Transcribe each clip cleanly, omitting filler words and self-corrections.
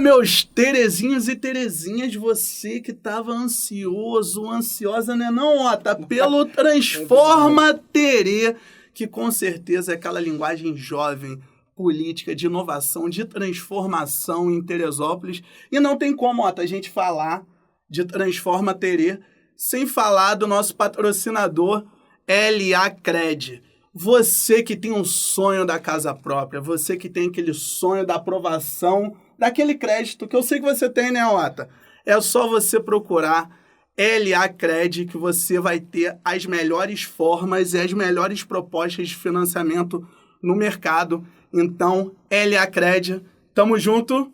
meus Terezinhos e Terezinhas, você que tava ansioso, ansiosa, né? Não, ó, tá pelo Transforma Tere, que com certeza é aquela linguagem jovem, política, de inovação, de transformação em Teresópolis. E não tem como, ó, a gente falar de Transforma Tere sem falar do nosso patrocinador LA Cred. Você que tem um sonho da casa própria, você que tem aquele sonho da aprovação daquele crédito que eu sei que você tem, né, Ota? É só você procurar LA Cred que você vai ter as melhores formas e as melhores propostas de financiamento no mercado. Então, LA Cred, tamo junto.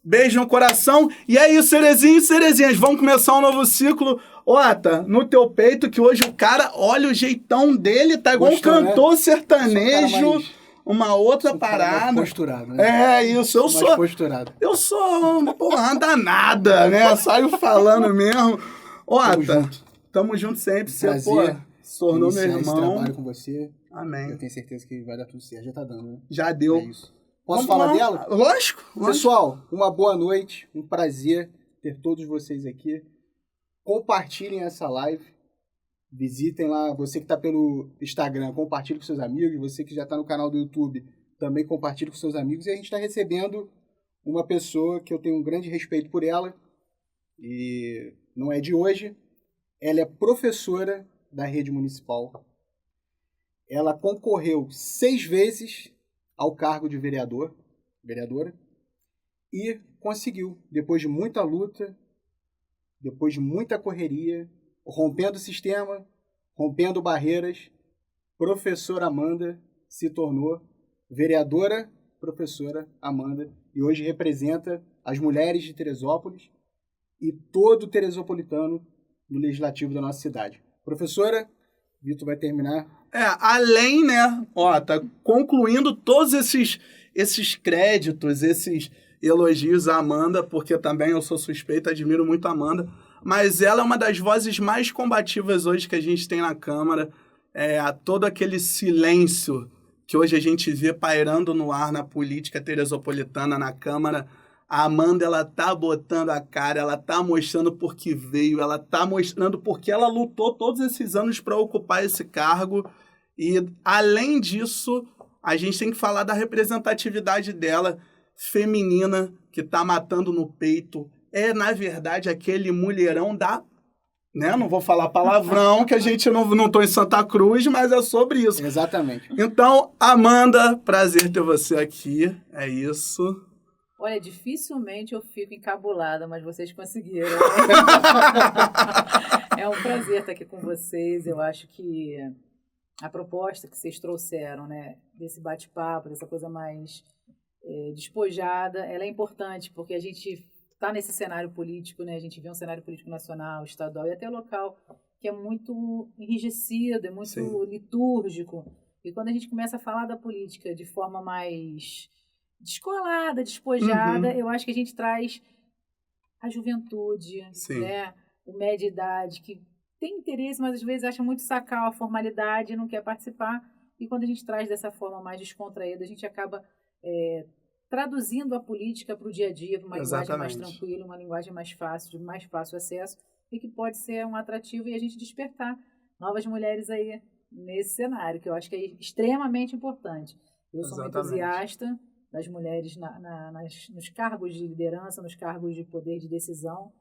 Beijo no coração. E é isso, Cerezinhos e Cerezinhas. Vamos começar um novo ciclo. Ota, no teu peito, que hoje o cara, olha o jeitão dele, tá igual Gostou, um cantor né? sertanejo. Uma outra parada. Mais posturado, né? É isso, eu sou. Posturado. Eu sou uma danada, né? Saio falando mesmo. Ota, tamo junto sempre. Você, Prazer, pô, se tornou meu esse irmão. trabalho com você. Amém. Eu tenho certeza que vai dar tudo certo. Já tá dando, né? Já deu. É isso. Posso falar dela? Lógico. Pessoal, uma boa noite. Um prazer ter todos vocês aqui. Compartilhem essa live. Visitem lá. Você que está pelo Instagram, compartilhe com seus amigos. Você que já está no canal do YouTube, também compartilhe com seus amigos. E a gente está recebendo uma pessoa que eu tenho um grande respeito por ela. E não é de hoje. Ela é professora da rede municipal. Ela concorreu 6 vezes ao cargo de vereadora, e conseguiu, depois de muita luta, depois de muita correria, rompendo o sistema, rompendo barreiras, professora Amanda se tornou vereadora professora Amanda, e hoje representa as mulheres de Teresópolis e todo o teresopolitano no legislativo da nossa cidade. Professora, Vitor vai terminar. Além, né, ó, tá concluindo todos esses créditos, esses elogios à Amanda, porque também eu sou suspeita, admiro muito a Amanda, mas ela é uma das vozes mais combativas hoje que a gente tem na Câmara, todo aquele silêncio que hoje a gente vê pairando no ar na política teresopolitana, na Câmara. A Amanda, ela tá botando a cara, ela tá mostrando por que veio, ela tá mostrando porque ela lutou todos esses anos para ocupar esse cargo. E, além disso, a gente tem que falar da representatividade dela, feminina, que tá matando no peito. Na verdade, aquele mulherão da... Né? Não vou falar palavrão, que a gente não tô em Santa Cruz, mas é sobre isso. Exatamente. Então, Amanda, prazer ter você aqui. É isso. Olha, dificilmente eu fico encabulada, mas vocês conseguiram. É um prazer estar aqui com vocês. Eu acho que a proposta que vocês trouxeram, né, desse bate-papo, dessa coisa mais despojada, ela é importante, porque a gente está nesse cenário político, né? A gente vê um cenário político nacional, estadual e até local, que é muito enrijecido, é muito litúrgico. E quando a gente começa a falar da política de forma mais descolada, despojada, eu acho que a gente traz a juventude, né? O média-idade, que tem interesse, mas às vezes acha muito sacal a formalidade e não quer participar. E quando a gente traz dessa forma mais descontraída, a gente acaba traduzindo a política para o dia a dia, para uma linguagem mais tranquila, uma linguagem mais fácil, de mais fácil acesso, e que pode ser um atrativo e a gente despertar novas mulheres aí nesse cenário, que eu acho que é extremamente importante. Eu sou uma entusiasta das mulheres nos cargos de liderança, nos cargos de poder de decisão,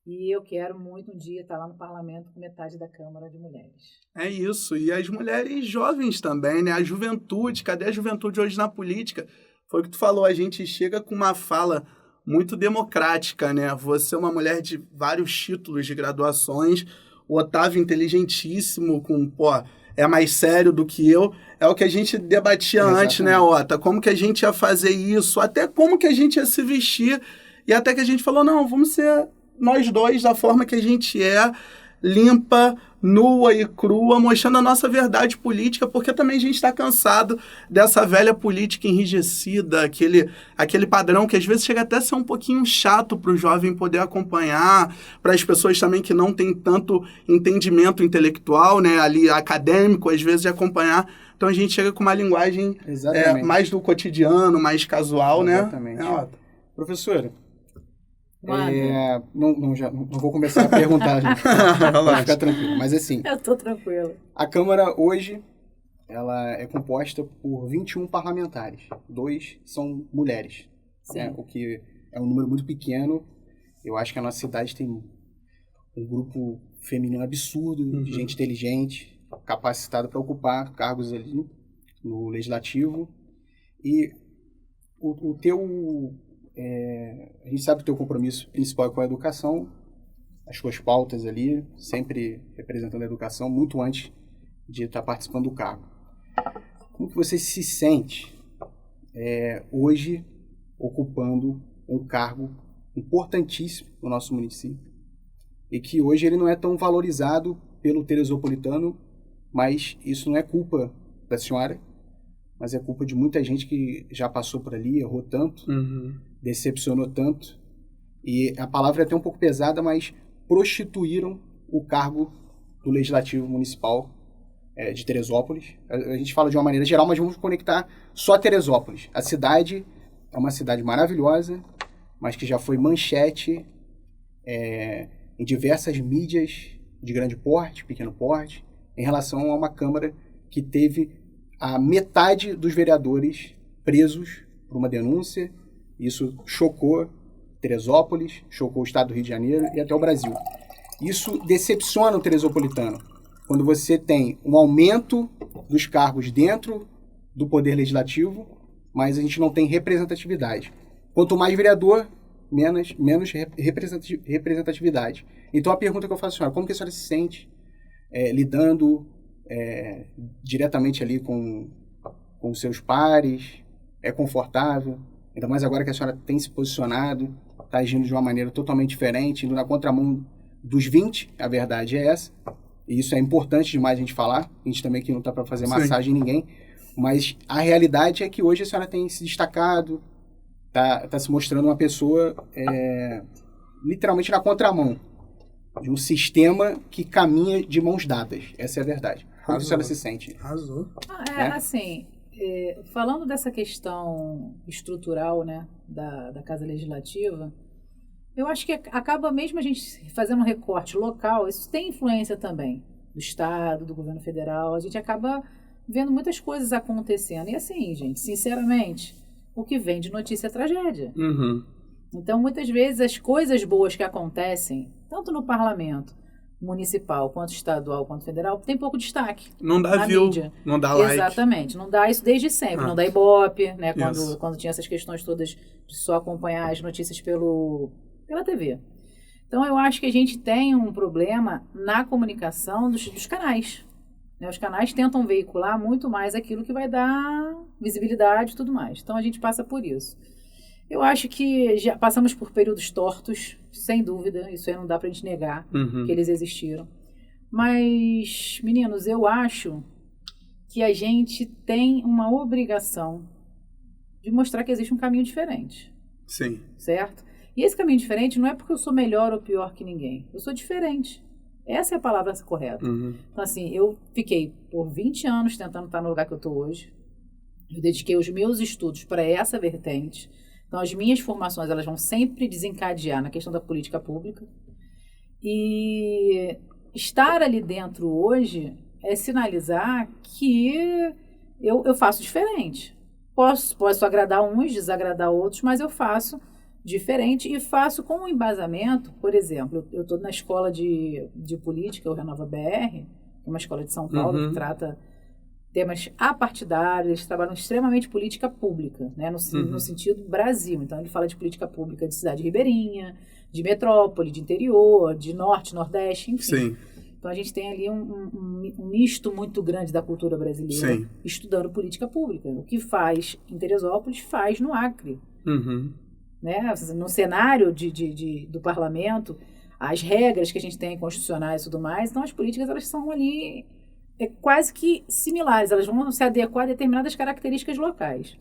e eu quero muito um dia estar lá no parlamento com metade da Câmara de Mulheres. É isso, e as mulheres jovens também, né? A juventude, cadê a juventude hoje na política? Foi o que tu falou, a gente chega com uma fala muito democrática, né? Você é uma mulher de vários títulos de graduações, o Otávio inteligentíssimo, é mais sério do que eu. É o que a gente debatia antes, né, Ota? Como que a gente ia fazer isso, até como que a gente ia se vestir, e até que a gente falou, não, vamos ser nós dois da forma que a gente é, limpa, nua e crua, mostrando a nossa verdade política, porque também a gente está cansado dessa velha política enrijecida, aquele padrão que às vezes chega até a ser um pouquinho chato para o jovem poder acompanhar, para as pessoas também que não têm tanto entendimento intelectual, né, ali acadêmico, às vezes, de acompanhar. Então a gente chega com uma linguagem mais do cotidiano, mais casual, né? Exatamente. Professora, Manda. Não vou começar a perguntar, gente. Pode ficar tranquilo. Mas assim, Eu tô tranquila. a Câmara hoje, ela é composta por 21 parlamentares. 2 são mulheres, né? O que é um número muito pequeno. Eu acho que a nossa cidade tem um grupo feminino absurdo, de gente inteligente, capacitada para ocupar cargos ali no Legislativo. E o teu... a gente sabe que o teu compromisso principal é com a educação, as suas pautas ali, sempre representando a educação, muito antes de estar participando do cargo. Como que você se sente hoje ocupando um cargo importantíssimo no nosso município e que hoje ele não é tão valorizado pelo teresopolitano, mas isso não é culpa da senhora, mas é culpa de muita gente que já passou por ali, errou tanto, decepcionou tanto, e a palavra é até um pouco pesada, mas prostituíram o cargo do Legislativo Municipal de Teresópolis. A gente fala de uma maneira geral, mas vamos conectar só Teresópolis. A cidade é uma cidade maravilhosa, mas que já foi manchete em diversas mídias de grande porte, pequeno porte, em relação a uma Câmara que teve a metade dos vereadores presos por uma denúncia. Isso chocou Teresópolis, chocou o estado do Rio de Janeiro e até o Brasil. Isso decepciona o teresopolitano, quando você tem um aumento dos cargos dentro do Poder Legislativo, mas a gente não tem representatividade. Quanto mais vereador, menos representatividade. Então a pergunta que eu faço à senhora, como que a senhora se sente lidando diretamente ali com os seus pares? É confortável? Ainda mais agora que a senhora tem se posicionado, está agindo de uma maneira totalmente diferente, indo na contramão dos 20, a verdade é essa. E isso é importante demais a gente falar. A gente também aqui não está para fazer massagem em ninguém. Mas a realidade é que hoje a senhora tem se destacado, tá se mostrando uma pessoa literalmente na contramão de um sistema que caminha de mãos dadas. Essa é a verdade. Como a senhora se sente? Arrasou. Assim, falando dessa questão estrutural, né, da Casa Legislativa, eu acho que acaba mesmo a gente fazendo um recorte local, isso tem influência também do Estado, do governo federal, a gente acaba vendo muitas coisas acontecendo. E assim, gente, sinceramente, o que vem de notícia é tragédia. Então, muitas vezes, as coisas boas que acontecem, tanto no parlamento municipal, quanto estadual, quanto federal, tem pouco destaque. Não dá view, mídia. Não dá like. Exatamente, não dá isso desde sempre. Não dá Ibope, né? Quando tinha essas questões todas de só acompanhar as notícias pela TV. Então, eu acho que a gente tem um problema na comunicação dos canais. Né? Os canais tentam veicular muito mais aquilo que vai dar visibilidade e tudo mais. Então, a gente passa por isso. Eu acho que já passamos por períodos tortos, sem dúvida, isso aí não dá pra gente negar que eles existiram. Mas, meninos, eu acho que a gente tem uma obrigação de mostrar que existe um caminho diferente. Sim. Certo? E esse caminho diferente não é porque eu sou melhor ou pior que ninguém. Eu sou diferente. Essa é a palavra correta. Então, assim, eu fiquei por 20 anos tentando estar no lugar que eu estou hoje. Eu dediquei os meus estudos para essa vertente. Então, as minhas formações, elas vão sempre desencadear na questão da política pública. E estar ali dentro hoje é sinalizar que eu faço diferente. Posso agradar uns, desagradar outros, mas eu faço diferente e faço com um embasamento. Por exemplo, eu estou na escola de política, o Renova BR, que é uma escola de São Paulo que trata temas apartidários, eles trabalham extremamente política pública, né, no sentido Brasil. Então, ele fala de política pública de cidade ribeirinha, de metrópole, de interior, de norte, nordeste, enfim. Sim. Então, a gente tem ali um misto muito grande da cultura brasileira estudando política pública. O que faz em Teresópolis, faz no Acre. Né? No cenário do parlamento, as regras que a gente tem constitucionais e tudo mais, então as políticas elas são ali quase que similares, elas vão se adequar a determinadas características locais.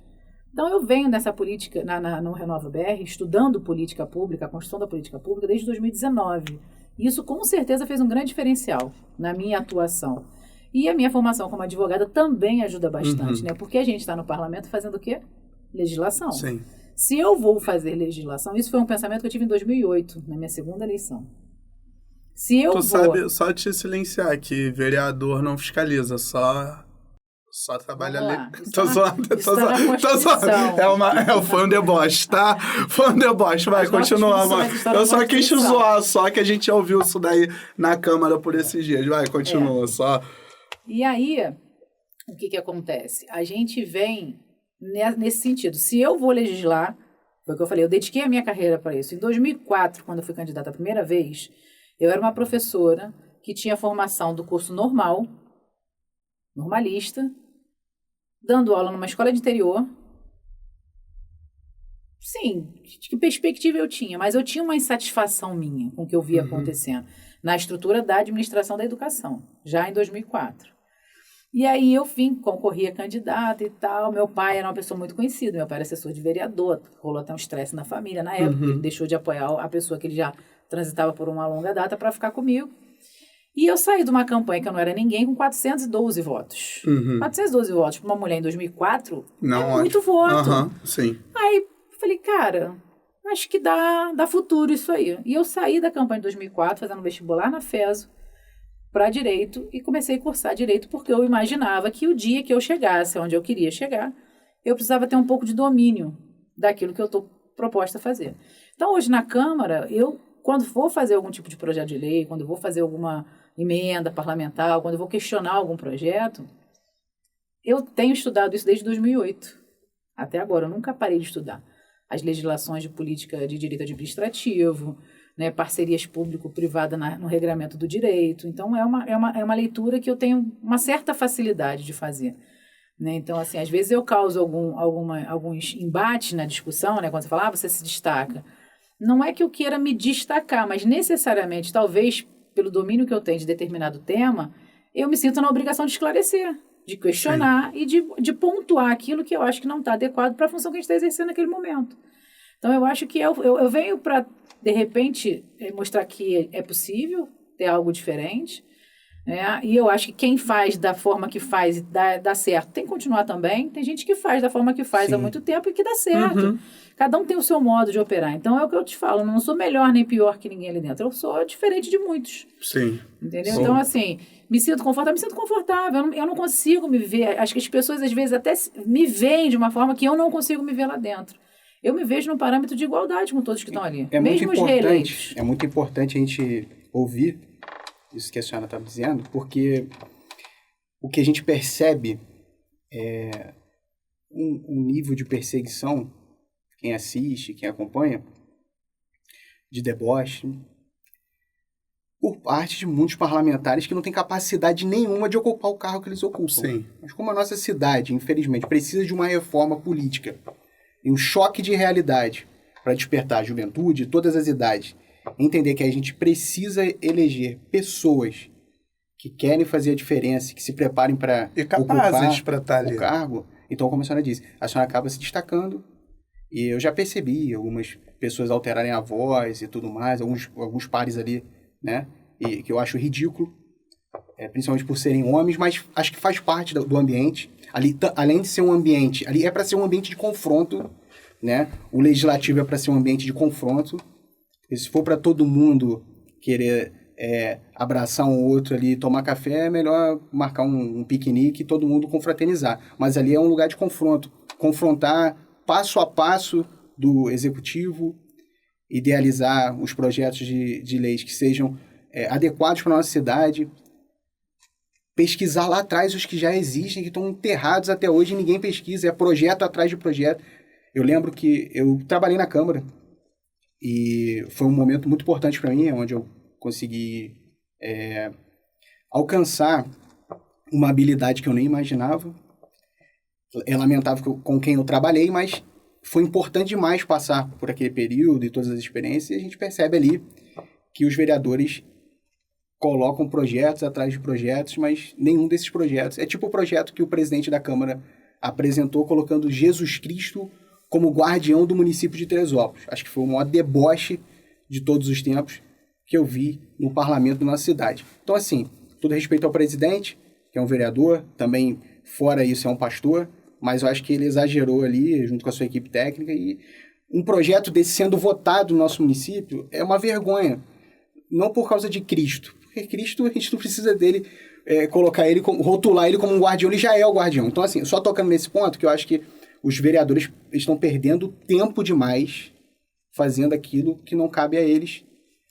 Então eu venho nessa política, no Renova BR, estudando política pública, a construção da política pública desde 2019. E isso com certeza fez um grande diferencial na minha atuação. E a minha formação como advogada também ajuda bastante, né? Porque a gente está no parlamento fazendo o quê? Legislação. Sim. Se eu vou fazer legislação, isso foi um pensamento que eu tive em 2008, na minha segunda eleição. Se eu Tu vou... sabe, só te silenciar, que vereador não fiscaliza, só trabalha Vamos ali. lá, isso Tô tá na- zoando, isso tô tá na zoando. Constituição. Foi um deboche, tá? Foi um deboche, vai, As nossas continua, funções mano. estão na Eu só quis te Constituição. zoar, só que a gente ouviu isso daí na Câmara por esses dias. Vai, continua, só. E aí, o que acontece? A gente vem nesse sentido. Se eu vou legislar, foi o que eu falei, eu dediquei a minha carreira para isso. Em 2004, quando eu fui candidata a primeira vez, eu era uma professora que tinha formação do curso normalista, dando aula numa escola de interior. Sim, que perspectiva eu tinha, mas eu tinha uma insatisfação minha com o que eu via acontecendo na estrutura da administração da educação, já em 2004. E aí eu concorria candidata e tal. Meu pai era uma pessoa muito conhecida, meu pai era assessor de vereador, rolou até um estresse na família na época, ele deixou de apoiar a pessoa que ele já transitava por uma longa data para ficar comigo. E eu saí de uma campanha que eu não era ninguém com 412 votos. 412 votos para uma mulher em 2004 é muito voto. Sim. Aí eu falei, cara, acho que dá futuro isso aí. E eu saí da campanha de 2004 fazendo vestibular na FESO para Direito e comecei a cursar Direito porque eu imaginava que o dia que eu chegasse onde eu queria chegar, eu precisava ter um pouco de domínio daquilo que eu estou proposta a fazer. Então, hoje na Câmara, quando for fazer algum tipo de projeto de lei, quando eu vou fazer alguma emenda parlamentar, quando eu vou questionar algum projeto, eu tenho estudado isso desde 2008 até agora. Eu nunca parei de estudar as legislações de política de direito administrativo, né, parcerias público-privada no regramento do direito. Então, é uma leitura que eu tenho uma certa facilidade de fazer. Né? Então, assim, às vezes eu causo alguns embates na discussão, né, quando você fala, você se destaca. Não é que eu queira me destacar, mas necessariamente, talvez pelo domínio que eu tenho de determinado tema, eu me sinto na obrigação de esclarecer, de questionar e de pontuar aquilo que eu acho que não está adequado para a função que a gente está exercendo naquele momento. Então, eu acho que eu venho para, de repente, mostrar que é possível ter algo diferente, né? E eu acho que quem faz da forma que faz e dá certo tem que continuar também. Tem gente que faz da forma que faz há muito tempo e que dá certo. Cada um tem o seu modo de operar. Então, é o que eu te falo, eu não sou melhor nem pior que ninguém ali dentro. Eu sou diferente de muitos. Sim. Entendeu? Sim. Então, assim, me sinto confortável. Eu não consigo me ver. Acho que as pessoas, às vezes, até me veem de uma forma que eu não consigo me ver lá dentro. Eu me vejo num parâmetro de igualdade com todos que estão ali. Mesmo os reeleitos. É muito importante a gente ouvir isso que a senhora está dizendo, porque o que a gente percebe é um nível de perseguição, quem assiste, quem acompanha, de deboche, por parte de muitos parlamentares que não têm capacidade nenhuma de ocupar o cargo que eles ocupam. Sim. Mas como a nossa cidade, infelizmente, precisa de uma reforma política e um choque de realidade para despertar a juventude, todas as idades, entender que a gente precisa eleger pessoas que querem fazer a diferença, que se preparem para ocupar o cargo. Então, como a senhora disse, a senhora acaba se destacando. E eu já percebi algumas pessoas alterarem a voz e tudo mais, alguns pares ali, né? E que eu acho ridículo, principalmente por serem homens, mas acho que faz parte do ambiente. Ali, além de ser um ambiente, ali é para ser um ambiente de confronto, né? O legislativo é para ser um ambiente de confronto. E se for para todo mundo querer abraçar um outro ali, tomar café, é melhor marcar um piquenique e todo mundo confraternizar. Mas ali é um lugar de confronto. Confrontar passo a passo do executivo, idealizar os projetos de leis que sejam adequados para a nossa cidade, pesquisar lá atrás os que já existem, que estão enterrados até hoje e ninguém pesquisa, é projeto atrás de projeto. Eu lembro que eu trabalhei na Câmara e foi um momento muito importante para mim, onde eu consegui alcançar uma habilidade que eu nem imaginava. É lamentável com quem eu trabalhei, mas foi importante demais passar por aquele período e todas as experiências, e a gente percebe ali que os vereadores colocam projetos atrás de projetos, mas nenhum desses projetos... É tipo o projeto que o presidente da Câmara apresentou, colocando Jesus Cristo como guardião do município de Teresópolis. Acho que foi o maior deboche de todos os tempos que eu vi no parlamento da nossa cidade. Então, assim, todo respeito ao presidente, que é um vereador, também, fora isso, é um pastor, mas eu acho que ele exagerou ali, junto com a sua equipe técnica, e um projeto desse sendo votado no nosso município é uma vergonha. Não por causa de Cristo. Porque Cristo, a gente não precisa dele, colocar ele, rotular ele como um guardião, ele já é o guardião. Então, assim, só tocando nesse ponto, que eu acho que os vereadores estão perdendo tempo demais fazendo aquilo que não cabe a eles,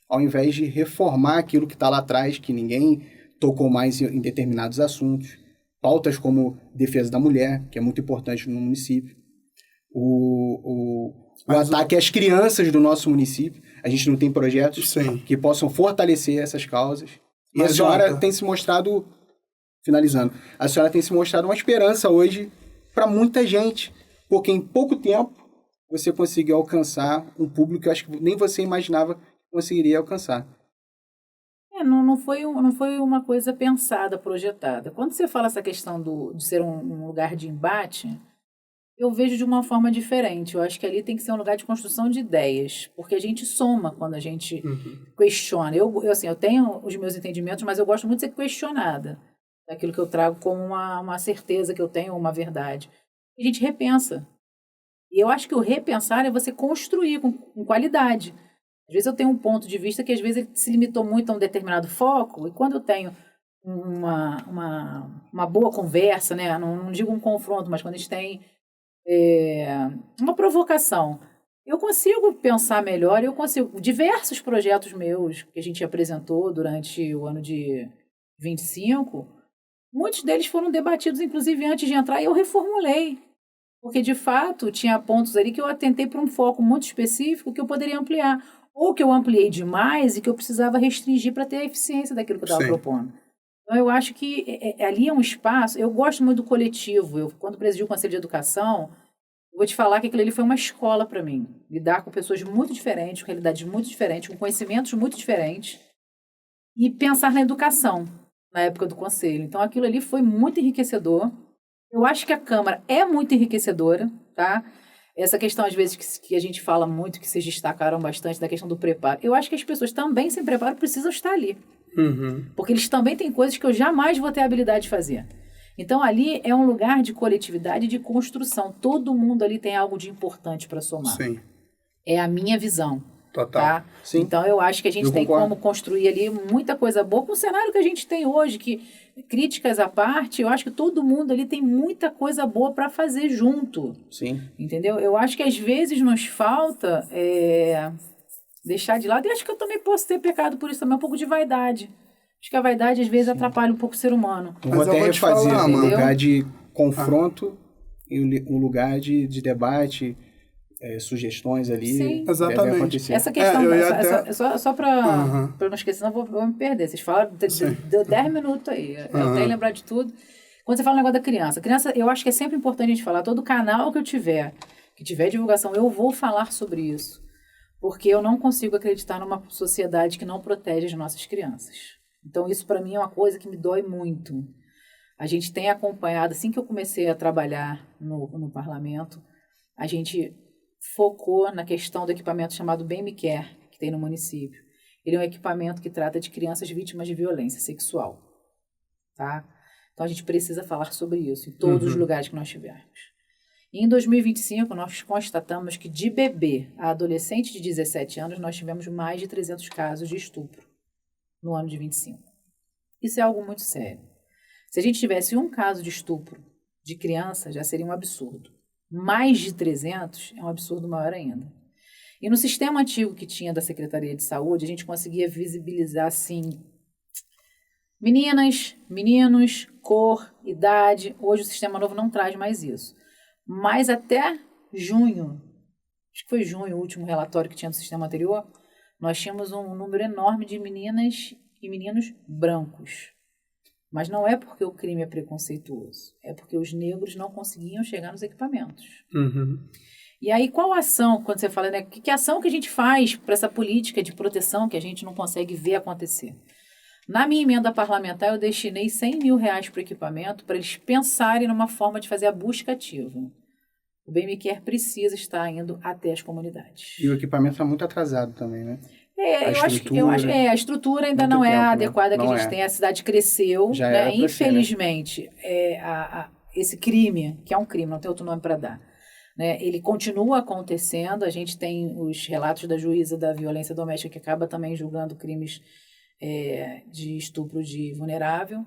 ao invés de reformar aquilo que está lá atrás, que ninguém tocou mais em determinados assuntos. Pautas como defesa da mulher, que é muito importante no município. O ataque às crianças do nosso município. A gente não tem projetos que possam fortalecer essas causas. E a senhora tem se mostrado, finalizando, a senhora tem se mostrado uma esperança hoje para muita gente, porque em pouco tempo você conseguiu alcançar um público que eu acho que nem você imaginava que conseguiria alcançar. Não foi uma coisa pensada, projetada. Quando você fala essa questão de ser um lugar de embate, eu vejo de uma forma diferente. Eu acho que ali tem que ser um lugar de construção de ideias, porque a gente soma quando a gente questiona. Eu tenho os meus entendimentos, mas eu gosto muito de ser questionada. Daquilo que eu trago como uma certeza que eu tenho, uma verdade. A gente repensa. E eu acho que o repensar é você construir com qualidade. Às vezes eu tenho um ponto de vista que às vezes ele se limitou muito a um determinado foco, e quando eu tenho uma boa conversa, né? Não digo um confronto, mas quando a gente tem uma provocação, eu consigo pensar melhor, diversos projetos meus que a gente apresentou durante o ano de 25, muitos deles foram debatidos, inclusive antes de entrar, e eu reformulei. Porque, de fato, tinha pontos ali que eu atentei para um foco muito específico que eu poderia ampliar. Ou que eu ampliei demais e que eu precisava restringir para ter a eficiência daquilo que eu estava propondo. Então, eu acho que ali é um espaço... Eu gosto muito do coletivo. Quando presidi o Conselho de Educação, eu vou te falar que aquilo ali foi uma escola para mim. Lidar com pessoas muito diferentes, com realidades muito diferentes, com conhecimentos muito diferentes. E pensar na educação, na época do Conselho. Então, aquilo ali foi muito enriquecedor. Eu acho que a Câmara é muito enriquecedora, tá? Essa questão, às vezes, que a gente fala muito, que vocês destacaram bastante, da questão do preparo. Eu acho que as pessoas também, sem preparo, precisam estar ali. Porque eles também têm coisas que eu jamais vou ter a habilidade de fazer. Então, ali é um lugar de coletividade e de construção. Todo mundo ali tem algo de importante para somar. Sim. É a minha visão. Total. Tá? Sim. Então, eu acho que a gente tem como construir ali muita coisa boa com o cenário que a gente tem hoje, que, críticas à parte, eu acho que todo mundo ali tem muita coisa boa para fazer junto. Sim. Entendeu? Eu acho que às vezes nos falta deixar de lado, e acho que eu também posso ter pecado por isso também, um pouco de vaidade. Acho que a vaidade às vezes atrapalha um pouco o ser humano. Vou até refazer, um lugar de confronto e um lugar de debate, sugestões ali. Sim, exatamente. Essa questão, só para não esquecer, senão eu vou me perder. Vocês falaram, deu 10 minutos aí. Eu tenho que lembrar de tudo. Quando você fala o negócio da criança, eu acho que é sempre importante a gente falar, todo canal que eu tiver, que tiver divulgação, eu vou falar sobre isso. Porque eu não consigo acreditar numa sociedade que não protege as nossas crianças. Então, isso para mim é uma coisa que me dói muito. A gente tem acompanhado, assim que eu comecei a trabalhar no parlamento, a gente focou na questão do equipamento chamado Bem Me Quer, que tem no município. Ele é um equipamento que trata de crianças vítimas de violência sexual. Tá? Então, a gente precisa falar sobre isso em todos os lugares que nós tivermos. E em 2025, nós constatamos que de bebê a adolescente de 17 anos, nós tivemos mais de 300 casos de estupro no ano de 25. Isso é algo muito sério. Se a gente tivesse um caso de estupro de criança, já seria um absurdo. Mais de 300 é um absurdo maior ainda. E no sistema antigo que tinha da Secretaria de Saúde, a gente conseguia visibilizar, assim, meninas, meninos, cor, idade. Hoje o sistema novo não traz mais isso. Mas até junho, acho que foi junho o último relatório que tinha do sistema anterior, nós tínhamos um número enorme de meninas e meninos brancos. Mas não é porque o crime é preconceituoso, é porque os negros não conseguiam chegar nos equipamentos. E aí, qual ação, quando você fala, né, que ação que a gente faz para essa política de proteção que a gente não consegue ver acontecer? Na minha emenda parlamentar, eu destinei R$100 mil para o equipamento, para eles pensarem numa forma de fazer a busca ativa. O Bem Me Quer precisa estar indo até as comunidades. E o equipamento está muito atrasado também, né? Eu acho a estrutura ainda não é a adequada que a gente tem. A cidade cresceu, né? Infelizmente, esse crime, que é um crime, não tem outro nome para dar, né? Ele continua acontecendo, a gente tem os relatos da juíza da violência doméstica que acaba também julgando crimes de estupro de vulnerável,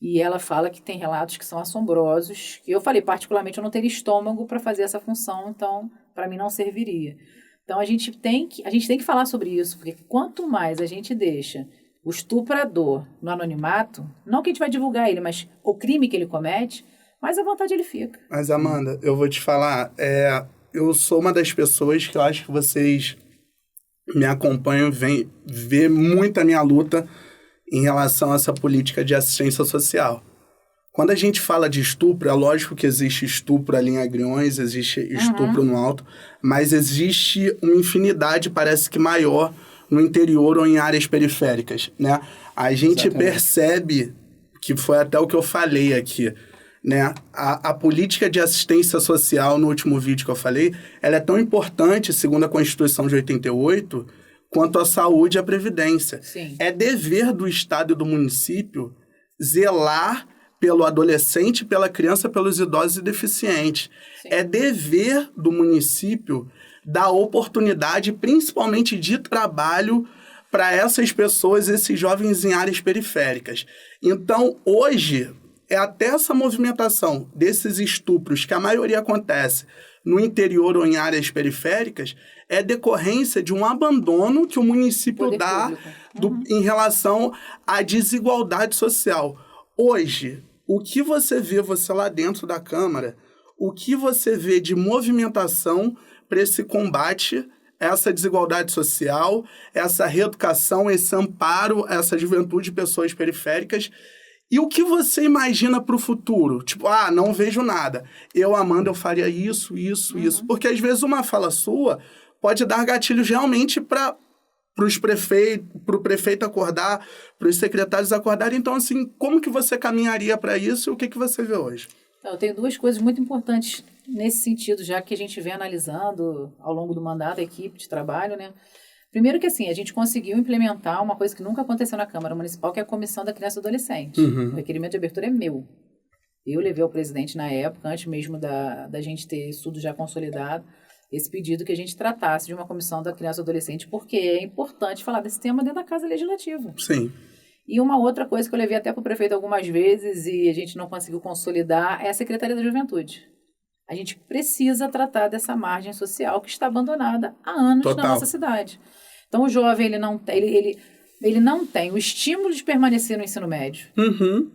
e ela fala que tem relatos que são assombrosos, que eu falei, particularmente, eu não teria estômago para fazer essa função, então, para mim não serviria. Então, a gente tem que falar sobre isso, porque quanto mais a gente deixa o estuprador no anonimato, não que a gente vai divulgar ele, mas o crime que ele comete, mais à vontade ele fica. Mas, Amanda, eu vou te falar, eu sou uma das pessoas que eu acho que vocês me acompanham, vê muito a minha luta em relação a essa política de assistência social. Quando a gente fala de estupro, é lógico que existe estupro ali em Agriões, existe estupro no Alto, mas existe uma infinidade, parece que maior, no interior ou em áreas periféricas, né? A gente percebe, que foi até o que eu falei aqui, né? A política de assistência social, no último vídeo que eu falei, ela é tão importante, segundo a Constituição de 88, quanto a saúde e a previdência. Sim. É dever do Estado e do município zelar pelo adolescente, pela criança, pelos idosos e deficientes. Sim. É dever do município dar oportunidade, principalmente de trabalho, para essas pessoas, esses jovens em áreas periféricas. Então, hoje, até essa movimentação desses estupros, que a maioria acontece no interior ou em áreas periféricas, é decorrência de um abandono que o município dá em relação à desigualdade social. Hoje, o que você vê, você lá dentro da Câmara, o que você vê de movimentação para esse combate, essa desigualdade social, essa reeducação, esse amparo, essa juventude de pessoas periféricas. E o que você imagina para o futuro? Tipo, não vejo nada. Eu, Amanda, eu faria isso. Porque, às vezes, uma fala sua pode dar gatilhos realmente para o prefeito acordar, para os secretários acordarem. Então, assim, como que você caminharia para isso e o que você vê hoje? Eu tenho duas coisas muito importantes nesse sentido, já que a gente vem analisando ao longo do mandato a equipe de trabalho, né? Primeiro que, assim, a gente conseguiu implementar uma coisa que nunca aconteceu na Câmara Municipal, que é a Comissão da Criança e Adolescente. O requerimento de abertura é meu. Eu levei ao presidente na época, antes mesmo da gente ter estudo já consolidado, esse pedido que a gente tratasse de uma Comissão da Criança e Adolescente, porque é importante falar desse tema dentro da Casa Legislativa. Sim. E uma outra coisa que eu levei até para o prefeito algumas vezes e a gente não conseguiu consolidar é a Secretaria da Juventude. A gente precisa tratar dessa margem social que está abandonada há anos na nossa cidade. Então, o jovem ele não tem o estímulo de permanecer no ensino médio.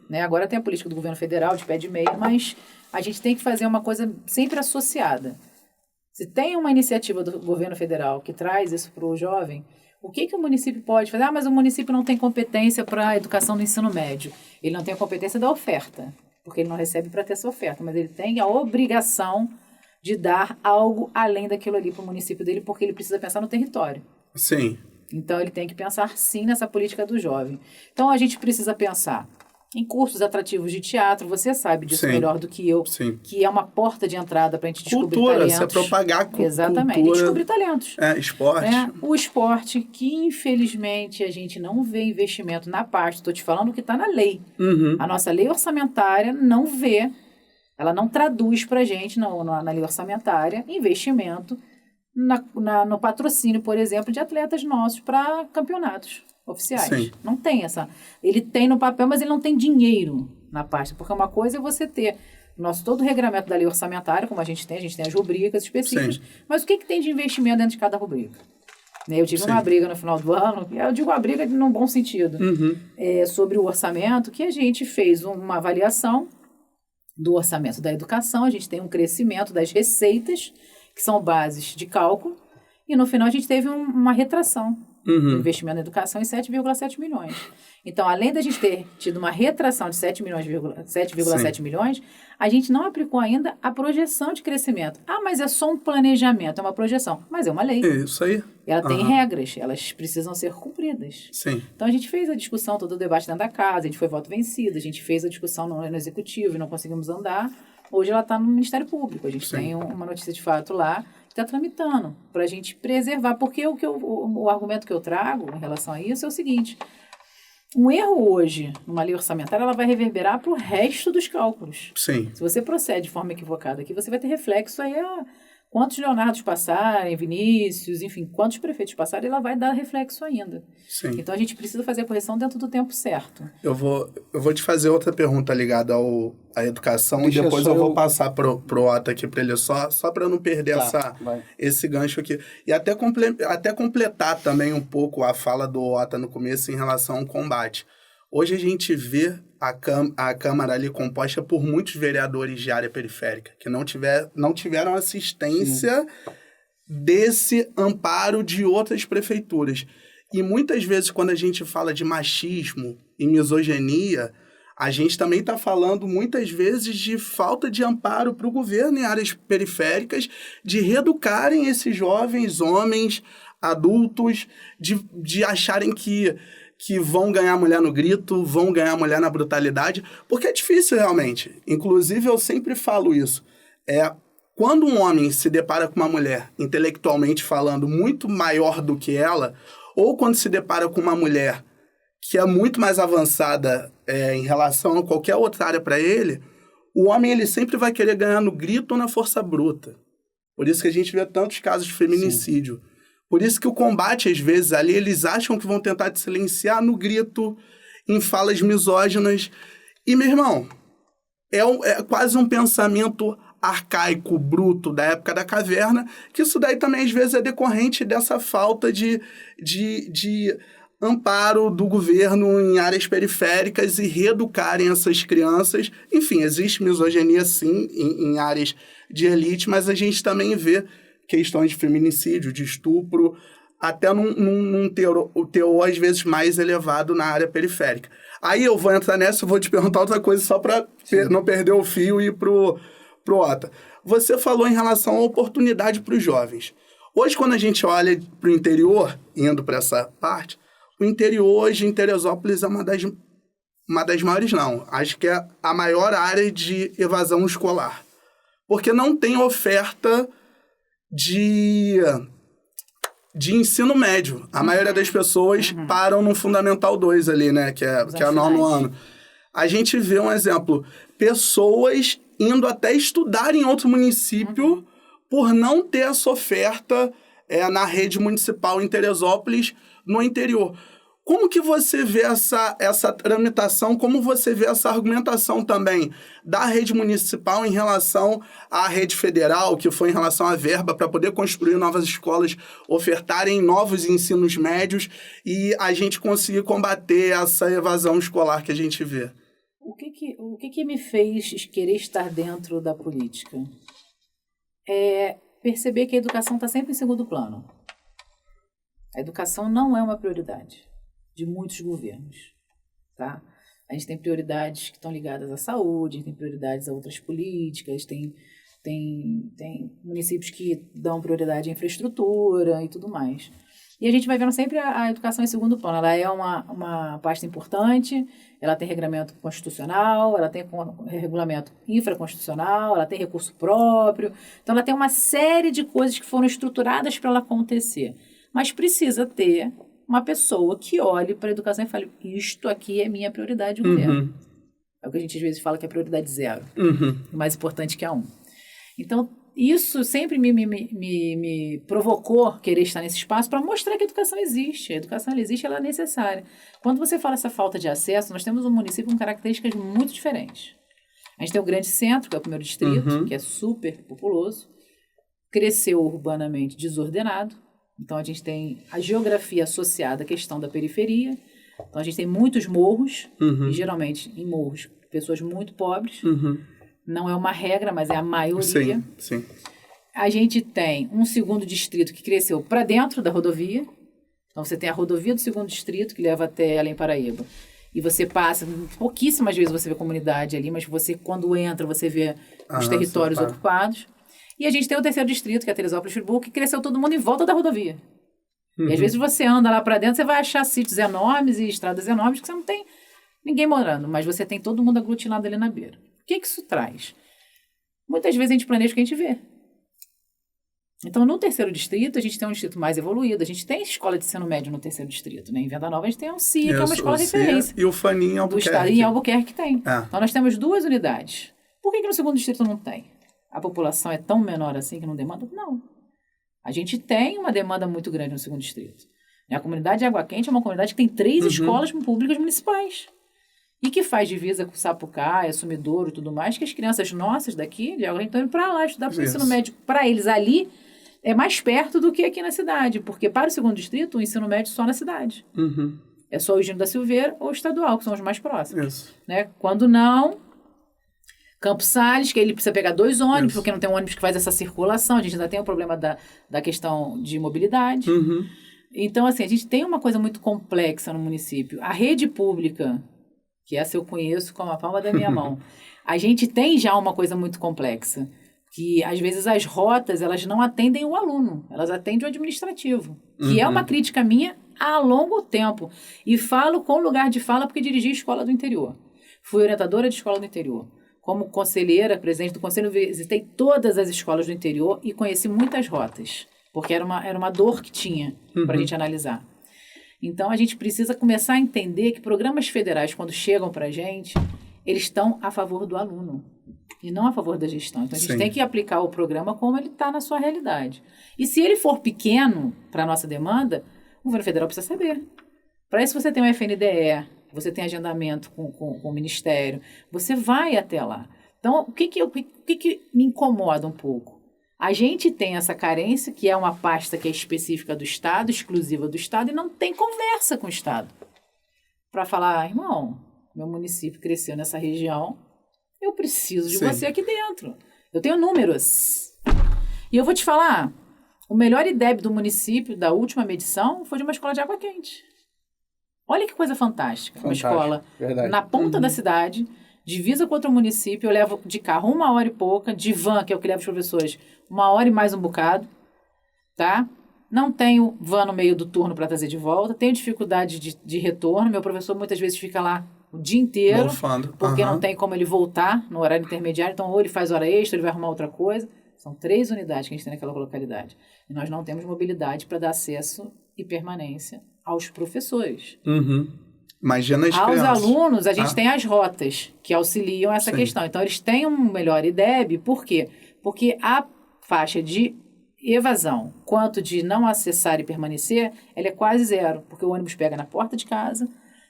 Né? Agora tem a política do governo federal de pé de meia, mas a gente tem que fazer uma coisa sempre associada. Se tem uma iniciativa do governo federal que traz isso para o jovem, o que o município pode fazer? Mas o município não tem competência para a educação no ensino médio. Ele não tem a competência da oferta, porque ele não recebe para ter essa oferta, mas ele tem a obrigação de dar algo além daquilo ali para o município dele, porque ele precisa pensar no território. Sim. Então, ele tem que pensar, sim, nessa política do jovem. Então, a gente precisa pensar em cursos atrativos de teatro, você sabe disso melhor do que eu, que é uma porta de entrada para a gente descobrir talentos. Cultura, você propagar cultura. Exatamente, e descobrir talentos. Esporte. O esporte, que infelizmente a gente não vê investimento na parte, estou te falando que está na lei. A nossa lei orçamentária não vê, ela não traduz para a gente na lei orçamentária investimento no patrocínio, por exemplo, de atletas nossos para campeonatos oficiais. Sim. Não tem essa. Ele tem no papel, mas ele não tem dinheiro na pasta. Porque uma coisa é você ter todo o regramento da lei orçamentária, como a gente tem as rubricas específicas, sim, mas o que tem de investimento dentro de cada rubrica? Eu tive uma briga no final do ano, eu digo uma briga num bom sentido, sobre o orçamento, que a gente fez uma avaliação do orçamento da educação, a gente tem um crescimento das receitas, que são bases de cálculo, e no final a gente teve uma retração do investimento na educação em 7,7 milhões. Então, além da gente ter tido uma retração de 7,7 milhões, a gente não aplicou ainda a projeção de crescimento. Mas é só um planejamento, é uma projeção. Mas é uma lei. É isso aí. Ela tem regras, elas precisam ser cumpridas. Sim. Então, a gente fez a discussão, todo o debate dentro da casa, a gente foi voto vencido, a gente fez a discussão no Executivo e não conseguimos andar. Hoje ela está no Ministério Público. A gente tem uma notícia de fato lá que está tramitando para a gente preservar. Porque o argumento que eu trago em relação a isso é o seguinte: um erro hoje numa lei orçamentária, ela vai reverberar para o resto dos cálculos. Sim. Se você procede de forma equivocada aqui, você vai ter reflexo aí Quantos Leonardos passarem, Vinícius, enfim, quantos prefeitos passarem, ela vai dar reflexo ainda. Sim. Então, a gente precisa fazer a correção dentro do tempo certo. Eu vou te fazer outra pergunta ligada à educação e depois eu vou passar pro Otto aqui para ele, só para não perder esse gancho aqui. E até completar também um pouco a fala do Otto no começo em relação ao combate. Hoje a gente vê a Câmara ali composta por muitos vereadores de área periférica, que não tiveram assistência desse amparo de outras prefeituras. E muitas vezes, quando a gente fala de machismo e misoginia, a gente também está falando muitas vezes de falta de amparo para o governo em áreas periféricas, de reeducarem esses jovens homens, adultos, de acharem que vão ganhar mulher no grito, vão ganhar mulher na brutalidade, porque é difícil realmente. Inclusive, eu sempre falo isso. Quando um homem se depara com uma mulher, intelectualmente falando, muito maior do que ela, ou quando se depara com uma mulher que é muito mais avançada em relação a qualquer outra área para ele, o homem ele sempre vai querer ganhar no grito ou na força bruta. Por isso que a gente vê tantos casos de feminicídio. Sim. Por isso que o combate, às vezes, ali, eles acham que vão tentar te silenciar no grito, em falas misóginas. E, meu irmão, é quase um pensamento arcaico, bruto, da época da caverna, que isso daí também, às vezes, é decorrente dessa falta de amparo do governo em áreas periféricas e reeducarem essas crianças. Enfim, existe misoginia, sim, em áreas de elite, mas a gente também vê questões de feminicídio, de estupro, até num teor, às vezes, mais elevado na área periférica. Aí eu vou entrar nessa e vou te perguntar outra coisa só para não perder o fio e ir pro Otto. Você falou em relação à oportunidade para os jovens. Hoje, quando a gente olha para o interior, indo para essa parte, o interior hoje em Teresópolis é uma das maiores, não. Acho que é a maior área de evasão escolar. Porque não tem oferta de ensino médio. A maioria das pessoas param no Fundamental 2 ali, né? Que é o nono ano. A gente vê um exemplo. Pessoas indo até estudar em outro município por não ter essa oferta na rede municipal em Teresópolis, no interior. Como que você vê essa tramitação, como você vê essa argumentação também da rede municipal em relação à rede federal, que foi em relação à verba para poder construir novas escolas, ofertarem novos ensinos médios e a gente conseguir combater essa evasão escolar que a gente vê? O que me fez querer estar dentro da política? É perceber que a educação está sempre em segundo plano. A educação não é uma prioridade de muitos governos, tá? A gente tem prioridades que estão ligadas à saúde, a gente tem prioridades a outras políticas, tem municípios que dão prioridade à infraestrutura e tudo mais. E a gente vai vendo sempre a educação em segundo plano. Ela é uma pasta importante, ela tem regulamento constitucional, ela tem regulamento infraconstitucional, ela tem recurso próprio. Então, ela tem uma série de coisas que foram estruturadas para ela acontecer. Mas precisa ter uma pessoa que olhe para a educação e fale, isto aqui é minha prioridade, governo. É o que a gente às vezes fala que é prioridade zero. O mais importante que a 1. Então, isso sempre me provocou querer estar nesse espaço para mostrar que a educação existe. A educação ela existe, ela é necessária. Quando você fala essa falta de acesso, nós temos um município com características muito diferentes. A gente tem o Grande Centro, que é o primeiro distrito, que é super populoso, cresceu urbanamente desordenado. Então, a gente tem a geografia associada à questão da periferia. Então, a gente tem muitos morros, e geralmente em morros, pessoas muito pobres. Não é uma regra, mas é a maioria. Sim. A gente tem um segundo distrito que cresceu para dentro da rodovia. Então, você tem a rodovia do segundo distrito, que leva até Além Paraíba. E você passa, pouquíssimas vezes você vê comunidade ali, mas você, quando entra, você vê os territórios ocupados. E a gente tem o terceiro distrito, que é Teresópolis Friburgo, que cresceu todo mundo em volta da rodovia. E às vezes você anda lá para dentro, você vai achar sítios enormes e estradas enormes que você não tem ninguém morando, mas você tem todo mundo aglutinado ali na beira. O que isso traz? Muitas vezes a gente planeja o que a gente vê. Então, no terceiro distrito, a gente tem um distrito mais evoluído, a gente tem escola de ensino médio no terceiro distrito, né? Em Venda Nova a gente tem um CIA, que é uma escola de referência. E o FANI em Albuquerque. Do estado, em Albuquerque tem. Então, nós temos 2 unidades. Por que no segundo distrito não tem? a população é tão menor assim que não demanda? Não. A gente tem uma demanda muito grande no segundo distrito. A comunidade de Água Quente é uma comunidade que tem 3 escolas públicas municipais. E que faz divisa com Sapucaia, Sumidouro e tudo mais, que as crianças nossas daqui, de Água Quente, estão indo para lá estudar para o ensino médio. Para eles ali, é mais perto do que aqui na cidade. Porque para o segundo distrito, o ensino médio só na cidade. É só o Eugênio da Silveira ou o estadual, que são os mais próximos. Né? Quando não, Campos Sales, que ele precisa pegar 2 ônibus, porque não tem um ônibus que faz essa circulação. A gente ainda tem o problema da questão de mobilidade. Então, assim, a gente tem uma coisa muito complexa no município. A rede pública, que essa eu conheço como a palma da minha mão, a gente tem já uma coisa muito complexa, que às vezes as rotas, elas não atendem o aluno, elas atendem o administrativo, que é uma crítica minha há longo tempo. E falo com lugar de fala porque dirigi a escola do interior. Fui orientadora de escola do interior. Como conselheira, presidente do conselho, visitei todas as escolas do interior e conheci muitas rotas, porque era uma dor que tinha para a gente analisar. Então, a gente precisa começar a entender que programas federais, quando chegam para a gente, eles estão a favor do aluno e não a favor da gestão. Então, a gente tem que aplicar o programa como ele está na sua realidade. E se ele for pequeno para a nossa demanda, o governo federal precisa saber. Para isso, você tem o FNDE, você tem agendamento com o Ministério, você vai até lá. Então, o que me incomoda um pouco? A gente tem essa carência, que é uma pasta que é específica do Estado, exclusiva do Estado, e não tem conversa com o Estado. Para falar, irmão, meu município cresceu nessa região, eu preciso de você aqui dentro. Eu tenho números. E eu vou te falar, o melhor IDEB do município, da última medição, foi de uma escola de Água Quente. Olha que coisa fantástica. Uma escola na ponta da cidade, divisa com outro município, eu levo de carro 1 hora e pouca, de van, que é o que leva os professores, 1 hora e mais um bocado, tá? Não tenho van no meio do turno para trazer de volta, tenho dificuldade de retorno, meu professor muitas vezes fica lá o dia inteiro, porque não tem como ele voltar no horário intermediário, então ou ele faz hora extra, ele vai arrumar outra coisa. São 3 unidades que a gente tem naquela localidade. E nós não temos mobilidade para dar acesso e permanência aos professores. Imagina as aos crianças. Alunos, a gente tem as rotas que auxiliam essa questão. Então, eles têm um melhor IDEB. Por quê? Porque a faixa de evasão quanto de não acessar e permanecer, ela é quase zero. Porque o ônibus pega na porta de casa,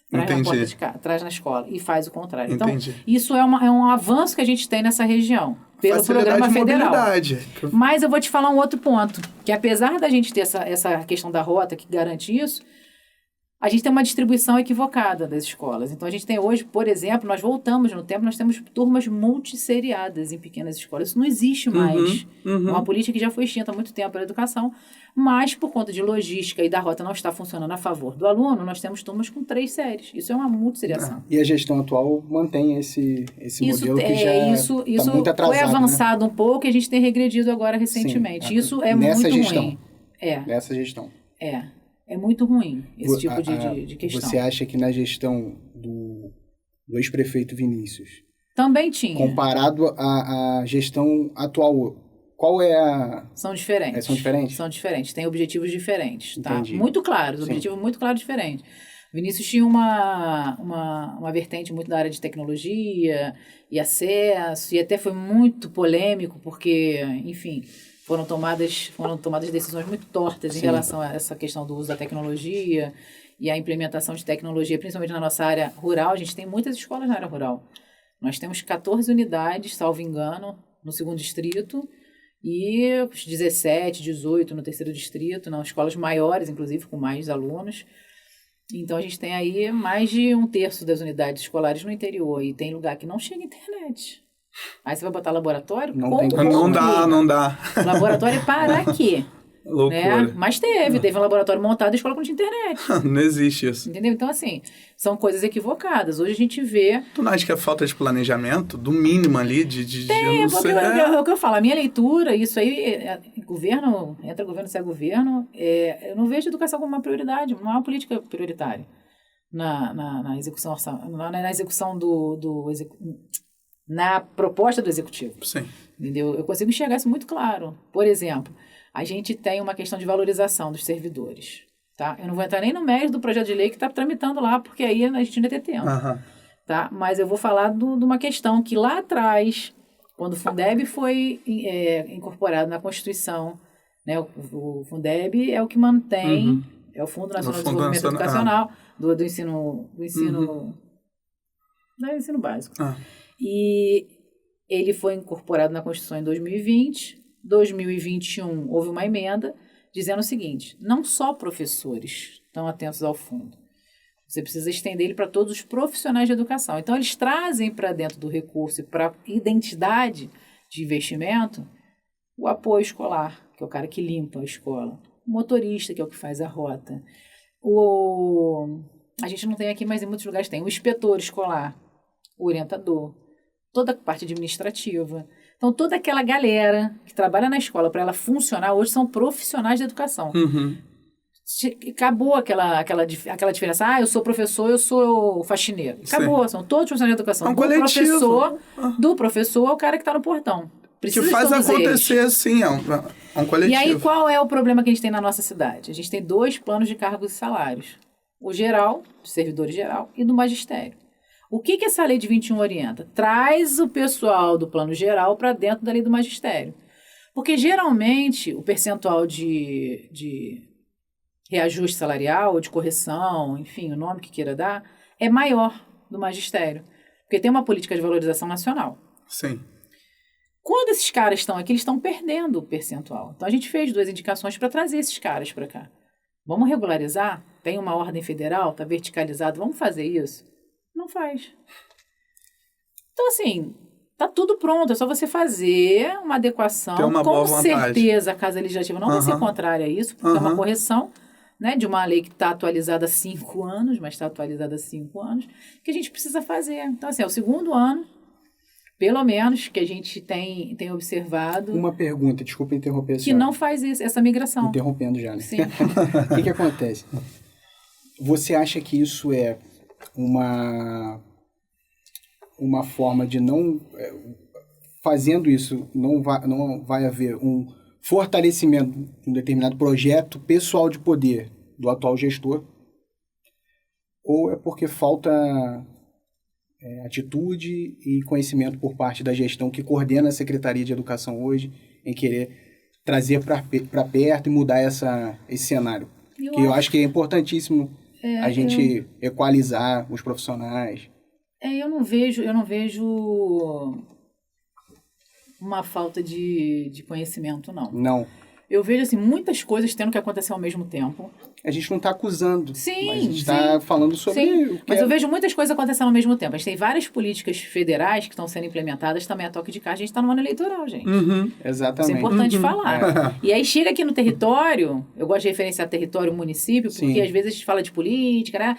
traz na porta de casa, traz na escola e faz o contrário. Então, isso é um avanço que a gente tem nessa região, pelo programa federal. Mas eu vou te falar um outro ponto, que apesar da gente ter essa questão da rota que garante isso, a gente tem uma distribuição equivocada das escolas. Então, a gente tem hoje, por exemplo, nós voltamos no tempo, nós temos turmas multisseriadas em pequenas escolas. Isso não existe mais. É uma política que já foi extinta há muito tempo pela educação, mas por conta de logística e da rota não estar funcionando a favor do aluno, nós temos turmas com 3 séries. Isso é uma multisseriação. E a gestão atual mantém esse modelo que já está muito atrasado. Foi avançado um pouco e a gente tem regredido agora recentemente. Sim, isso é muito ruim. Nessa gestão. É muito ruim esse tipo de questão. Você acha que na gestão do ex-prefeito Vinícius... Também tinha. Comparado à gestão atual, qual é a... São diferentes. São diferentes? São diferentes. Têm objetivos diferentes, tá? Entendi. Muito claros. Objetivos muito claros diferentes. Vinícius tinha uma vertente muito da área de tecnologia e acesso, e até foi muito polêmico, porque, enfim... Foram tomadas decisões muito tortas em relação a essa questão do uso da tecnologia e a implementação de tecnologia, principalmente na nossa área rural. A gente tem muitas escolas na área rural. Nós temos 14 unidades, salvo engano, no 2º distrito e 17, 18 no 3º distrito, não, escolas maiores, inclusive, com mais alunos. Então, a gente tem aí mais de 1/3 das unidades escolares no interior e tem lugar que não chega internet. Aí você vai botar laboratório? Não dá. Laboratório para quê? Loucura. Né? Mas teve um laboratório montado e escola com internet. Não existe isso. Entendeu? Então, assim, são coisas equivocadas. Hoje a gente vê... Tu não acha que é falta de planejamento? Do mínimo ali, Tem, é o que eu falo. A minha leitura, isso aí, governo, entra governo, sai governo, eu não vejo educação como uma prioridade, não é uma política prioritária na execução, na execução na proposta do executivo. Sim. Entendeu? Eu consigo enxergar isso muito claro. Por exemplo, a gente tem uma questão de valorização dos servidores. Tá? Eu não vou entrar nem no mérito do projeto de lei que está tramitando lá, porque aí a gente ainda tem tempo. Tá? Mas eu vou falar de uma questão que lá atrás, quando o Fundeb foi incorporado na Constituição, né? O Fundeb é o que mantém, é o Fundo Nacional de Desenvolvimento Educacional, do ensino não é ensino básico. E ele foi incorporado na Constituição em 2020. 2021 houve uma emenda dizendo o seguinte: não só professores estão atentos ao fundo, você precisa estender ele para todos os profissionais de educação. Então, eles trazem para dentro do recurso e para identidade de investimento o apoio escolar, que é o cara que limpa a escola, o motorista, que é o que faz a rota, a gente não tem aqui, mas em muitos lugares tem o inspetor escolar, o orientador, toda a parte administrativa. Então, toda aquela galera que trabalha na escola para ela funcionar hoje são profissionais de educação. Acabou aquela diferença. Eu sou professor, eu sou faxineiro. Acabou, são todos profissionais de educação. Do professor é o cara que está no portão. Precisa que faz acontecer, assim, é um coletivo. E aí, qual é o problema que a gente tem na nossa cidade? A gente tem 2 planos de cargos e salários. O geral, do servidor geral, e do magistério. O que essa lei de 21 orienta? Traz o pessoal do plano geral para dentro da lei do magistério. Porque, geralmente, o percentual de reajuste salarial, ou de correção, enfim, o nome que queira dar, é maior do magistério. Porque tem uma política de valorização nacional. Sim. Quando esses caras estão aqui, eles estão perdendo o percentual. Então, a gente fez 2 indicações para trazer esses caras para cá. Vamos regularizar? Tem uma ordem federal, está verticalizado, vamos fazer isso? Não faz. Então, assim, tá tudo pronto, é só você fazer uma adequação. Tem uma boa vontade. Com certeza a Casa Legislativa não vai ser contrária a isso, porque é uma correção, né, de uma lei que está atualizada há 5 anos, mas está atualizada há 5 anos, que a gente precisa fazer. Então, assim, é o 2º ano, pelo menos, que a gente tem observado... Uma pergunta, desculpa interromper a senhora. Que não faz isso, essa migração. Interrompendo já, né? Sim. O que acontece? Você acha que isso é uma forma de não... Fazendo isso, não vai haver um fortalecimento de um determinado projeto pessoal de poder do atual gestor? Ou é porque falta atitude e conhecimento por parte da gestão que coordena a Secretaria de Educação hoje em querer trazer para perto e mudar esse cenário? Eu acho que é importantíssimo a gente equalizar os profissionais. Eu não vejo uma falta de conhecimento, não. Não. Eu vejo, assim, muitas coisas tendo que acontecer ao mesmo tempo. A gente não está acusando, sim, mas a gente está falando sobre o que mas eu vejo muitas coisas acontecendo ao mesmo tempo. A gente tem várias políticas federais que estão sendo implementadas também a toque de caixa. A gente está no ano eleitoral, gente. Exatamente. Isso é importante falar. E aí chega aqui no território, eu gosto de referenciar território, município, porque às vezes a gente fala de política, né?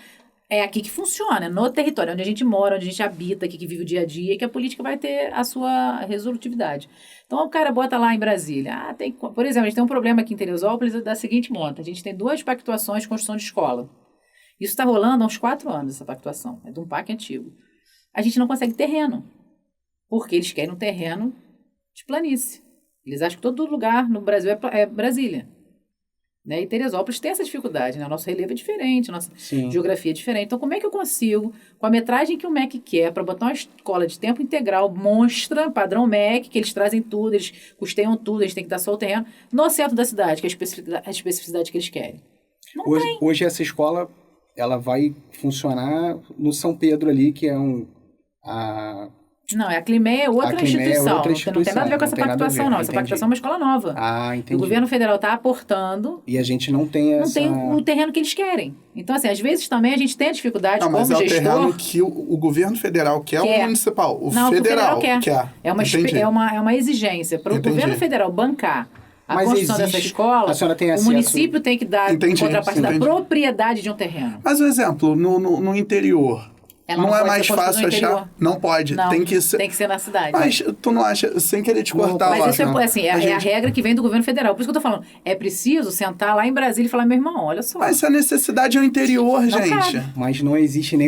É aqui que funciona, no território, onde a gente mora, onde a gente habita, aqui que vive o dia a dia, que a política vai ter a sua resolutividade. Então, o cara bota lá em Brasília. Por exemplo, a gente tem um problema aqui em Teresópolis da seguinte monta. A gente tem 2 pactuações de construção de escola. Isso está rolando há uns 4 anos, essa pactuação. É de um PAC antigo. A gente não consegue terreno, porque eles querem um terreno de planície. Eles acham que todo lugar no Brasil é Brasília. Né? E Teresópolis tem essa dificuldade, né? O nosso relevo é diferente, a nossa geografia é diferente. Então, como é que eu consigo, com a metragem que o MEC quer, para botar uma escola de tempo integral, monstra, padrão MEC, que eles trazem tudo, eles custeiam tudo, eles têm que dar só o terreno, no centro da cidade, que é a especificidade que eles querem. Hoje essa escola, ela vai funcionar no São Pedro ali, que é Não, a Climé é outra instituição. Não tem nada a ver com essa pactuação, não. Essa pactuação é uma escola nova. Entendi. O governo federal está aportando. E a gente não tem Não tem o terreno que eles querem. Então, assim, às vezes também a gente tem a dificuldade como gestor... Mas é o terreno que o governo federal quer ou o municipal? O federal quer. É uma exigência. Para o governo federal bancar a construção dessa escola, o município tem que dar contrapartida da propriedade de um terreno. Mas, um exemplo, no interior... Não é mais fácil achar? Não pode. Não, tem que ser na cidade. Mas tu não acha, sem querer te cortar, mas isso é a regra que vem do governo federal. Por isso que eu tô falando. É preciso sentar lá em Brasília e falar, meu irmão, olha só. Mas a necessidade é o interior, gente. Cabe. Mas não existe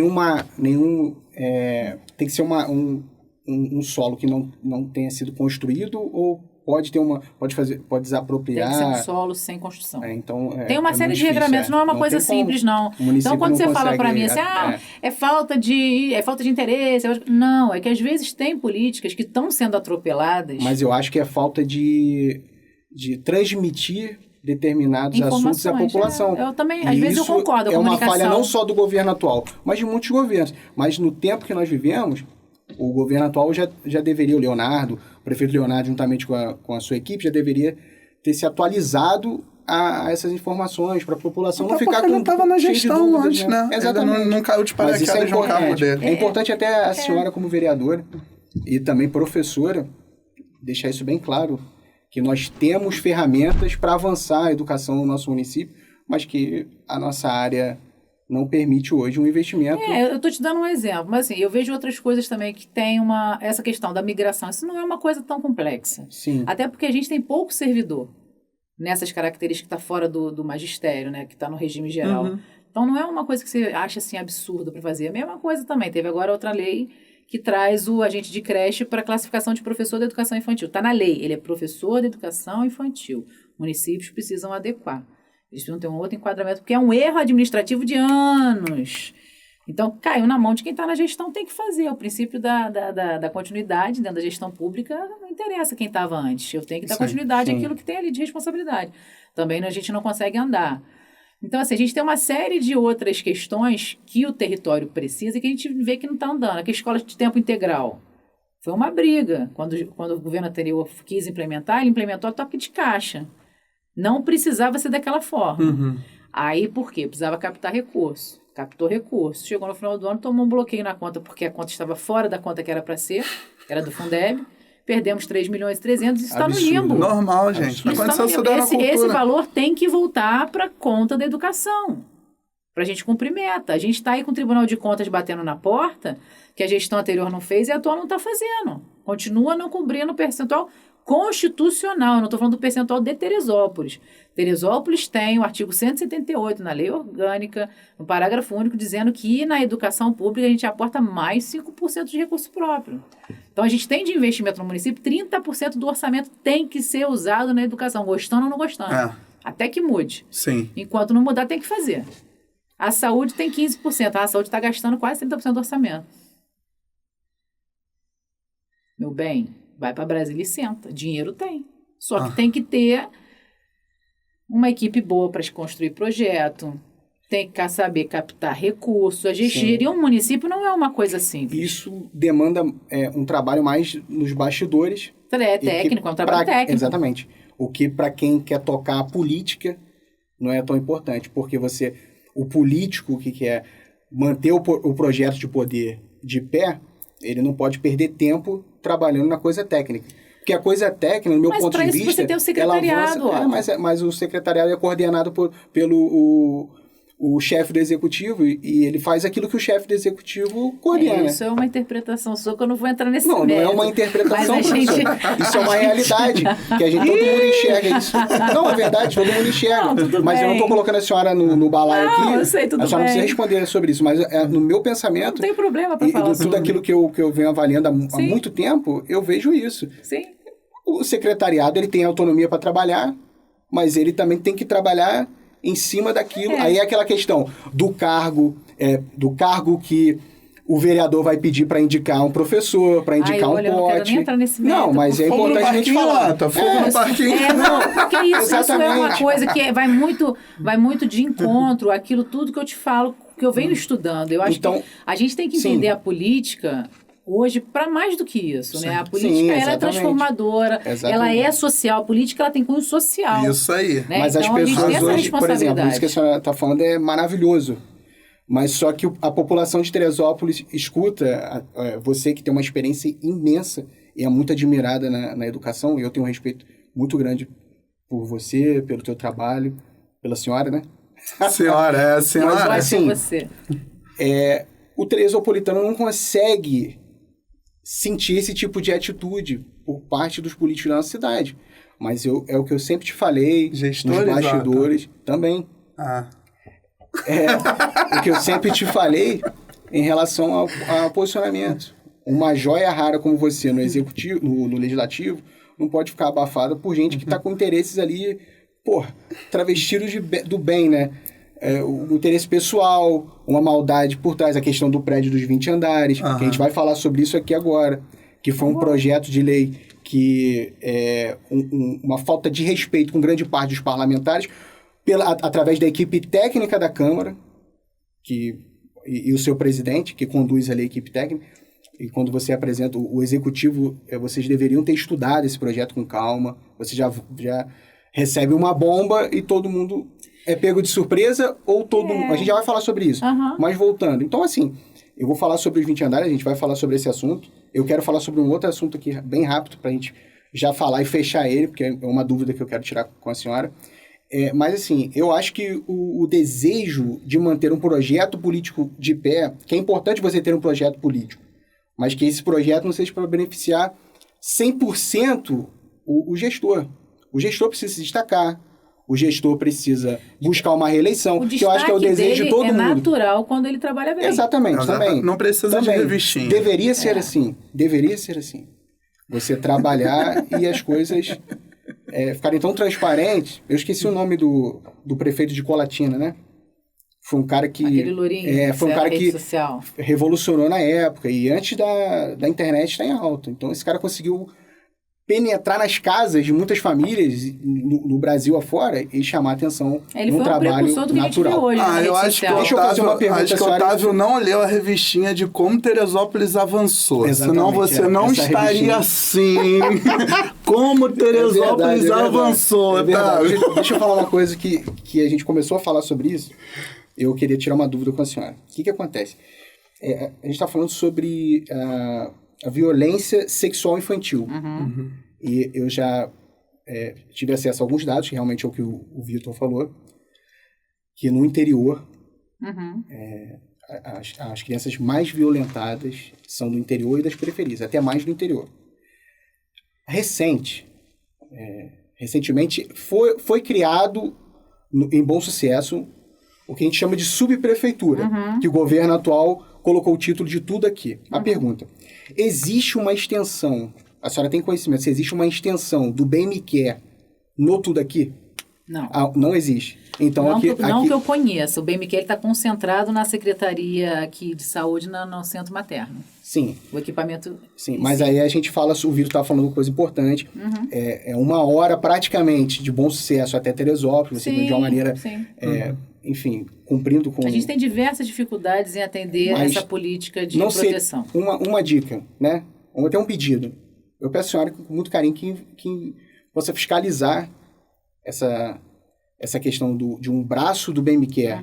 tem que ser um solo que não tenha sido construído ou pode desapropriar. Tem que ser um solo sem construção. Então, tem uma série de regramentos, não é uma coisa simples, não. Então, quando você fala para mim assim, é falta de interesse. Não, é que às vezes tem políticas que estão sendo atropeladas. Mas eu acho que é falta de transmitir determinados assuntos à população. Eu também, às vezes eu concordo. A comunicação uma falha não só do governo atual, mas de muitos governos. Mas no tempo que nós vivemos, o governo atual já deveria, o prefeito Leonardo, juntamente com a sua equipe, já deveria ter se atualizado a essas informações para a população não ficar com... Ele estava na gestão dúvidas, antes, né? Exatamente. Não caiu de paraquedas no carro dele. É importante até a senhora, como vereadora e também professora, deixar isso bem claro, que nós temos ferramentas para avançar a educação no nosso município, mas que a nossa área não permite hoje um investimento. Eu estou te dando um exemplo, mas assim, eu vejo outras coisas também que tem essa questão da migração. Isso não é uma coisa tão complexa. Sim. Até porque a gente tem pouco servidor nessas características que está fora do magistério, né, que está no regime geral. Uhum. Então não é uma coisa que você acha assim absurda para fazer. A mesma coisa também. Teve agora outra lei que traz o agente de creche para classificação de professor de educação infantil. Está na lei, ele é professor de educação infantil. Municípios precisam adequar. Eles precisam ter um outro enquadramento, porque é um erro administrativo de anos. Então, caiu na mão de quem está na gestão, tem que fazer. O princípio da continuidade dentro da gestão pública não interessa quem estava antes. Eu tenho que dar continuidade àquilo que tem ali de responsabilidade. Também a gente não consegue andar. Então, assim, a gente tem uma série de outras questões que o território precisa e que a gente vê que não está andando. Aqui, escola de tempo integral. Foi uma briga. Quando o governo anterior quis implementar, ele implementou a toque de caixa. Não precisava ser daquela forma. Uhum. Aí, por quê? Precisava captar recurso. Captou recurso. Chegou no final do ano, tomou um bloqueio na conta, porque a conta estava fora da conta que era para ser, era do Fundeb. Perdemos 3 milhões e 300, isso está no limbo. Normal, gente. Esse valor tem que voltar para a conta da educação, para a gente cumprir meta. A gente está aí com o Tribunal de Contas batendo na porta, que a gestão anterior não fez e a atual não está fazendo. Continua não cumprindo o percentual constitucional. Eu não estou falando do percentual de Teresópolis. Teresópolis tem o artigo 178 na lei orgânica, no parágrafo único, dizendo que na educação pública a gente aporta mais 5% de recurso próprio. Então, a gente tem de investimento no município, 30% do orçamento tem que ser usado na educação, gostando ou não gostando. Até que mude. Sim. Enquanto não mudar, tem que fazer. A saúde tem 15%. A saúde está gastando quase 30% do orçamento. Meu bem, vai para Brasília e senta. Dinheiro tem. Só que tem que ter uma equipe boa para construir projeto. Tem que saber captar recursos. A gente gerir um município não é uma coisa simples. Isso demanda um trabalho mais nos bastidores. É técnico, é um trabalho técnico. Exatamente. O que para quem quer tocar a política não é tão importante. Porque o político que quer manter o projeto de poder de pé, ele não pode perder tempo trabalhando na coisa técnica. Porque a coisa técnica, no meu ponto de vista... Mas para isso você tem o secretariado. Mas o secretariado é coordenado pelo o chefe do executivo e ele faz aquilo que o chefe do executivo coordena. Isso é uma interpretação sua que eu não vou entrar nesse mérito. Não é uma interpretação, Isso é uma realidade, que todo mundo enxerga isso. Não, é verdade, todo mundo enxerga. Mas eu não estou colocando a senhora no balaio aqui. Eu sei, tudo a senhora não precisa responder sobre isso, mas no meu pensamento... Não tem problema para falar sobre tudo aquilo que eu venho avaliando há muito tempo, eu vejo isso. Sim. O secretariado, ele tem autonomia para trabalhar, mas ele também tem que trabalhar em cima daquilo. Aí é aquela questão do cargo que o vereador vai pedir para indicar um professor, para indicar um pote. Eu não quero nem entrar nesse mérito. Não, mas é importante a gente falar. Tá fogo no parquinho. Porque isso é uma coisa que vai muito de encontro àquilo tudo que eu te falo, que eu venho estudando. Eu acho que a gente tem que entender a política hoje para mais do que isso, né? A política ela é transformadora, ela é social, a política ela tem cunho social. Isso aí. Né? Mas então, as pessoas hoje, por exemplo, isso que a senhora está falando é maravilhoso. Mas só que a população de Teresópolis escuta você que tem uma experiência imensa e é muito admirada na educação, e eu tenho um respeito muito grande por você, pelo teu trabalho, pela senhora, né? Senhora. Mas assim, você. O teresopolitano não consegue sentir esse tipo de atitude por parte dos políticos da nossa cidade. Mas é o que eu sempre te falei, gestores, nos bastidores também. O que eu sempre te falei em relação ao posicionamento. Uma joia rara como você no executivo, no legislativo, não pode ficar abafada por gente que está com interesses ali, travestidos do bem, né? O interesse pessoal, uma maldade por trás, a questão do prédio dos 20 andares, que a gente vai falar sobre isso aqui agora, que foi um projeto de lei que é uma falta de respeito com grande parte dos parlamentares, através da equipe técnica da Câmara, e o seu presidente, que conduz ali a equipe técnica. E quando você apresenta o executivo, vocês deveriam ter estudado esse projeto com calma. Você já recebe uma bomba e todo mundo é pego de surpresa, ou todo mundo... A gente já vai falar sobre isso. Mas voltando. Então, assim, eu vou falar sobre os 20 andares, a gente vai falar sobre esse assunto. Eu quero falar sobre um outro assunto aqui, bem rápido, para a gente já falar e fechar ele, porque é uma dúvida que eu quero tirar com a senhora. Mas, assim, eu acho que o desejo de manter um projeto político de pé, que é importante você ter um projeto político, mas que esse projeto não seja para beneficiar 100% o gestor. O gestor precisa se destacar, o gestor precisa buscar uma reeleição, que eu acho que é o desejo de todo mundo. É natural quando ele trabalha bem. Exatamente, também. Não precisa de revistinha. Deveria ser assim. Deveria ser assim. Você trabalhar e as coisas... ficarem tão transparentes. Eu esqueci o nome do prefeito de Colatina, né? Foi um cara que... Aquele lourinho, foi um cara que social. Revolucionou na época. E antes da internet está em alta. Então, esse cara conseguiu penetrar nas casas de muitas famílias no Brasil afora e chamar a atenção no trabalho natural. Do que a gente vê hoje, eu acho que o Otávio não leu a revistinha de como Teresópolis avançou. Exatamente, senão você não estaria assim. Como Teresópolis avançou, Otávio. Deixa eu falar uma coisa que a gente começou a falar sobre isso. Eu queria tirar uma dúvida com a senhora. O que acontece? A gente está falando sobre a violência sexual infantil. E eu já tive acesso a alguns dados, que realmente é o que o Vitor falou, que no interior, as crianças mais violentadas são do interior e das periferias, até mais do interior. Recentemente foi criado, em Bom Sucesso, o que a gente chama de subprefeitura, que o governo atual colocou o título de tudo aqui. A pergunta: existe uma extensão, a senhora tem conhecimento, se existe uma extensão do Bem Me Quer no tudo aqui? Não. Não existe. Então, não que eu conheça. O Bem Me Quer está concentrado na Secretaria aqui de Saúde, no Centro Materno. Sim. O equipamento... Sim, mas aí a gente fala, o Vitor estava falando uma coisa importante, é 1 hora praticamente de Bom Sucesso até Teresópolis, de uma maneira... enfim, cumprindo com... A gente tem diversas dificuldades em atender essa política de proteção. Uma dica, né? Vamos ter um pedido. Eu peço à senhora com muito carinho que possa fiscalizar essa questão de um braço do Bem Me Quer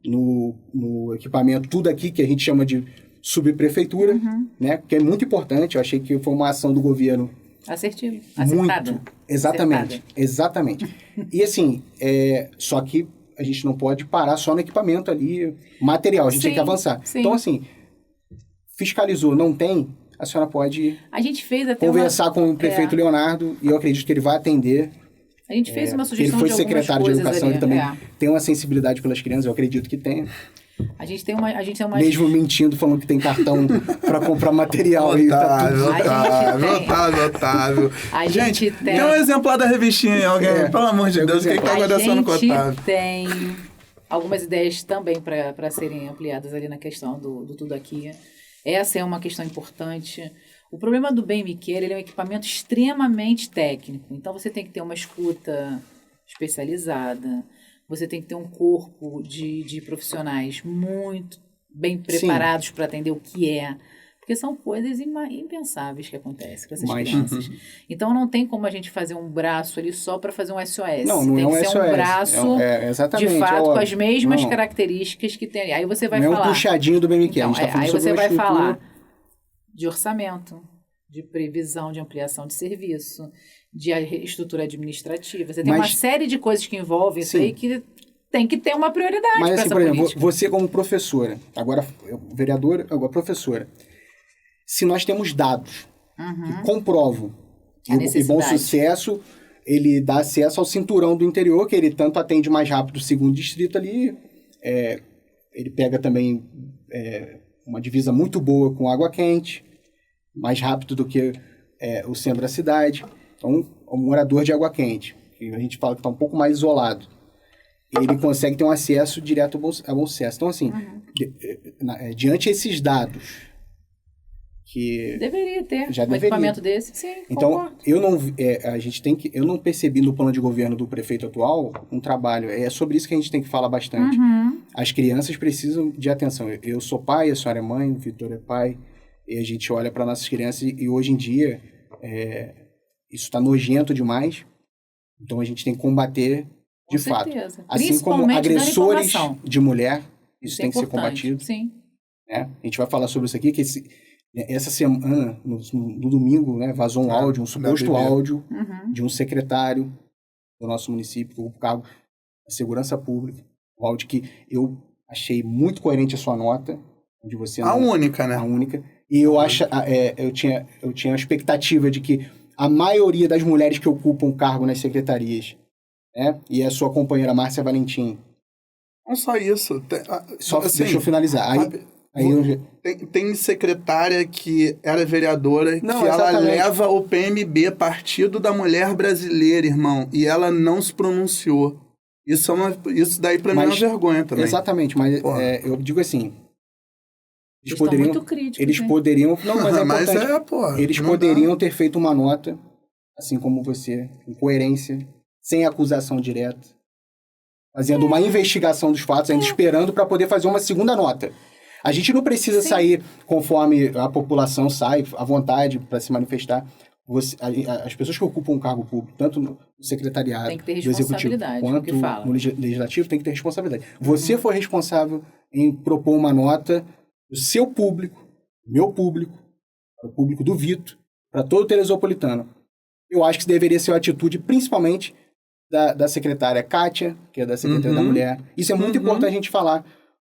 no equipamento, tudo aqui que a gente chama de subprefeitura, né? Que é muito importante. Eu achei que foi uma ação do governo assertiva, acertada. Muito. Exatamente. E assim, só que a gente não pode parar só no equipamento ali, material, a gente tem que avançar. Sim. Então, assim, fiscalizou, não tem, a senhora pode conversar com o prefeito Leonardo, e eu acredito que ele vai atender. A gente fez uma sugestão de algumas coisas. Ele foi secretário de Educação, ali, ele também tem uma sensibilidade pelas crianças, eu acredito que tenha. A gente tem uma... Mesmo mentindo, falando que tem cartão para comprar material. Otávio. Gente, tem um exemplar da revistinha aí, alguém? Pelo amor de Deus, o que tá acontecendo com o Otávio? A gente tem algumas ideias também para serem ampliadas ali na questão do Tudo Aqui. Essa é uma questão importante. O problema do Bem Me Quer, ele é um equipamento extremamente técnico. Então, você tem que ter uma escuta especializada. Você tem que ter um corpo de profissionais muito bem preparados para atender o que é. Porque são coisas impensáveis que acontecem com essas crianças. Então, não tem como a gente fazer um braço ali só para fazer um SOS. Não tem que ser um braço, exatamente, de fato, com as mesmas características que tem. Aí você vai falar... Não é um puxadinho do Bem Me Quer. Então, aí você vai falar de orçamento, de previsão de ampliação de serviço, de estrutura administrativa. Você tem uma série de coisas que envolvem isso aí que tem que ter uma prioridade para essa política. Mas, por exemplo, você como professora, agora vereadora, agora professora, se nós temos dados que comprovam e Bom Sucesso, ele dá acesso ao cinturão do interior, que ele tanto atende mais rápido o segundo distrito ali, ele pega também uma divisa muito boa com Água Quente, mais rápido do que o centro da cidade. Então, um morador de Água Quente, que a gente fala que está um pouco mais isolado, ele consegue ter um acesso direto ao bom acesso. Então, assim, diante desses dados, que deveria ter já um equipamento desse, sim, então, concordo. eu não percebi no plano de governo do prefeito atual um trabalho, é sobre isso que a gente tem que falar bastante. As crianças precisam de atenção. Eu sou pai, a senhora é mãe, o Vitor é pai, e a gente olha para nossas crianças e hoje em dia isso está nojento demais, então a gente tem que combater de fato. Assim como agressores de mulher, isso tem que ser combatido. Sim. A gente vai falar sobre isso aqui, que essa semana, no domingo, né, vazou um áudio, um suposto áudio de um secretário do nosso município, que ocupa o cargo da segurança pública, um áudio que eu achei muito coerente a sua nota, de você a única, né? A única. E eu eu tinha a expectativa de que a maioria das mulheres que ocupam cargo nas secretarias, né, e a sua companheira Márcia Valentim. Não só isso. Assim, deixa eu finalizar. Tem secretária que era vereadora, que ela leva o PMB, Partido da Mulher Brasileira, irmão, e ela não se pronunciou. Isso daí pra mim é uma vergonha também. Exatamente, mas eu digo assim, eles poderiam... poderiam... Não, mas é importante. Mas eles poderiam ter feito uma nota, assim como você, com coerência, sem acusação direta, fazendo uma investigação dos fatos, ainda esperando para poder fazer uma segunda nota. A gente não precisa sair conforme a população sai, à vontade, para se manifestar. As pessoas que ocupam um cargo público, tanto no secretariado, tem que ter do executivo, quanto no legislativo, tem que ter responsabilidade. Você foi responsável em propor uma nota do seu público, meu público, para o público do Vitor, para todo o Teresopolitano. Eu acho que deveria ser uma atitude, principalmente, da secretária Kátia, que é da Secretaria da Mulher. Isso é muito importante a gente falar,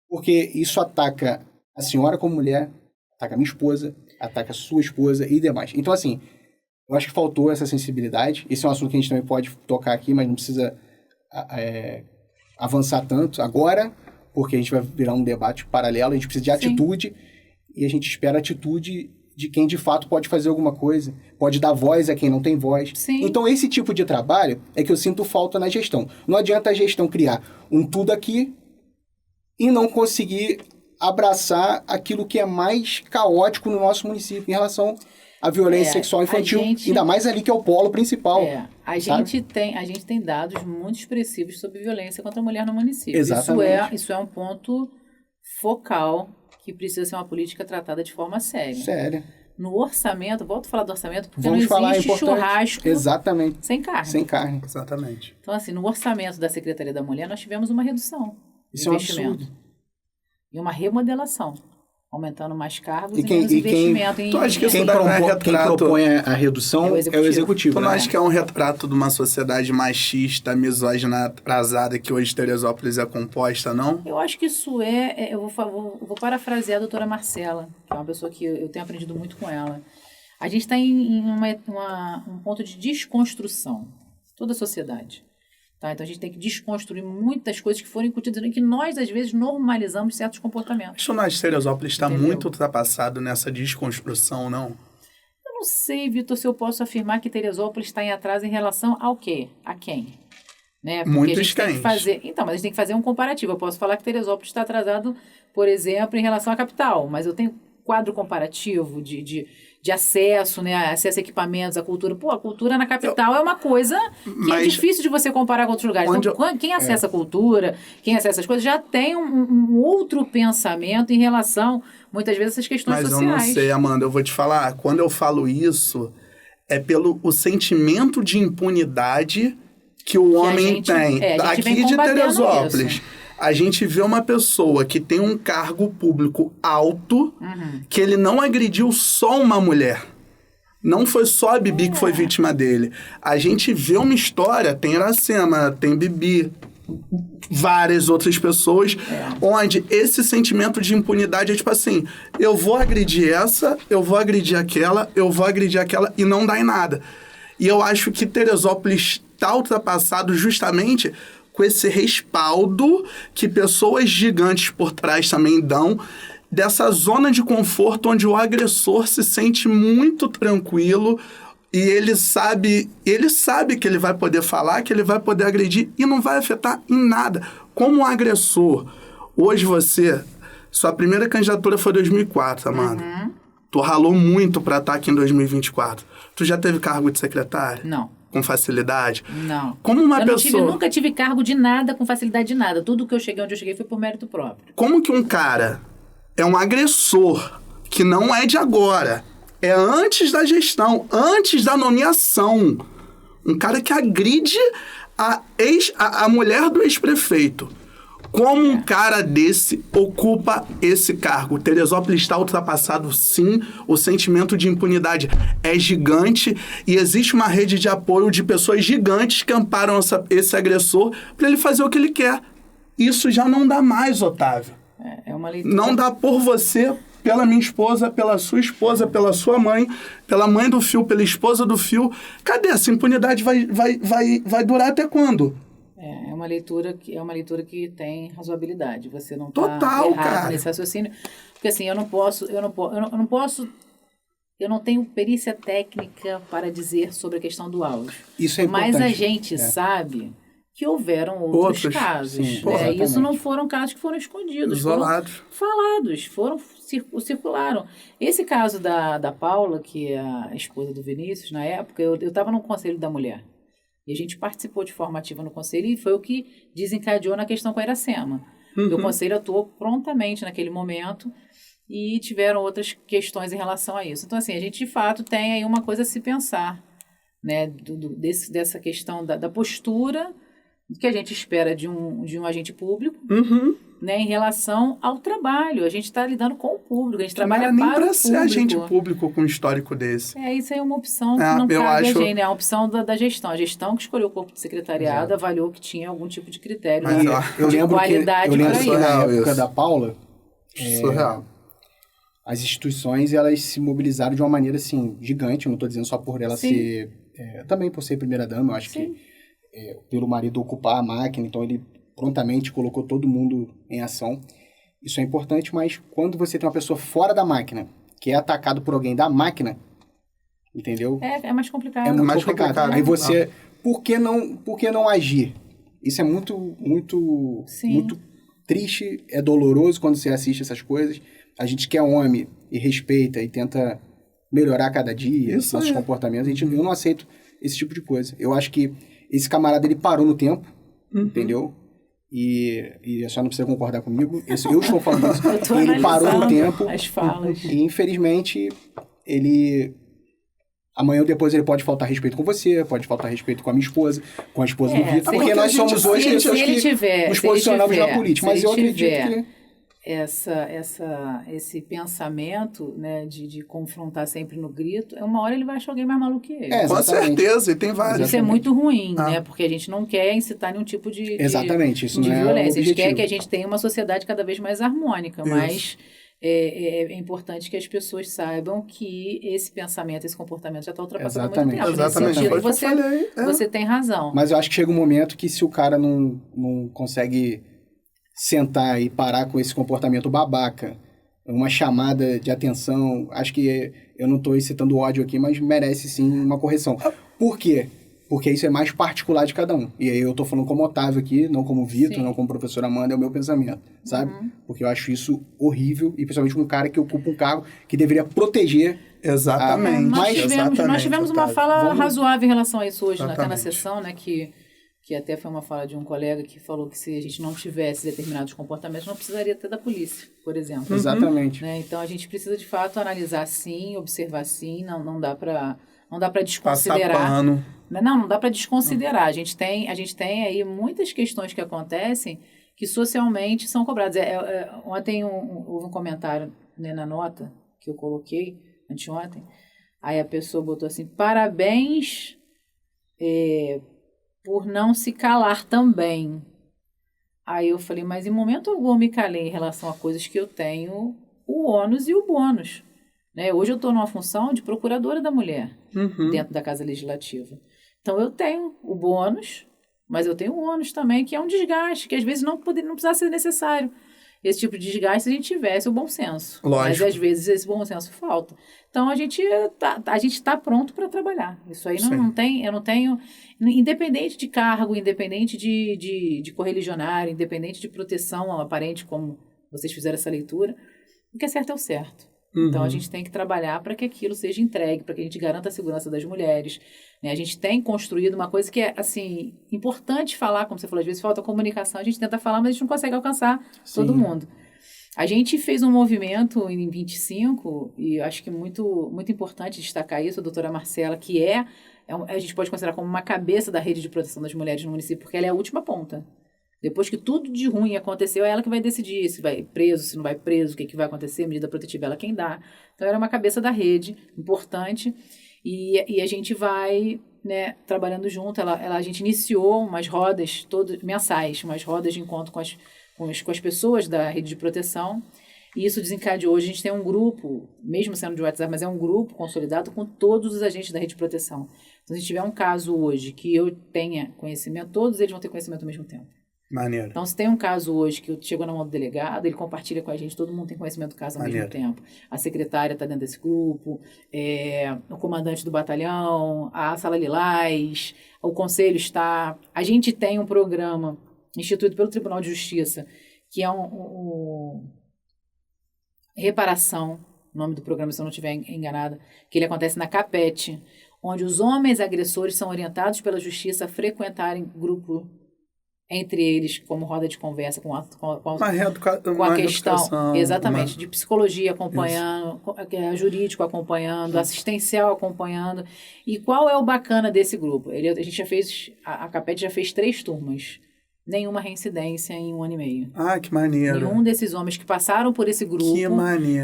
porque isso ataca a senhora como mulher, ataca a minha esposa, ataca a sua esposa e demais. Então, assim, eu acho que faltou essa sensibilidade. Esse é um assunto que a gente também pode tocar aqui, mas não precisa avançar tanto agora, porque a gente vai virar um debate paralelo, a gente precisa de atitude, e a gente espera atitude de quem de fato pode fazer alguma coisa, pode dar voz a quem não tem voz. Sim. Então, esse tipo de trabalho é que eu sinto falta na gestão. Não adianta a gestão criar um tudo aqui e não conseguir abraçar aquilo que é mais caótico no nosso município em relação à violência sexual infantil, ainda mais ali que é o polo principal. A gente tem dados muito expressivos sobre violência contra a mulher no município. Exatamente. Isso é um ponto focal que precisa ser uma política tratada de forma séria. No orçamento, volto a falar do orçamento, porque Vamos não existe churrasco sem carne. Sem carne. Exatamente. Então, assim, no orçamento da Secretaria da Mulher, nós tivemos uma redução de investimento. E uma remodelação. Aumentando mais cargos e menos investimento em... Tu acha que isso quem propõe a redução é o executivo. Tu não acha que é um retrato de uma sociedade machista, misógina, atrasada, que hoje Teresópolis é composta, não? Eu acho que isso eu vou parafrasear a doutora Marcela, que é uma pessoa que eu tenho aprendido muito com ela. A gente está em um ponto de desconstrução. Toda a sociedade. Tá? Então, a gente tem que desconstruir muitas coisas que foram incutidas e que nós, às vezes, normalizamos certos comportamentos. Isso nós, Teresópolis, está muito ultrapassado nessa desconstrução, não? Eu não sei, Vitor, se eu posso afirmar que Teresópolis está em atraso em relação ao quê? A quem? Né? Porque muitos a gente tem que fazer... Então, mas a gente tem que fazer um comparativo. Eu posso falar que Teresópolis está atrasado, por exemplo, em relação à capital, mas eu tenho quadro comparativo de acesso, né? Acesso a equipamentos, a cultura. Pô, a cultura na capital é uma coisa que é difícil de você comparar com outros lugares. Então, quem acessa a cultura, quem acessa as coisas, já tem um outro pensamento em relação, muitas vezes, a essas questões sociais. Mas eu não sei, Amanda, eu vou te falar, quando eu falo isso, é pelo o sentimento de impunidade que o homem tem. Aqui de Teresópolis. Isso. A gente vê uma pessoa que tem um cargo público alto, que ele não agrediu só uma mulher. Não foi só a Bibi que foi vítima dele. A gente vê uma história, tem Iracema, tem Bibi, várias outras pessoas, onde esse sentimento de impunidade é tipo assim, eu vou agredir essa, eu vou agredir aquela, e não dá em nada. E eu acho que Teresópolis está ultrapassado justamente com esse respaldo que pessoas gigantes por trás também dão, dessa zona de conforto onde o agressor se sente muito tranquilo, E ele sabe que ele vai poder falar, que ele vai poder agredir e não vai afetar em nada. Como um agressor, hoje sua primeira candidatura foi em 2004, Amanda. Tu ralou muito pra estar aqui em 2024. Tu já teve cargo de secretário? Não. Com facilidade? Não. Como uma pessoa... Eu nunca tive cargo de nada com facilidade de nada. Tudo que eu cheguei onde eu cheguei foi por mérito próprio. Como que um cara é um agressor que não é de agora, é antes da gestão, antes da nomeação, um cara que agride a mulher do ex-prefeito, como um cara desse ocupa esse cargo? Teresópolis está ultrapassado, sim. O sentimento de impunidade é gigante e existe uma rede de apoio de pessoas gigantes que amparam esse agressor para ele fazer o que ele quer. Isso já não dá mais, Otávio. É uma leitura... Não dá por você, pela minha esposa, pela sua mãe, pela mãe do Fio, pela esposa do Fio. Cadê? Essa impunidade vai durar até quando? É uma leitura que tem razoabilidade. Você não está Total, errado cara. nesse raciocínio. Porque assim, eu não tenho perícia técnica para dizer sobre a questão do áudio. Isso é importante. Mas a gente sabe que houveram outros casos. Sim, Né? Isso não foram casos que foram escondidos. Isolados. Foram falados, circularam. Esse caso da Paula, que é a esposa do Vinícius, na época, eu estava no Conselho da Mulher. E a gente participou de forma ativa no Conselho e foi o que desencadeou na questão com a Iracema. O Conselho atuou prontamente naquele momento e tiveram outras questões em relação a isso. Então, assim, a gente, de fato, tem aí uma coisa a se pensar, né? Dessa questão da postura que a gente espera de um agente público, né, em relação ao trabalho. A gente está lidando com o público, a gente trabalha para o público. Nem para ser agente público com um histórico desse. Isso aí é uma opção que não cabe a gente, é a opção da gestão. A gestão que escolheu o corpo de secretariado avaliou que tinha algum tipo de critério de qualidade para isso. Na época da Paula, surreal. As instituições, elas se mobilizaram de uma maneira, assim, gigante. Eu não estou dizendo só por ela ser... também por ser primeira-dama, eu acho que pelo marido ocupar a máquina, então ele prontamente colocou todo mundo em ação. Isso é importante, mas quando você tem uma pessoa fora da máquina, que é atacado por alguém da máquina, entendeu? É mais complicado. É muito mais complicado. Aí você... Por que não agir? Isso é muito triste, é doloroso quando você assiste essas coisas. A gente que é homem e respeita e tenta melhorar cada dia nossos comportamentos. Eu não aceito esse tipo de coisa. Eu acho que esse camarada, ele parou no tempo, entendeu? E a senhora não precisa concordar comigo. Eu estou falando isso. Ele parou no tempo. As falas. E, infelizmente, ele... Amanhã ou depois ele pode faltar respeito com você, pode faltar respeito com a minha esposa, com a esposa do Vitor. Porque nós somos hoje pessoas que nos posicionamos na política. Mas eu acredito que... Esse pensamento, né, de confrontar sempre no grito, uma hora ele vai achar alguém mais maluco que ele. Com certeza, e tem vários. Isso é muito ruim, né? Porque a gente não quer incitar nenhum tipo de isso não é violência. A gente quer que a gente tenha uma sociedade cada vez mais harmônica, mas é importante que as pessoas saibam que esse pensamento, esse comportamento já está ultrapassado há muito tempo. Exatamente. Nesse sentido, você tem razão. Mas eu acho que chega um momento que se o cara não consegue sentar e parar com esse comportamento babaca, uma chamada de atenção, acho que eu não estou incitando ódio aqui, mas merece sim uma correção. Por quê? Porque isso é mais particular de cada um. E aí eu estou falando como Otávio aqui, não como Vitor, não como professora Amanda, é o meu pensamento, sabe? Porque eu acho isso horrível, e principalmente um cara que ocupa um cargo que deveria proteger... Exatamente. Nós tivemos uma fala razoável em relação a isso hoje, até na sessão, né, que até foi uma fala de um colega que falou que se a gente não tivesse determinados comportamentos, não precisaria ter da polícia, por exemplo. Exatamente. Né? Então, a gente precisa, de fato, analisar sim, observar sim, não dá para desconsiderar. Passar pano. Não dá para desconsiderar. A gente tem aí muitas questões que acontecem que socialmente são cobradas. Ontem houve um comentário, né, na nota que eu coloquei, anteontem, aí a pessoa botou assim, parabéns... por não se calar também. Aí eu falei, mas em momento algum eu me calei em relação a coisas que eu tenho o ônus e o bônus. Né? Hoje eu estou numa função de procuradora da mulher dentro da Casa Legislativa. Então eu tenho o bônus, mas eu tenho o ônus também, que é um desgaste, que às vezes não precisava ser necessário. esse tipo de desgaste se a gente tivesse o bom senso. Lógico. Mas às vezes esse bom senso falta. Então a gente tá pronto para trabalhar. Isso aí eu não tenho, independente de cargo, independente de correligionário, independente de proteção aparente, como vocês fizeram essa leitura, o que é certo é o certo. Então, a gente tem que trabalhar para que aquilo seja entregue, para que a gente garanta a segurança das mulheres. Né? A gente tem construído uma coisa que é, assim, importante falar, como você falou, às vezes falta comunicação, a gente tenta falar, mas a gente não consegue alcançar todo mundo. A gente fez um movimento em 25, e eu acho que muito, muito importante destacar isso, a doutora Marcela, que a gente pode considerar como uma cabeça da rede de proteção das mulheres no município, porque ela é a última ponta. Depois que tudo de ruim aconteceu, é ela que vai decidir se vai preso, se não vai preso, o que vai acontecer, medida protetiva ela quem dá. Então, ela é uma cabeça da rede, importante, e a gente vai, né, trabalhando junto. A gente iniciou umas rodas mensais, umas rodas de encontro com as pessoas da rede de proteção, e isso desencadeou. Hoje a gente tem um grupo, mesmo sendo de WhatsApp, mas é um grupo consolidado com todos os agentes da rede de proteção. Então, se tiver um caso hoje que eu tenha conhecimento, todos eles vão ter conhecimento ao mesmo tempo. Maneiro. Então, se tem um caso hoje que chegou na mão do delegado, ele compartilha com a gente, todo mundo tem conhecimento do caso ao mesmo tempo. A secretária está dentro desse grupo, o comandante do batalhão, a Sala Lilás, o conselho está... A gente tem um programa instituído pelo Tribunal de Justiça, que é Reparação, o nome do programa, se eu não estiver enganada, que ele acontece na Capete, onde os homens agressores são orientados pela Justiça a frequentarem grupo entre eles, como roda de conversa, com a questão, exatamente, de psicologia acompanhando, jurídico acompanhando, assistencial acompanhando. E qual é o bacana desse grupo? A gente já fez, a Capete já fez 3 turmas, nenhuma reincidência em 1 ano e meio. Ah, que maneiro. Nenhum desses homens que passaram por esse grupo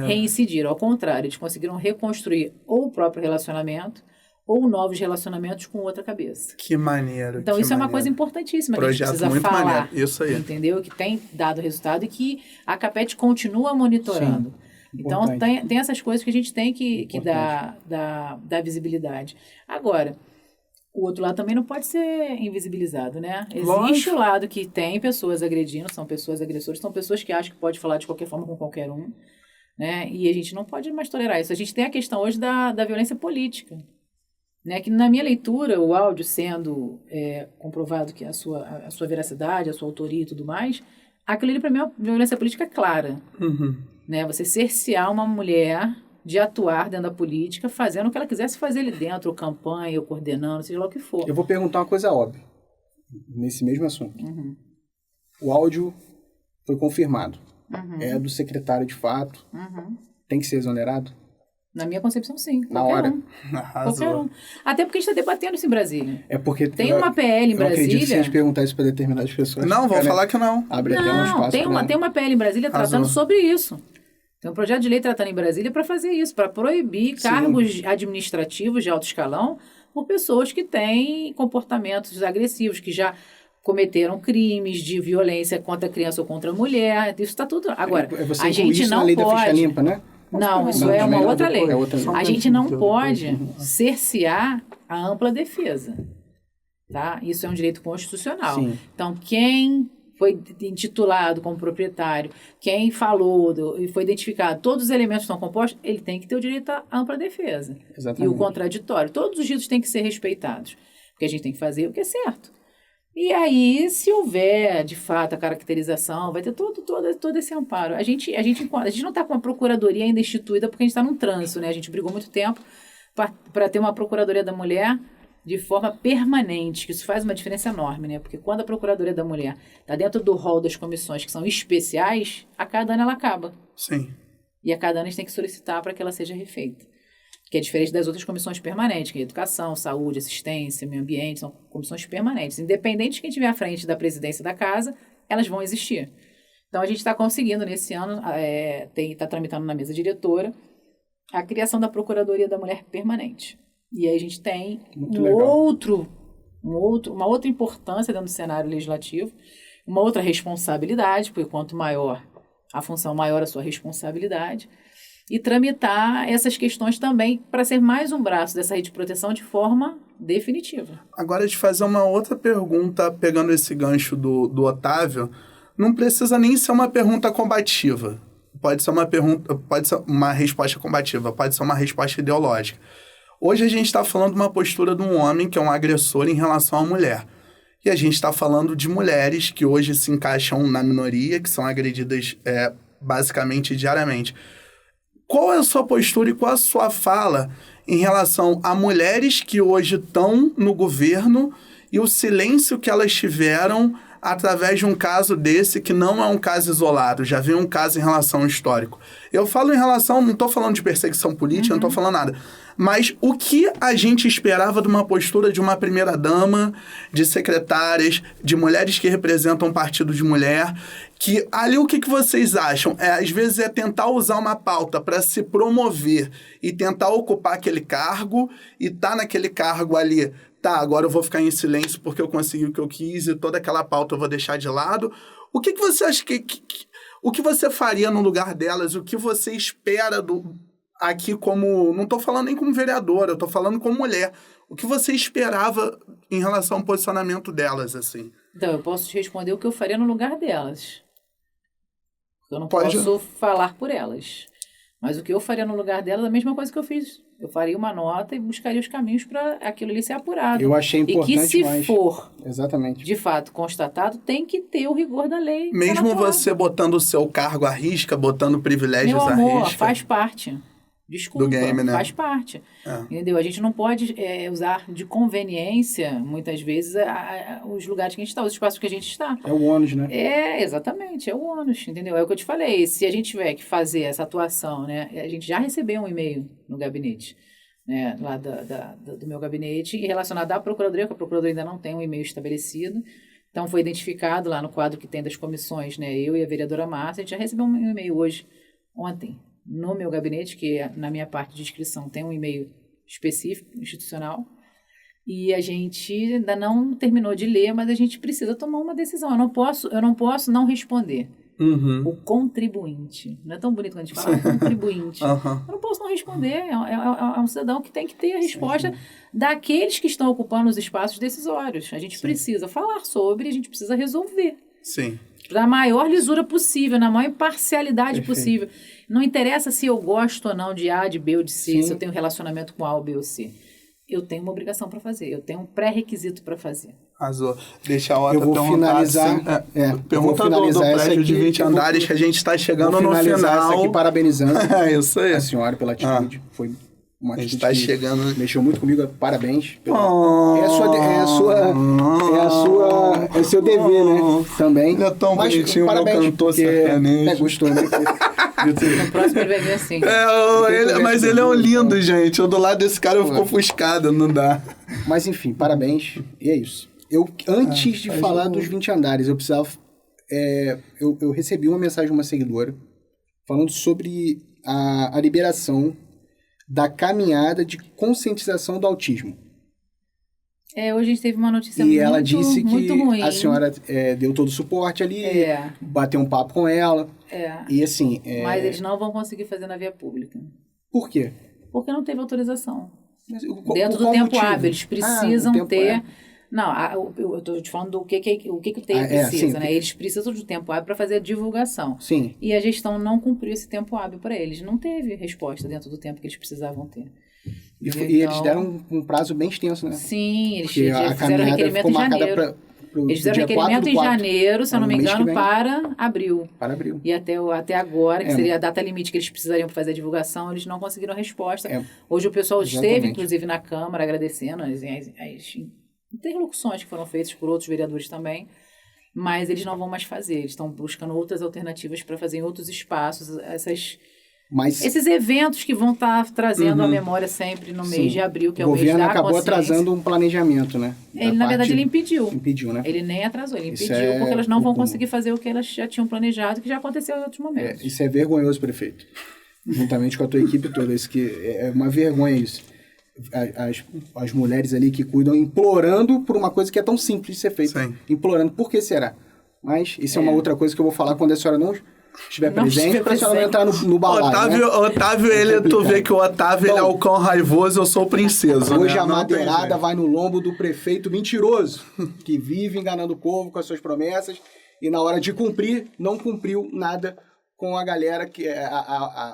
reincidiram, ao contrário, eles conseguiram reconstruir ou o próprio relacionamento, ou novos relacionamentos com outra cabeça. Que maneiro. Então, isso é uma coisa importantíssima que a gente precisa muito falar. Maneiro. Isso aí. Entendeu? Que tem dado resultado e que a Capete continua monitorando. Sim, então, tem essas coisas que a gente tem que dar visibilidade. Agora, o outro lado também não pode ser invisibilizado, né? Existe o lado que tem pessoas agredindo, são pessoas agressoras, são pessoas que acham que pode falar de qualquer forma com qualquer um, né? E a gente não pode mais tolerar isso. A gente tem a questão hoje da violência política. Né, que na minha leitura, o áudio sendo comprovado que a sua veracidade, a sua autoria e tudo mais, aquilo ali para mim é uma violência política clara. Né, você cercear uma mulher de atuar dentro da política, fazendo o que ela quisesse fazer ali dentro, ou campanha, ou coordenando, seja lá o que for. Eu vou perguntar uma coisa óbvia, nesse mesmo assunto. O áudio foi confirmado. É do secretário de fato. Tem que ser exonerado? Na minha concepção, sim. Na hora. Qualquer um. Até porque a gente está debatendo isso em Brasília. É porque tem uma PL em Brasília... Eu acredito se a gente perguntar isso para determinadas pessoas. Não, vou falar que não. Abre até um espaço tem uma PL em Brasília tratando sobre isso. Tem um projeto de lei tratando em Brasília para fazer isso, para proibir cargos administrativos de alto escalão por pessoas que têm comportamentos agressivos, que já cometeram crimes de violência contra a criança ou contra a mulher. Isso está tudo... Agora, a gente não lei pode... Da ficha limpa, né? Não, isso é uma outra lei. A gente não pode cercear a ampla defesa. Tá? Isso é um direito constitucional. Sim. Então, quem foi intitulado como proprietário, quem falou e foi identificado, todos os elementos estão compostos, ele tem que ter o direito à ampla defesa. Exatamente. E o contraditório. Todos os direitos têm que ser respeitados. Porque a gente tem que fazer o que é certo. E aí, se houver, de fato, a caracterização, vai ter todo esse amparo. A gente não está com a procuradoria ainda instituída porque a gente está num trânsito, né? A gente brigou muito tempo para ter uma procuradoria da mulher de forma permanente, que isso faz uma diferença enorme, né? Porque quando a procuradoria da mulher está dentro do rol das comissões que são especiais, a cada ano ela acaba. Sim. E a cada ano a gente tem que solicitar para que ela seja refeita. Que é diferente das outras comissões permanentes, que é educação, saúde, assistência, meio ambiente, são comissões permanentes. Independente de quem estiver à frente da presidência da casa, elas vão existir. Então, a gente está conseguindo, nesse ano, está tramitando na mesa diretora, a criação da Procuradoria da Mulher Permanente. E aí a gente tem uma outra importância dentro do cenário legislativo, uma outra responsabilidade, porque quanto maior a função, maior a sua responsabilidade, e tramitar essas questões também para ser mais um braço dessa rede de proteção de forma definitiva. Agora, te fazer uma outra pergunta, pegando esse gancho do Otávio, não precisa nem ser uma pergunta combativa. Pode ser uma resposta combativa, pode ser uma resposta ideológica. Hoje a gente está falando de uma postura de um homem que é um agressor em relação à mulher. E a gente está falando de mulheres que hoje se encaixam na minoria, que são agredidas basicamente diariamente. Qual é a sua postura e qual é a sua fala em relação a mulheres que hoje estão no governo e o silêncio que elas tiveram através de um caso desse, que não é um caso isolado, já vem um caso em relação ao histórico. Eu falo em relação, não estou falando de perseguição política, não estou falando nada, mas o que a gente esperava de uma postura de uma primeira-dama, de secretárias, de mulheres que representam um partido de mulher, que ali o que vocês acham? Às vezes é tentar usar uma pauta para se promover e tentar ocupar aquele cargo e tá naquele cargo ali. Tá, agora eu vou ficar em silêncio porque eu consegui o que eu quis e toda aquela pauta eu vou deixar de lado. O que você acha o que você faria no lugar delas? O que você espera aqui como... Não estou falando nem como vereadora, eu estou falando como mulher. O que você esperava em relação ao posicionamento delas, assim? Então, eu posso te responder o que eu faria no lugar delas. Eu não posso falar por elas. Mas o que eu faria no lugar delas é a mesma coisa que eu fiz. Eu faria uma nota e buscaria os caminhos para aquilo ali ser apurado. Eu achei importante, e que se for, exatamente, de fato, constatado, tem que ter o rigor da lei. Mesmo você botando o seu cargo à risca, botando privilégios à risca. Meu amor, faz parte. Desculpa, do game, né? Faz parte. Entendeu? A gente não pode usar de conveniência, muitas vezes, os lugares que a gente está, os espaços que a gente está. É o ônus, né? Exatamente, é o ônus, entendeu? É o que eu te falei. Se a gente tiver que fazer essa atuação, né? A gente já recebeu um e-mail no gabinete, né? Lá do meu gabinete, relacionado à Procuradoria, porque a Procuradoria ainda não tem um e-mail estabelecido. Então, foi identificado lá no quadro que tem das comissões, né? Eu e a vereadora Márcia, a gente já recebeu um e-mail ontem, no meu gabinete, que na minha parte de inscrição tem um e-mail específico, institucional, e a gente ainda não terminou de ler, mas a gente precisa tomar uma decisão. Eu não posso não responder. O contribuinte. Não é tão bonito quando a gente fala contribuinte. Eu não posso não responder. É um cidadão que tem que ter a resposta daqueles que estão ocupando os espaços decisórios. A gente precisa falar sobre, a gente precisa resolver. Sim. Da maior lisura possível, na maior imparcialidade possível. Não interessa se eu gosto ou não de A, de B ou de C, se eu tenho relacionamento com A ou B ou C. Eu tenho uma obrigação para fazer, eu tenho um pré-requisito para fazer. Arrasou. Deixa a Ota eu vou finalizar. Pergunta do prédio de 20 andares que a gente está chegando no final. Aqui parabenizando isso aí. A senhora pela atitude. Foi uma atitude tá chegando. Mexeu muito comigo. Parabéns. É seu dever, né? Também. Não é tão bonitinho, parabéns, meu cantor sertanejo. Gostou, né? No próximo ele vai vir assim. Mas ele é um lindo, gente. Eu do lado desse cara eu fico ofuscado, não dá. Mas enfim, parabéns. E é isso. Antes de falar dos 20 andares, eu precisava... Eu recebi uma mensagem de uma seguidora falando sobre a liberação da caminhada de conscientização do autismo. Hoje a gente teve uma notícia muito ruim. E ela disse que a senhora deu todo o suporte ali, bateu um papo com ela. E assim... Mas eles não vão conseguir fazer na via pública. Por quê? Porque não teve autorização. Dentro do tempo hábil, eles precisam ter... Não, eu estou te falando do que o TEI precisa, né? Eles precisam de tempo hábil para fazer a divulgação. Sim. E a gestão não cumpriu esse tempo hábil para eles. Não teve resposta dentro do tempo que eles precisavam ter. E eles deram um prazo bem extenso, né? Sim, eles fizeram requerimento em janeiro. Eles fizeram requerimento em janeiro, se eu não me engano, para abril. Para abril. E até agora, que seria a data limite que eles precisariam para fazer a divulgação, eles não conseguiram a resposta. Hoje o pessoal esteve, inclusive, na Câmara, agradecendo as interlocuções que foram feitas por outros vereadores também, mas eles não vão mais fazer. Eles estão buscando outras alternativas para fazer em outros espaços esses eventos que vão estar trazendo a memória sempre no mês de abril, que é o mês da consciência. O governo acabou atrasando um planejamento, né? Na verdade, ele impediu. Impediu, né? Ele nem atrasou, ele impediu, porque elas não vão conseguir fazer o que elas já tinham planejado, que já aconteceu em outros momentos. Isso é vergonhoso, prefeito. Juntamente com a tua equipe toda. É uma vergonha isso. As mulheres ali que cuidam, implorando por uma coisa que é tão simples de ser feita. Sim. Implorando. Por que será? Mas isso é uma outra coisa que eu vou falar quando a senhora não estiver presente, para a senhora não entrar no balaio. Otávio, tu vê que o Otávio ele é o cão raivoso, eu sou o princeso. Hoje a madeirada vai no lombo do prefeito mentiroso, que vive enganando o povo com as suas promessas e na hora de cumprir, não cumpriu nada com a galera, que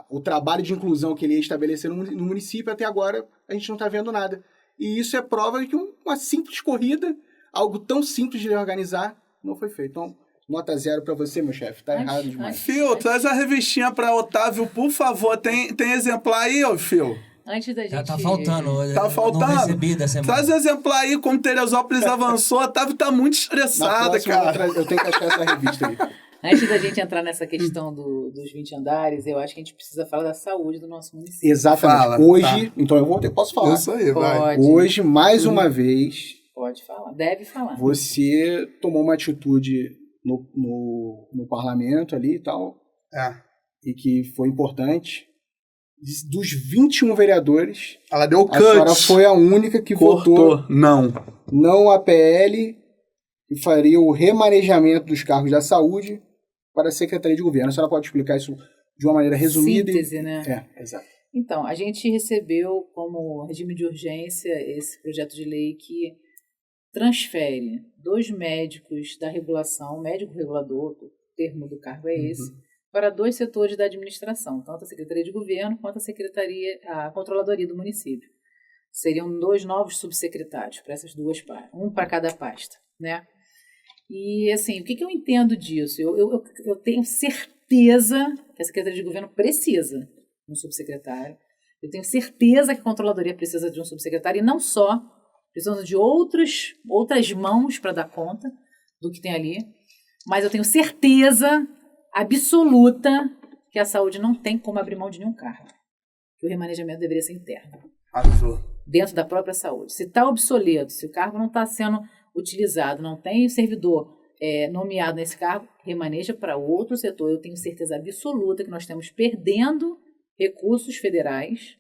o trabalho de inclusão que ele ia estabelecer no município. Até agora a gente não está vendo nada. E isso é prova de que uma simples corrida, algo tão simples de organizar, não foi feito. Então, nota 0 para você, meu chefe. Tá errado demais. Fio, traz a revistinha para Otávio, por favor. Tem exemplar aí, ô Fio? Antes da gente... Já tá faltando. Tá faltando? Não recebi dessa semana. Traz o exemplar aí, como Teresópolis avançou. Otávio tá muito estressado, cara. Eu tenho que achar essa revista aí. Antes da gente entrar nessa questão dos 20 andares, eu acho que a gente precisa falar da saúde do nosso município. Exatamente. Fala, hoje, então eu posso falar. Isso aí, vai. Pode. Hoje, mais uma vez, Pode falar, deve falar. você tomou uma atitude no parlamento ali e tal, e que foi importante. Dos 21 vereadores, Ela deu a senhora cut. foi a única que votou não a PL e faria o remanejamento dos cargos da saúde para a Secretaria de Governo. A senhora pode explicar isso de uma maneira resumida? Síntese, né? Exato. Então, a gente recebeu como regime de urgência esse projeto de lei que transfere 2 médicos da regulação, médico regulador, o termo do cargo é esse, para 2 setores da administração, tanto a Secretaria de Governo quanto a Controladoria do município. Seriam 2 novos subsecretários para essas 2 pastas, um para cada pasta, né? E, assim, o que eu entendo disso? Eu tenho certeza que a Secretaria de Governo precisa de um subsecretário. Eu tenho certeza que a Controladoria precisa de um subsecretário, e não só, precisamos de outras mãos para dar conta do que tem ali. Mas eu tenho certeza absoluta que a saúde não tem como abrir mão de nenhum cargo. Que o remanejamento deveria ser interno. Arrasou. Dentro da própria saúde. Se está obsoleto, se o cargo não está sendo utilizado, não tem servidor nomeado nesse cargo, remaneja para outro setor. Eu tenho certeza absoluta que nós estamos perdendo recursos federais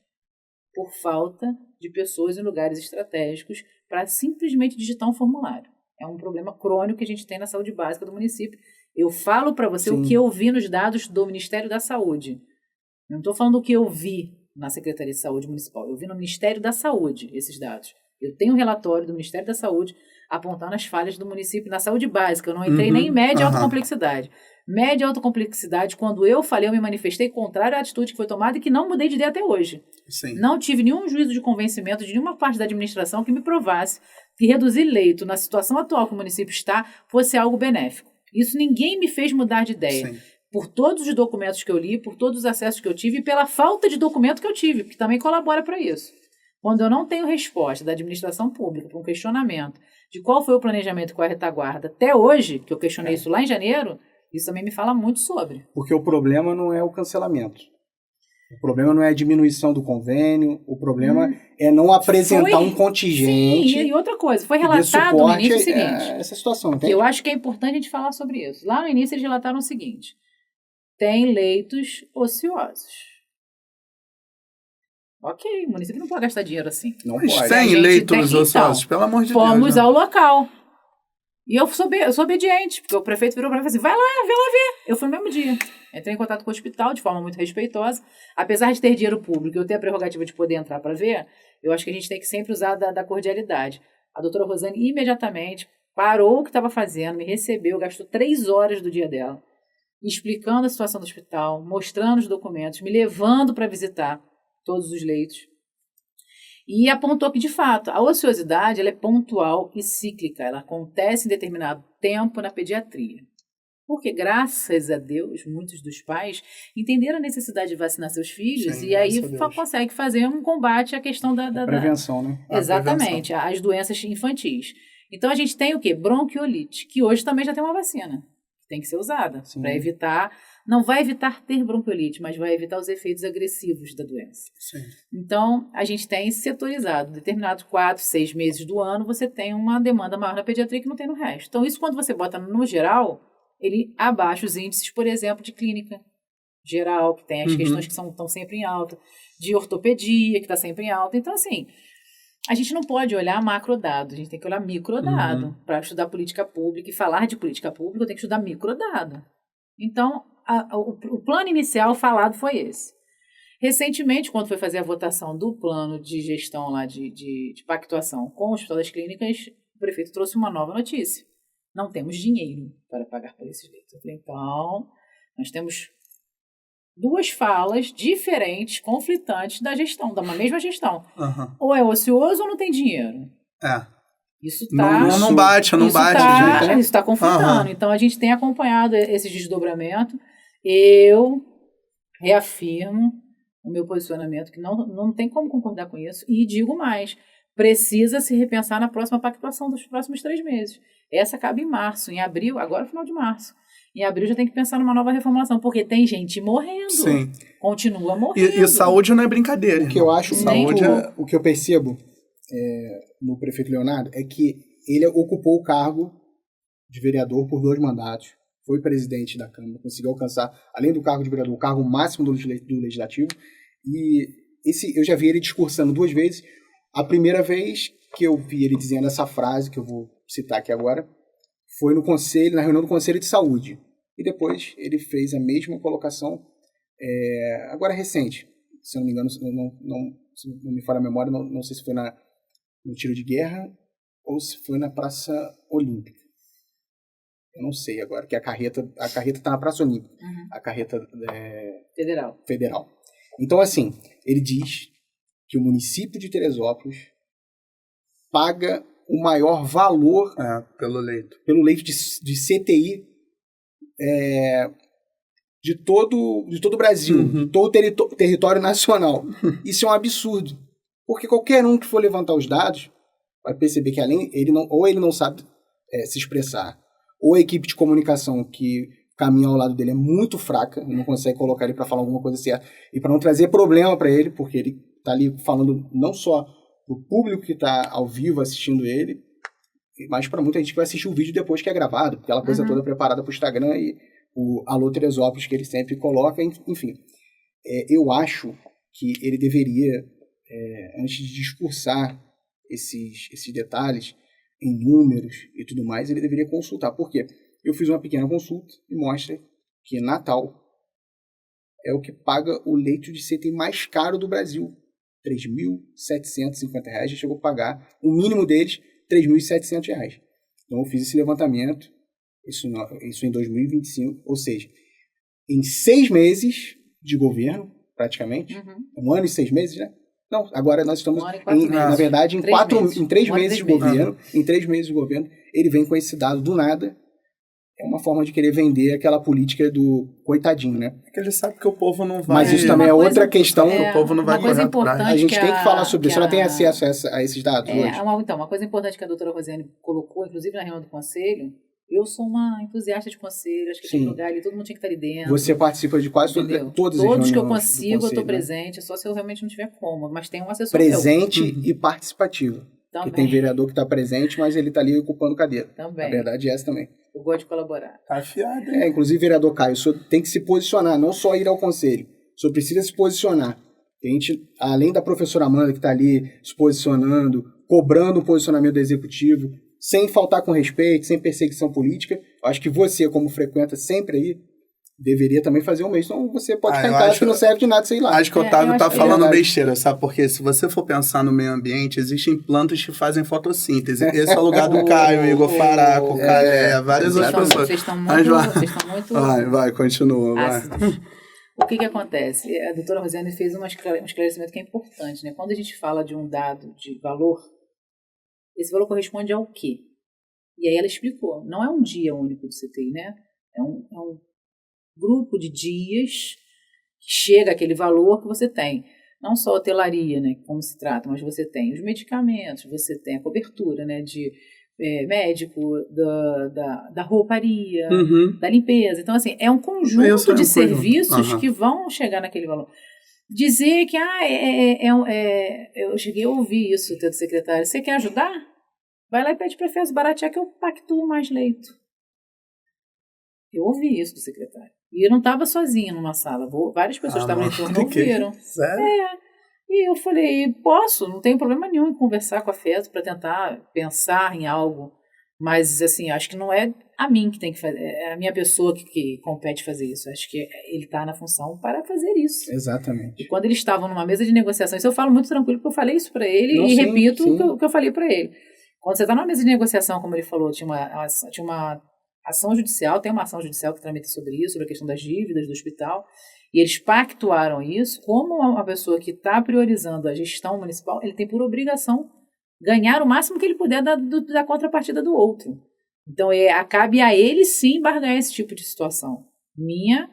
por falta de pessoas em lugares estratégicos para simplesmente digitar um formulário. É um problema crônico que a gente tem na saúde básica do município. Eu falo para você o que eu vi nos dados do Ministério da Saúde. Eu não estou falando o que eu vi na Secretaria de Saúde Municipal. Eu vi no Ministério da Saúde esses dados. Eu tenho um relatório do Ministério da Saúde apontando as falhas do município na saúde básica. Eu não entrei nem em média e alta complexidade. Média e alta complexidade, quando eu falei, eu me manifestei contrário à atitude que foi tomada e que não mudei de ideia até hoje. Sim. Não tive nenhum juízo de convencimento de nenhuma parte da administração que me provasse que reduzir leito na situação atual que o município está fosse algo benéfico. Isso ninguém me fez mudar de ideia. Sim. Por todos os documentos que eu li, por todos os acessos que eu tive e pela falta de documento que eu tive, que também colabora para isso. Quando eu não tenho resposta da administração pública para um questionamento de qual foi o planejamento com a retaguarda até hoje, que eu questionei isso lá em janeiro, isso também me fala muito sobre. Porque o problema não é o cancelamento. O problema não é a diminuição do convênio, o problema é não apresentar um contingente. Sim, e outra coisa, foi relatado no início o seguinte, essa situação, que eu acho que é importante a gente falar sobre isso. Lá no início eles relataram o seguinte: tem leitos ociosos. Ok, o município não pode gastar dinheiro assim. Não Mas pode. tem leitos ociosos, então, pelo amor de Deus. fomos né? ao local. E eu sou obediente, porque o prefeito virou para mim e falou assim, vai lá ver. Eu fui no mesmo dia. Entrei em contato com o hospital de forma muito respeitosa. Apesar de ter dinheiro público e eu ter a prerrogativa de poder entrar para ver, eu acho que a gente tem que sempre usar da cordialidade. A doutora Rosane imediatamente parou o que estava fazendo, me recebeu, gastou 3 horas do dia dela, explicando a situação do hospital, mostrando os documentos, me levando para visitar todos os leitos. E apontou que, de fato, a ociosidade ela é pontual e cíclica. Ela acontece em determinado tempo na pediatria. Porque, graças a Deus, muitos dos pais entenderam a necessidade de vacinar seus filhos. Sim, e aí consegue fazer um combate à questão da prevenção, né? Exatamente, as doenças infantis. Então, a gente tem o quê? Bronquiolite, que hoje também já tem uma vacina. Tem que ser usada para evitar... Não vai evitar ter bronquiolite, mas vai evitar os efeitos agressivos da doença. Sim. Então, a gente tem setorizado. Determinados 4, 6 meses do ano, você tem uma demanda maior na pediatria que não tem no resto. Então, isso quando você bota no geral, ele abaixa os índices, por exemplo, de clínica geral, que tem as questões que estão sempre em alta, de ortopedia, que está sempre em alta. Então, assim, a gente não pode olhar macrodado, a gente tem que olhar microdado. Para estudar política pública e falar de política pública, eu tenho que estudar microdado. Então, o plano inicial falado foi esse. Recentemente, quando foi fazer a votação do plano de gestão lá de pactuação com o Hospital das Clínicas, o prefeito trouxe uma nova notícia. não temos dinheiro para pagar por esses leitos. Eu falei, então, nós temos 2 falas diferentes, conflitantes da gestão, da mesma gestão. Aham. Ou é ocioso ou não tem dinheiro. Isso Não bate, gente. Isso está conflitando. Então, a gente tem acompanhado esse desdobramento. Eu reafirmo o meu posicionamento, que não tem como concordar com isso, e digo mais, precisa se repensar na próxima pactuação dos próximos 3 meses. Essa acaba em março, em abril, agora é final de março. Em abril já tem que pensar numa nova reformulação, porque tem gente morrendo. Sim. Continua morrendo. E saúde não é brincadeira. O que eu acho, saúde o que eu percebo no prefeito Leonardo é que ele ocupou o cargo de vereador por 2 mandatos, foi presidente da Câmara, conseguiu alcançar, além do cargo de vereador, o cargo máximo do Legislativo, e eu já vi ele discursando 2 vezes. A primeira vez que eu vi ele dizendo essa frase, que eu vou citar aqui agora, foi na reunião do Conselho de Saúde. E depois ele fez a mesma colocação, agora recente, se eu não me engano, se não me falha a memória, não sei se foi no tiro de guerra ou se foi na Praça Olímpica. Eu não sei agora, que a carreta está na Praça Olímpica, a carreta federal. Então, assim, ele diz que o município de Teresópolis paga o maior valor pelo leito de CTI de todo o Brasil, de todo o território nacional. Isso é um absurdo, porque qualquer um que for levantar os dados vai perceber que ele não sabe se expressar, ou a equipe de comunicação que caminha ao lado dele é muito fraca, não consegue colocar ele para falar alguma coisa certa, e para não trazer problema para ele, porque ele está ali falando não só para o público que está ao vivo assistindo ele, mas para muita gente que vai assistir o vídeo depois que é gravado, aquela coisa toda preparada para o Instagram e o Alô Teresópolis que ele sempre coloca, enfim. Eu acho que ele deveria, antes de discursar esses detalhes em números e tudo mais, ele deveria consultar. Por quê? Eu fiz uma pequena consulta e mostra que Natal é o que paga o leito de CTI mais caro do Brasil. R$ 3.750, já chegou a pagar o mínimo deles, R$ 3.700. Então eu fiz esse levantamento, isso em 2025, ou seja, em 6 meses de governo, praticamente, 1 ano e 6 meses, né? Não, agora nós estamos, na verdade, em 3 meses de governo, em 3 meses de governo, ele vem com esse dado do nada. É uma forma de querer vender aquela política do coitadinho, né? Porque ele sabe que o povo não vai... Mas isso também é outra questão. O povo não vai correr atrás. A gente tem que falar sobre isso. Ela tem acesso a esses dados hoje? Então, uma coisa importante que a doutora Rosiane colocou, inclusive na reunião do conselho, eu sou uma entusiasta de conselho, acho que tem lugar ali, todo mundo tinha que estar ali dentro. Você participa de quase todas as reuniões. Todos que eu consigo, eu estou presente, só se eu realmente não tiver como, mas tem um assessor presente e participativo. Também. Que tem vereador que está presente, mas ele está ali ocupando cadeira. Também. Na verdade, essa também. Eu gosto de colaborar. Tá afiado. Inclusive, vereador Caio, o senhor tem que se posicionar, não só ir ao conselho. O senhor precisa se posicionar. A gente, além da professora Amanda que está ali se posicionando, cobrando o posicionamento do executivo, sem faltar com respeito, sem perseguição política, eu acho que você, como frequenta sempre aí, deveria também fazer o mesmo. Então você pode ficar em casa que não serve de nada, sei lá. Acho que o Otávio tá falando besteira, sabe? Porque se você for pensar no meio ambiente, existem plantas que fazem fotossíntese. Esse é o lugar do Caio, Igor Faraco, Calé, várias outras pessoas. Vocês estão muito... Vai, continua, vai. O que acontece? A doutora Rosiane fez um esclarecimento que é importante, né? Quando a gente fala de um dado de valor, esse valor corresponde ao quê? E aí ela explicou. Não é um dia único de CTI, né? É um grupo de dias que chega aquele valor que você tem. Não só a hotelaria, né, como se trata, mas você tem os medicamentos, você tem a cobertura, né, de médico, da rouparia, da limpeza. Então, assim, é um conjunto de serviços que vão chegar naquele valor. Dizer que, eu cheguei a ouvir isso, teu secretário, você quer ajudar? Vai lá e pede para a FES baratear que eu pactuo mais leito. Eu ouvi isso do secretário. E eu não estava sozinha numa sala. Várias pessoas estavam em torno e ouviram. Sério? E eu falei, posso, não tenho problema nenhum em conversar com a FES para tentar pensar em algo. Mas, assim, acho que não é a mim que tem que fazer. É a minha pessoa que compete fazer isso. Acho que ele está na função para fazer isso. Exatamente. E quando eles estavam numa mesa de negociação, isso eu falo muito tranquilo, porque eu falei isso para ele repito o que eu falei para ele. Quando você está numa mesa de negociação, como ele falou, tinha uma ação judicial, tem uma ação judicial que tramita sobre isso, sobre a questão das dívidas do hospital, e eles pactuaram isso, como uma pessoa que está priorizando a gestão municipal, ele tem por obrigação ganhar o máximo que ele puder da contrapartida do outro. Então, cabe a ele, sim, barganhar esse tipo de situação. Minha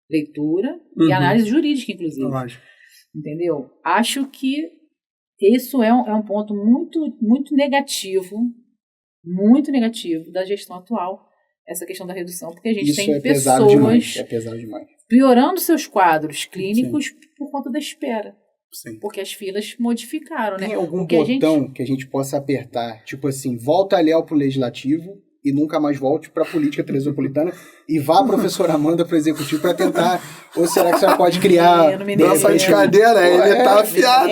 leitura e análise jurídica, inclusive. Lógico. Entendeu? Acho que isso é um ponto muito, muito negativo da gestão atual, essa questão da redução, porque a gente tem pessoas pesado demais. Piorando seus quadros clínicos por conta da espera. Sim. Porque as filas modificaram, né? Tem algum botão que a gente possa apertar, tipo assim, volta a Léo pro Legislativo e nunca mais volte para a política metropolitana e vá a professora Amanda para o Executivo para tentar, ou será que você pode criar... Nossa, de cadeira, ele tá afiado.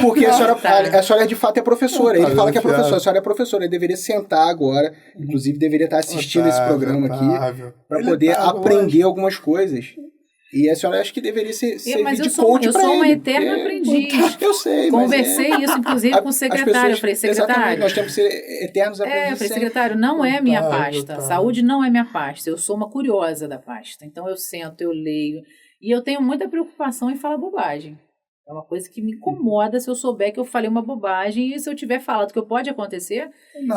Porque a senhora de fato é professora, ele fala que é professora, a senhora é professora, ele deveria sentar agora, inclusive deveria estar assistindo esse programa aqui, para poder aprender algumas coisas. E a senhora acha que deveria ser mas de coach para ele. Eu sou uma eterna aprendiz. Eu sei, Conversei isso, inclusive, com o secretário. Eu falei, secretário... Nós temos que ser eternos aprendizes. Eu falei, secretário, não é minha pasta. Saúde não é minha pasta. Eu sou uma curiosa da pasta. Então, eu sento, eu leio. E eu tenho muita preocupação em falar bobagem. É uma coisa que me incomoda se eu souber que eu falei uma bobagem. E se eu tiver falado que pode acontecer,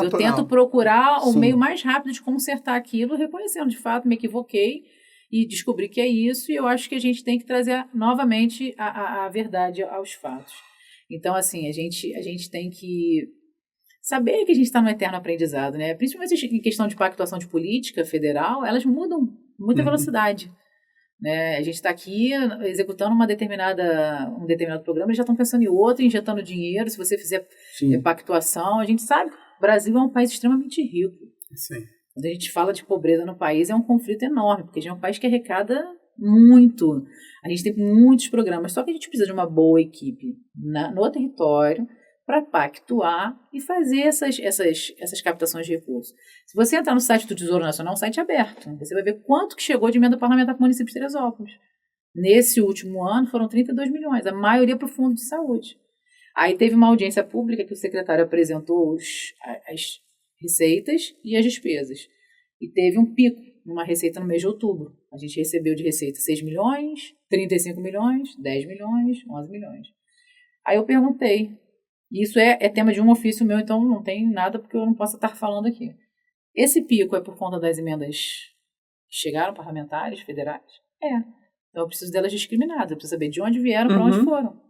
eu tento procurar o meio mais rápido de consertar aquilo, reconhecendo, de fato, me equivoquei. E descobrir que é isso, e eu acho que a gente tem que trazer novamente a verdade aos fatos. Então, assim, a gente tem que saber que a gente está no eterno aprendizado, né? Principalmente em questão de pactuação de política federal, elas mudam muita velocidade. Né? A gente está aqui executando um determinado programa, eles já estão pensando em outro, injetando dinheiro, se você fizer pactuação. A gente sabe que o Brasil é um país extremamente rico. Sim. Quando a gente fala de pobreza no país, é um conflito enorme, porque a gente é um país que arrecada muito. A gente tem muitos programas, só que a gente precisa de uma boa equipe no território para pactuar e fazer essas captações de recursos. Se você entrar no site do Tesouro Nacional, um site aberto, você vai ver quanto que chegou de emenda parlamentar para o município de Teresópolis. Nesse último ano, foram 32 milhões, a maioria para o Fundo de Saúde. Aí teve uma audiência pública que o secretário apresentou as receitas e as despesas. E teve um pico numa receita no mês de outubro. A gente recebeu de receita 6 milhões, 35 milhões, 10 milhões, 11 milhões. Aí eu perguntei, isso é tema de um ofício meu, então não tem nada porque eu não posso estar falando aqui. Esse pico é por conta das emendas que chegaram, parlamentares, federais? Então eu preciso delas discriminadas, eu preciso saber de onde vieram, para onde foram.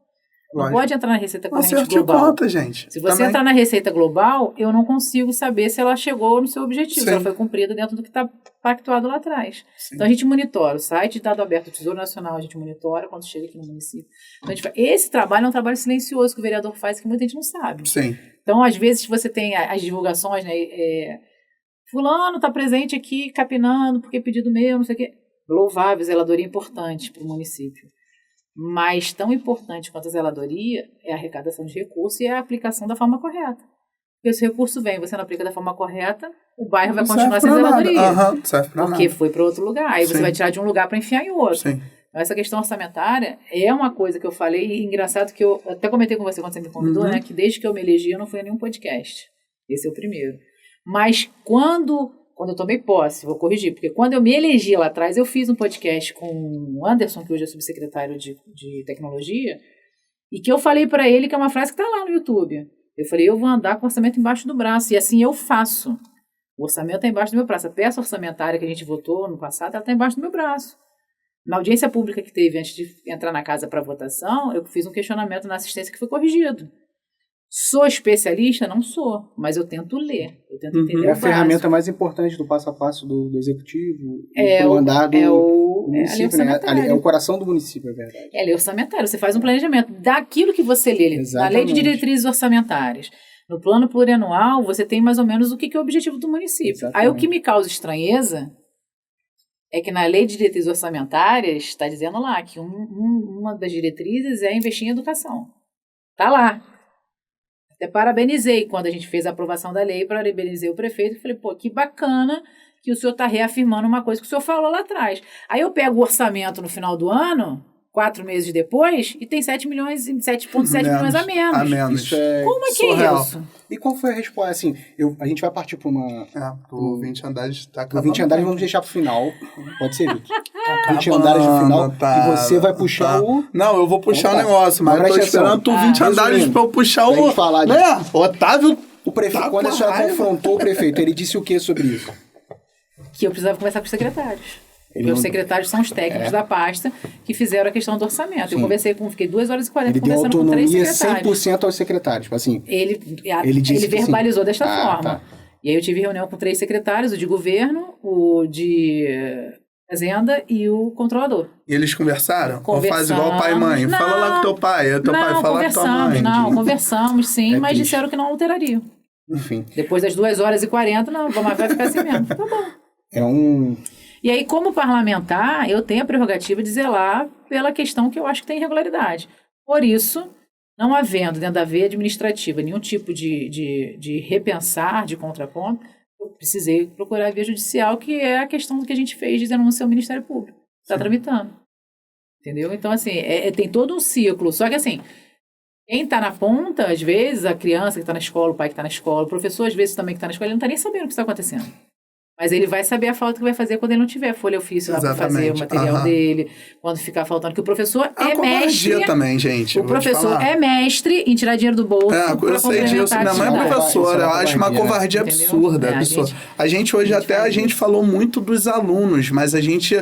Não pode entrar na receita corrente global. Conta, gente. Se você entrar na receita global, eu não consigo saber se ela chegou no seu objetivo, se ela foi cumprida dentro do que está pactuado lá atrás. Sim. Então a gente monitora o site de dado aberto do Tesouro Nacional, a gente monitora quando chega aqui no município. Então, esse trabalho é um trabalho silencioso que o vereador faz que muita gente não sabe. Sim. Então, às vezes, você tem as divulgações, né? Fulano está presente aqui capinando porque é pedido meu, não sei o quê. Louvável, zeladoria importante para o município. Mas tão importante quanto a zeladoria é a arrecadação de recursos e a aplicação da forma correta. Porque se o recurso vem e você não aplica da forma correta, o bairro vai continuar sem zeladoria. Porque foi para outro lugar. Aí você vai tirar de um lugar para enfiar em outro. Sim. Então, essa questão orçamentária é uma coisa que eu falei, e engraçado que eu até comentei com você quando você me convidou, né? Que desde que eu me elegi, eu não fui a nenhum podcast. Esse é o primeiro. Mas quando eu tomei posse, vou corrigir, porque quando eu me elegi lá atrás, eu fiz um podcast com o Anderson, que hoje é subsecretário de tecnologia, e que eu falei para ele, que é uma frase que está lá no YouTube. Eu falei, eu vou andar com o orçamento embaixo do braço, e assim eu faço. O orçamento está embaixo do meu braço. A peça orçamentária que a gente votou no passado, ela está embaixo do meu braço. Na audiência pública que teve antes de entrar na casa para votação, eu fiz um questionamento na assistência que foi corrigido. Sou especialista? Não sou, mas eu tento ler, eu tento entender É a ferramenta mais importante do passo a passo do executivo, do andar do município, né? É o coração do município, é verdade. É lei orçamentária, você faz um planejamento daquilo que você lê. Exatamente. Na lei de diretrizes orçamentárias, no plano plurianual, você tem mais ou menos o que é o objetivo do município. Exatamente. Aí o que me causa estranheza é que na lei de diretrizes orçamentárias está dizendo lá que uma das diretrizes é investir em educação. Está lá. Até parabenizei quando a gente fez a aprovação da lei, parabenizei o prefeito e falei, pô, que bacana que o senhor está reafirmando uma coisa que o senhor falou lá atrás. Aí eu pego o orçamento no final do ano, 4 meses depois e tem 7,7 milhões a menos. A menos. Isso é Como é que surreal. é isso? E qual foi a resposta? Assim, a gente vai partir para uma... O 20 andares tá O acabando. 20 andares vamos deixar pro final. Pode ser, Vitor? Tá 20 andares no final. tá, E você vai puxar o... Não, eu vou puxar o Opa. negócio, mas eu tô Presta esperando tu atenção. 20 andares resumindo, pra eu puxar pra o... gente falar de- Né? Otávio... O prefeito, Tá quando a com senhora raiva. confrontou o prefeito, ele disse o que sobre isso? Que eu precisava conversar com os secretários. Ele Porque os não- secretários são os técnicos da pasta que fizeram a questão do orçamento. Eu conversei fiquei 2 horas e 40 Ele deu conversando com 3 autonomia secretários. 100% aos secretários. Tipo assim, Ele disse que verbalizou sim. desta forma. Tá. E aí eu tive reunião com 3 secretários, o de governo, o de fazenda e o controlador. E eles conversaram? Ou faz igual pai e mãe? Não, Fala lá com teu pai. Teu pai fala com tua mãe. Conversamos sim, É mas triste. disseram que não alterariam. Enfim, Depois das 2 horas e 40, não, vai ficar assim mesmo. Tá bom. é um... E aí, como parlamentar, eu tenho a prerrogativa de zelar pela questão que eu acho que tem irregularidade. Por isso, não havendo dentro da veia administrativa nenhum tipo de repensar, de contraponto, eu precisei procurar a via judicial, que é a questão que a gente fez de denúncia ao Ministério Público. Está tramitando. Entendeu? Então, assim, tem todo um ciclo. Só que, assim, quem está na ponta, às vezes, a criança que está na escola, o pai que está na escola, o professor, às vezes, também que está na escola, ele não está nem sabendo o que está acontecendo. Mas ele vai saber a falta que vai fazer quando ele não tiver folha ofício lá para fazer o material dele, quando ficar faltando. Que o professor é mestre. Também, gente. O professor é mestre em tirar dinheiro do bolso. Eu sei disso. Minha mãe é professora. Eu acho uma covardia absurda. A gente hoje a gente falou muito dos alunos, mas a gente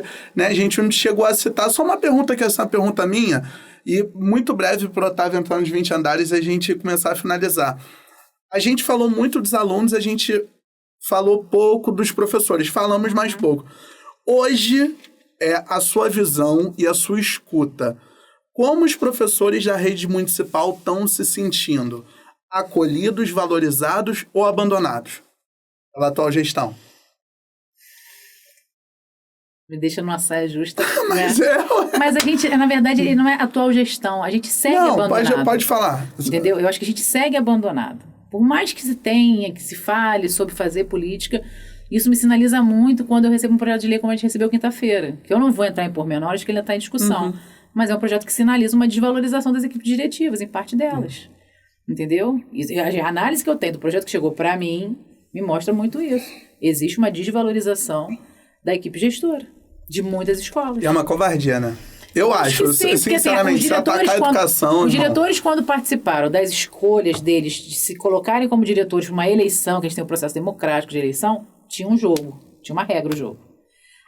não chegou a citar. Só uma pergunta que essa pergunta minha, e muito breve para o Otávio entrar nos 20 andares e a gente começar a finalizar. A gente falou muito dos alunos, a gente falou pouco dos professores, falamos mais pouco. Hoje, a sua visão e a sua escuta. Como os professores da rede municipal estão se sentindo? Acolhidos, valorizados ou abandonados pela atual gestão? Me deixa numa saia justa. Mas né? Mas a gente, na verdade, não é atual gestão. A gente segue abandonado. Não, pode falar. Entendeu? Eu acho que a gente segue abandonado. Por mais que se tenha, que se fale sobre fazer política, isso me sinaliza muito quando eu recebo um projeto de lei como a gente recebeu quinta-feira. Que eu não vou entrar em pormenores, que ele está em discussão. Mas é um projeto que sinaliza uma desvalorização das equipes diretivas, em parte delas. Entendeu? E a análise que eu tenho do projeto que chegou para mim me mostra muito isso. Existe uma desvalorização da equipe gestora, de muitas escolas. E é uma covardia, né? Eu acho, sim, sinceramente, se atacar a educação... Os diretores, quando participaram das escolhas deles, de se colocarem como diretores para uma eleição, que a gente tem um processo democrático de eleição, tinha um jogo, tinha uma regra o jogo.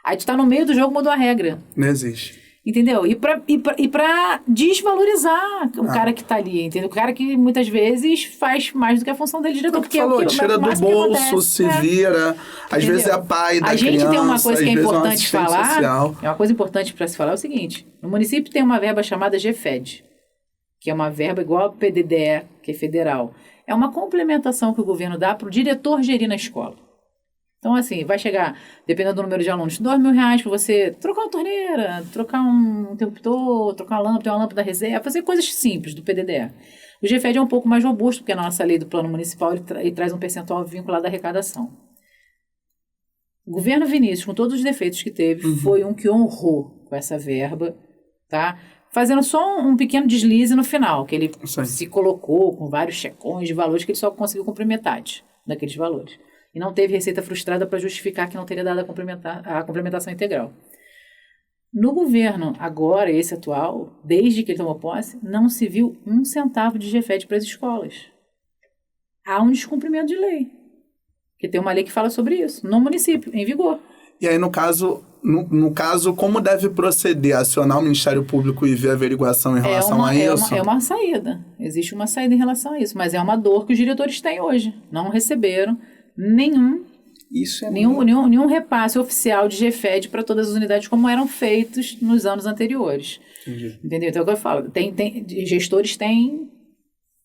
Aí tu tá no meio do jogo, mudou a regra. Não existe. Entendeu? E pra desvalorizar o cara que tá ali, entendeu? O cara que muitas vezes faz mais do que a função dele de diretor. Porque falou, tira do bolso, se vira, às vezes é pai da criança. A gente tem uma coisa que é importante falar, social. é uma coisa importante para se falar, é o seguinte, no município tem uma verba chamada GFED, que é uma verba igual ao PDDE, que é federal. É uma complementação que o governo dá para o diretor gerir na escola. Então, assim, vai chegar, dependendo do número de alunos, R$2.000 para você trocar uma torneira, trocar um interruptor, trocar uma lâmpada, ter uma lâmpada reserva, fazer coisas simples do PDDE. O GFED é um pouco mais robusto, porque na nossa lei do plano municipal ele traz um percentual vinculado à arrecadação. O governo Vinícius, com todos os defeitos que teve, foi um que honrou com essa verba, tá? Fazendo só um pequeno deslize no final, que ele se colocou com vários checões de valores que ele só conseguiu cumprir metade daqueles valores. E não teve receita frustrada para justificar que não teria dado a complementação integral. No governo, agora, esse atual, desde que ele tomou posse, não se viu 1 centavo de GFED para as escolas. Há um descumprimento de lei. Porque tem uma lei que fala sobre isso, no município, em vigor. E aí, no caso, como deve proceder? Acionar o Ministério Público e ver a averiguação em relação a isso? É uma saída. Existe uma saída em relação a isso. Mas é uma dor que os diretores têm hoje. Não receberam nenhum repasse oficial de GFED para todas as unidades como eram feitos nos anos anteriores. Entendi. Entendeu? Então, é o que eu falo. Gestores têm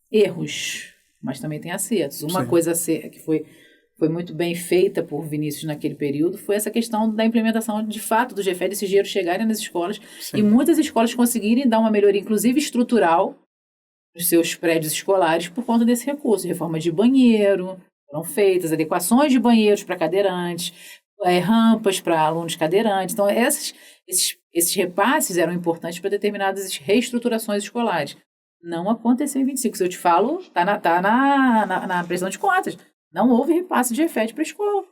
erros, mas também têm acertos. Uma coisa que foi muito bem feita por Vinícius naquele período foi essa questão da implementação, de fato, do GFED, esses dinheiros chegarem nas escolas e muitas escolas conseguirem dar uma melhoria, inclusive estrutural, nos seus prédios escolares por conta desse recurso. Reforma de banheiro, foram feitas adequações de banheiros para cadeirantes, rampas para alunos cadeirantes. Então, Esses repasses eram importantes para determinadas reestruturações escolares. Não aconteceu em 25. Se eu te falo, tá na prestação de contas. Não houve repasse de EFET para a escola.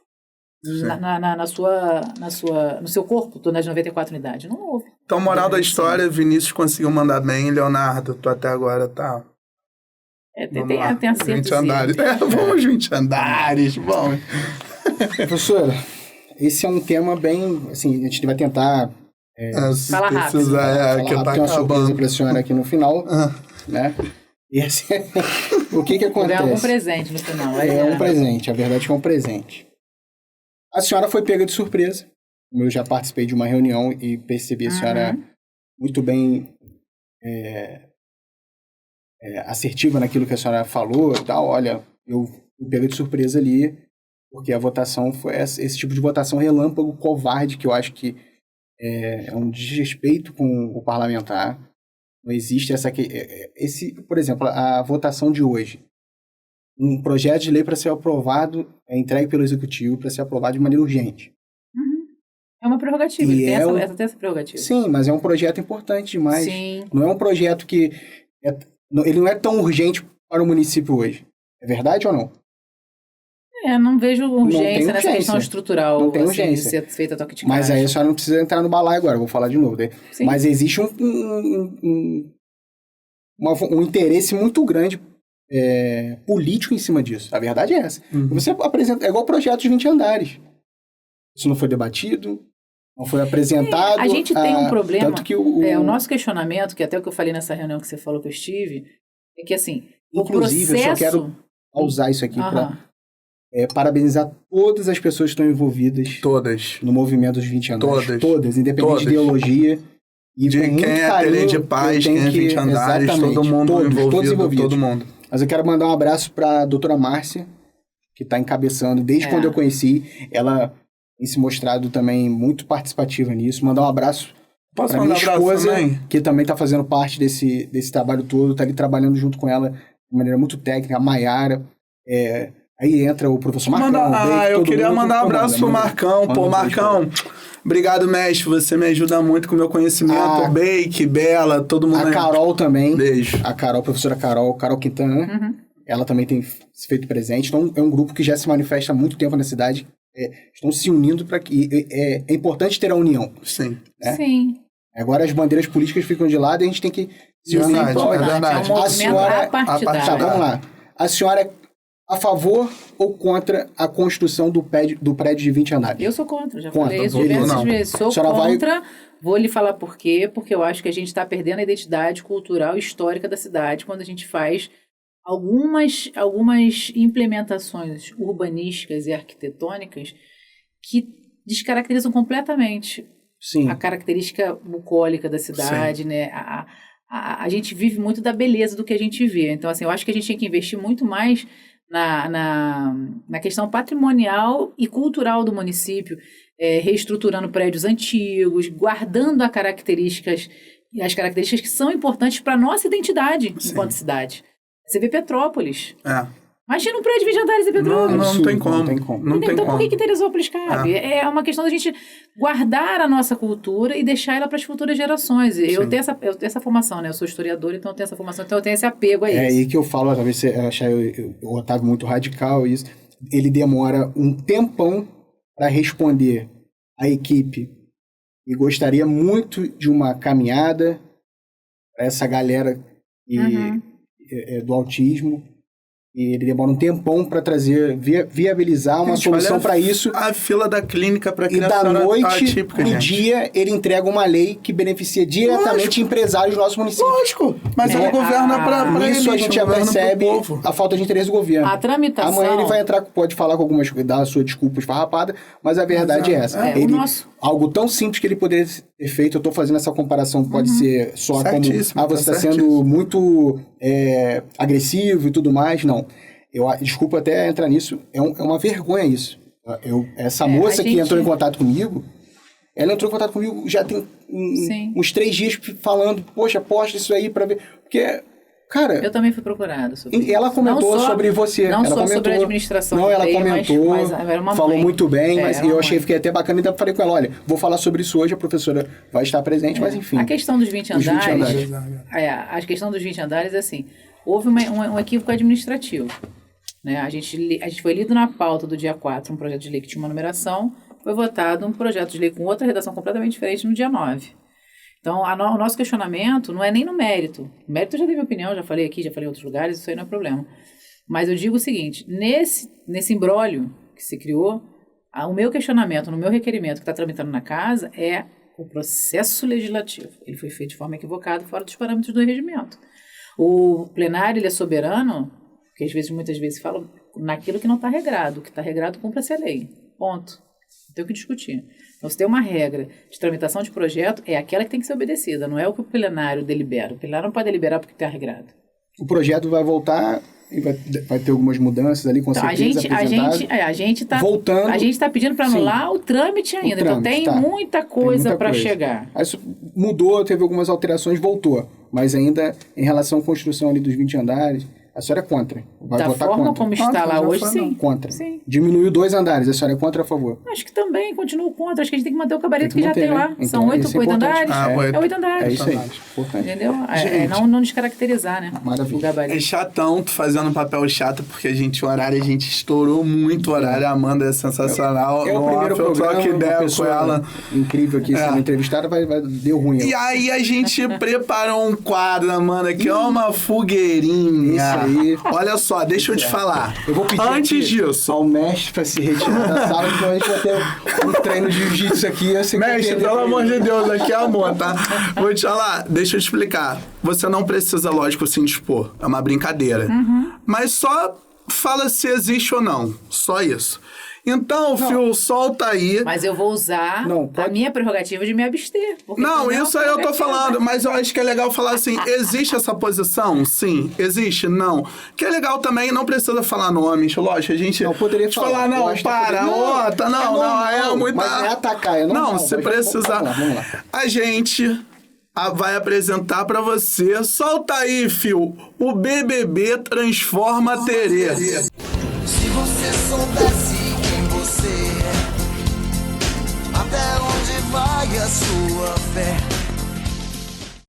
No seu corpo, nas 94 unidades. Não houve. Então, moral da história, Vinícius conseguiu mandar bem, Leonardo, tu até agora tá... Tem acerto 20 andares. Vamos 20 andares, bom. Professora, esse é um tema bem, assim, a gente vai tentar... Fala rápido. Que tá uma surpresa pra senhora aqui no final, né? E assim, o que acontece? É um presente no final. Um presente, a verdade é que é um presente. A senhora foi pega de surpresa. Eu já participei de uma reunião e percebi a senhora muito bem assertiva naquilo que a senhora falou e tal. Olha, eu fui pega de surpresa ali, porque a votação foi esse tipo de votação relâmpago, covarde, que eu acho que é um desrespeito com o parlamentar. Não existe por exemplo, a votação de hoje. Um projeto de lei para ser aprovado, entregue pelo Executivo para ser aprovado de maneira urgente. É uma prerrogativa, ele tem essa prerrogativa. Sim, mas é um projeto importante demais. Sim. Não é um projeto que... ele não é tão urgente para o município hoje. É verdade ou não? Não vejo urgência nessa questão estrutural. Não tem urgência. De ser feita toque de mas caixa. aí a senhora não precisa entrar no balaio agora, eu vou falar de novo. Sim. Mas existe um interesse muito grande político em cima disso. A verdade é essa. Você apresenta... É igual o projeto de 20 andares. Isso não foi debatido, não foi apresentado. A gente tem um problema. Tanto que o nosso questionamento, que até o que eu falei nessa reunião que você falou que eu estive, é que assim, inclusive, o processo... eu só quero usar isso aqui para parabenizar todas as pessoas que estão envolvidas no movimento dos 20 andares. Todas, independente de ideologia. E de quem é Tele de Paz, quem é 20 andares, todo mundo envolvido, todo mundo. Mas eu quero mandar um abraço para a doutora Márcia, que está encabeçando, desde quando eu conheci, ela tem se mostrado também muito participativa nisso. Mandar um abraço para minha esposa, que também está fazendo parte desse trabalho todo, está ali trabalhando junto com ela de maneira muito técnica, a Maiara. Aí entra o professor Marcão. Eu queria mandar um abraço pro Marcão. Marcão, obrigado, mestre. Você me ajuda muito com o meu conhecimento. Bake, Bela, todo mundo. A Carol também. Beijo. A professora Carol Quintana, né? Ela também tem se feito presente. Então, é um grupo que já se manifesta há muito tempo na cidade. Estão se unindo para que... É importante ter a união. Sim. Né? Sim. Agora as bandeiras políticas ficam de lado e a gente tem que se unir. É verdade. É um movimento apartidário. Tá, vamos lá. A senhora é a favor ou contra a construção do prédio de 20 andares? Eu sou contra, já falei isso diversas vezes. Sou contra, vou lhe falar por quê, porque eu acho que a gente está perdendo a identidade cultural e histórica da cidade quando a gente faz algumas implementações urbanísticas e arquitetônicas que descaracterizam completamente a característica bucólica da cidade, né? A gente vive muito da beleza do que a gente vê. Então, assim, eu acho que a gente tem que investir muito mais na questão patrimonial e cultural do município, reestruturando prédios antigos, guardando as características que são importantes para a nossa identidade enquanto cidade. Você vê Petrópolis. Imagina um prédio de 20 andares em Petrópolis. Não tem como. Então por que Teresópolis cabe? É uma questão da gente guardar a nossa cultura e deixar ela para as futuras gerações. Eu tenho essa formação, né? Eu sou historiador, então eu tenho essa formação, então eu tenho esse apego a isso. É aí que eu falo, talvez você achar o Otávio muito radical, isso. Ele demora um tempão para responder à equipe e gostaria muito de uma caminhada para essa galera do autismo. E ele demora um tempão para viabilizar uma solução para isso. A fila da clínica para criança da noite pro dia, ele entrega uma lei que beneficia diretamente empresários do nosso município. Lógico, mas ele governa para isso a gente já percebe a falta de interesse do governo. A tramitação... Amanhã ele vai entrar, pode falar com algumas coisas, dar a sua desculpa esfarrapada, mas a verdade é essa. Algo tão simples que ele poderia ter feito, eu estou fazendo essa comparação, pode ser só certíssimo, como você está sendo muito agressivo e tudo mais. Não. Desculpa até entrar nisso, é uma vergonha isso. Essa moça que entrou em contato comigo, ela entrou em contato comigo já tem uns 3 dias falando, poxa, posta isso aí para ver. Porque Cara, Eu também fui procurada sobre isso. ela comentou sobre você. Não ela só comentou, sobre a administração. Não, ela comentou, mas era uma falou mãe. muito bem, mas era eu uma achei, mãe. fiquei até bacana, então falei com ela, olha, vou falar sobre isso hoje, a professora vai estar presente, mas enfim. A questão dos 20 Os 20 andares, a questão dos 20 andares é assim, houve um equívoco administrativo. Né? A gente foi lido na pauta do dia 4, um projeto de lei que tinha uma numeração, foi votado um projeto de lei com outra redação completamente diferente no dia 9. Então, o nosso questionamento não é nem no mérito. No mérito eu já dei minha opinião, já falei aqui, já falei em outros lugares, isso aí não é problema. Mas eu digo o seguinte, nesse imbróglio que se criou, o meu questionamento, no meu requerimento que está tramitando na casa, é o processo legislativo. Ele foi feito de forma equivocada, fora dos parâmetros do regimento. O plenário, ele é soberano, porque muitas vezes falam naquilo que não está regrado. O que está regrado, cumpra-se a lei. Ponto. Não tem o que discutir. Então, se tem uma regra de tramitação de projeto, é aquela que tem que ser obedecida, não é o que o plenário delibera. O plenário não pode deliberar porque está regrado. O projeto vai voltar e vai ter algumas mudanças ali, com então, certeza, a gente está voltando. A gente está pedindo para anular o trâmite ainda. Então, tem muita coisa para chegar. Aí isso mudou, teve algumas alterações, voltou. Mas ainda, em relação à construção ali dos 20 andares, a senhora é contra. Vai da votar forma contra. Como está lá hoje, sim. Contra. Sim. Diminuiu 2 andares, a senhora é contra ou a favor? Acho que também continuo contra. Acho que a gente tem que manter o gabarito que já tem lá. Então, são 8 andares. É 8 andares. É isso aí. Importante. Entendeu? Gente, não descaracterizar, né? Maravilha. O gabarito. É chatão, tu fazendo um papel chato, porque o horário, a gente estourou muito o horário. A Amanda é sensacional. É o primeiro programa, que ideia com ela. Incrível aqui, sendo entrevistada, deu ruim. E aí a gente preparou um quadro, Amanda, que é uma fogueirinha. Isso aí. Olha só, deixa eu te falar. Eu vou pedir antes disso, ao mestre pra se retirar da sala, então a gente vai ter um treino de jiu-jitsu aqui. mestre, pelo amor de Deus, aqui é amor, tá? Vou te falar, deixa eu te explicar. Você não precisa, lógico, se indispor. É uma brincadeira. Mas só fala se existe ou não. Só isso. Então, Fio, solta aí. Mas eu vou usar a minha prerrogativa de me abster. Não, isso aí eu tô falando, mas eu acho que é legal falar assim, existe essa posição? Sim. Existe? Não. Que é legal também, não precisa falar nomes, lógico, a gente... Não, poderia falar. Não, para, outra, não, é muita... Mas é atacar, é normal. Não, se precisar... Vamos lá. A gente vai apresentar pra você, solta aí, Fio, o BBB Transforma Terê. Se você soubesse quem você é, até onde vai a sua fé?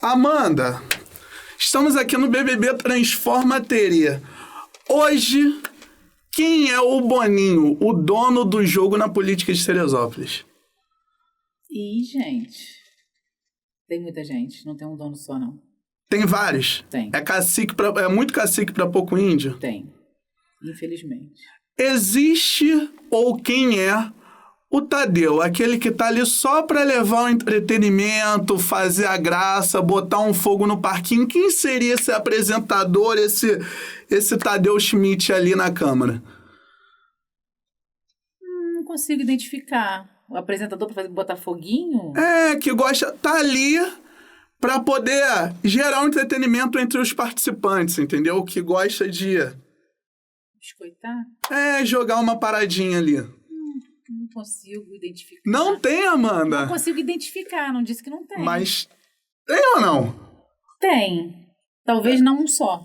Amanda, estamos aqui no BBB Transforma Terê. Hoje, quem é o Boninho, o dono do jogo na política de Teresópolis? Ih, gente. Tem muita gente, não tem um dono só, não. Tem vários? Tem. É muito cacique pra pouco índio? Tem. Infelizmente. Existe ou quem é o Tadeu, aquele que tá ali só pra levar o entretenimento, fazer a graça, botar um fogo no parquinho? Quem seria esse apresentador, esse Tadeu Schmidt ali na Câmara? Não consigo identificar. O apresentador pra botar foguinho? É, que gosta... Tá ali pra poder gerar um entretenimento entre os participantes, entendeu? Que gosta de... Biscoitar? É, jogar uma paradinha ali. Não consigo identificar. Não tem, Amanda? Não consigo identificar, não disse que não tem. Mas tem ou não? Tem. Talvez não um só.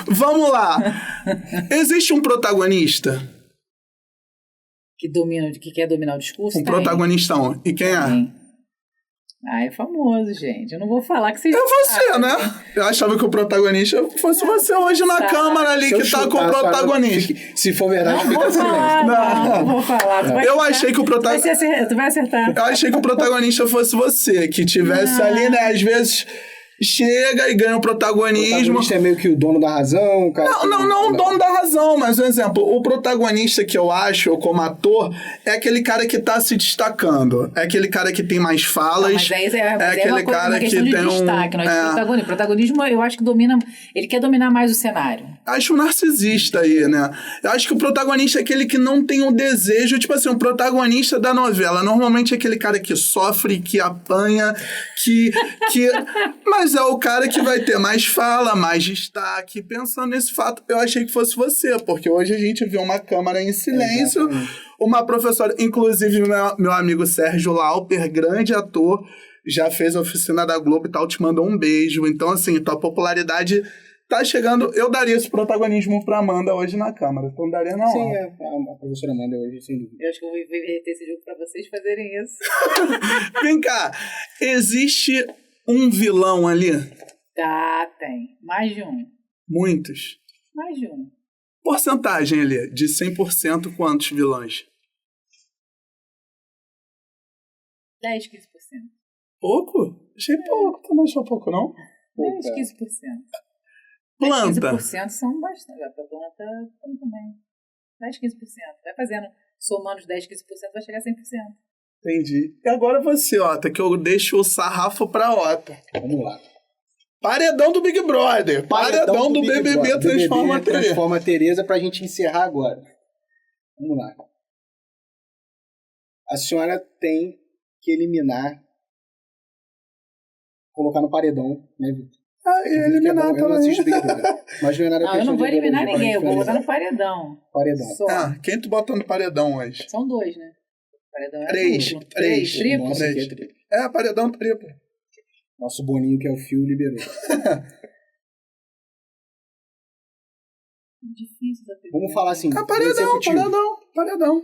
Vamos lá. Existe um protagonista? Que quer dominar o discurso? Um protagonistão. E quem é? Tem. É famoso, gente. Eu não vou falar que vocês... É você, né? Eu achava que o protagonista fosse você hoje na Câmara ali, que tá com o protagonista. Se for verdade, não vou falar, não vou falar. Eu achei que o protagonista... Tu vai acertar. Eu achei que o protagonista fosse você, que tivesse ali, né? Às vezes... Chega e ganha o protagonismo. O protagonista é meio que o dono da razão, cara. Não o dono da razão, mas, por exemplo, o protagonista que eu acho, como ator, é aquele cara que tá se destacando. É aquele cara que tem mais falas. Não, mas é aquele cara que tem destaque, protagonismo, eu acho que ele quer dominar mais o cenário. Acho um narcisista aí, né? Eu acho que o protagonista é aquele que não tem um desejo, tipo assim, o protagonista da novela. Normalmente é aquele cara que sofre, que apanha, que mas é o cara que vai ter mais fala, mais destaque. Pensando nesse fato, eu achei que fosse você, porque hoje a gente viu uma Câmara em silêncio, uma professora, inclusive meu amigo Sérgio Lauper, grande ator, já fez a oficina da Globo e tal, te mandou um beijo. Então, assim, tua popularidade tá chegando. Eu daria esse protagonismo pra Amanda hoje na Câmara. Então, daria na Sim, hora. a professora Amanda hoje, sem dúvida. Eu acho que eu vou inverter esse jogo pra vocês fazerem isso. Vem cá, existe um vilão ali? Tá, tem. Mais de um. Muitos. Mais de um. Porcentagem ali, de 100%, quantos vilões? 10, 15%. Pouco? Achei pouco, tu não achou pouco, não? 10, 15%. Planta. 15% são bastante. A planta tem também. 10, 15%. Vai fazendo, somando os 10, 15%, vai chegar a 100%. Entendi. E agora você, Ota, que eu deixo o sarrafo pra Ota. Vamos lá. Paredão do Big Brother. Paredão do Big BBB Brother. transforma a BBB Tereza. transforma a Tereza pra gente encerrar agora. Vamos lá. A senhora tem que eliminar, colocar no paredão, né, Vitor? Ah, e eliminar Eu não assisto também. Big Brother. Mas não é nada Não, eu questão não vou de eliminar ideologia, ninguém, eu pra vou gente botar no paredão. paredão. Só. Ah, quem tu bota no paredão hoje? São 2, né? Paredão é Três. duplo. Três. Triplo? Nossa, Três. aqui é triplo. É, paredão triplo. Nosso Boninho, que é o Fio, liberou. Difícil da pergunta. Vamos falar assim. Ah, do paredão, executivo. paredão.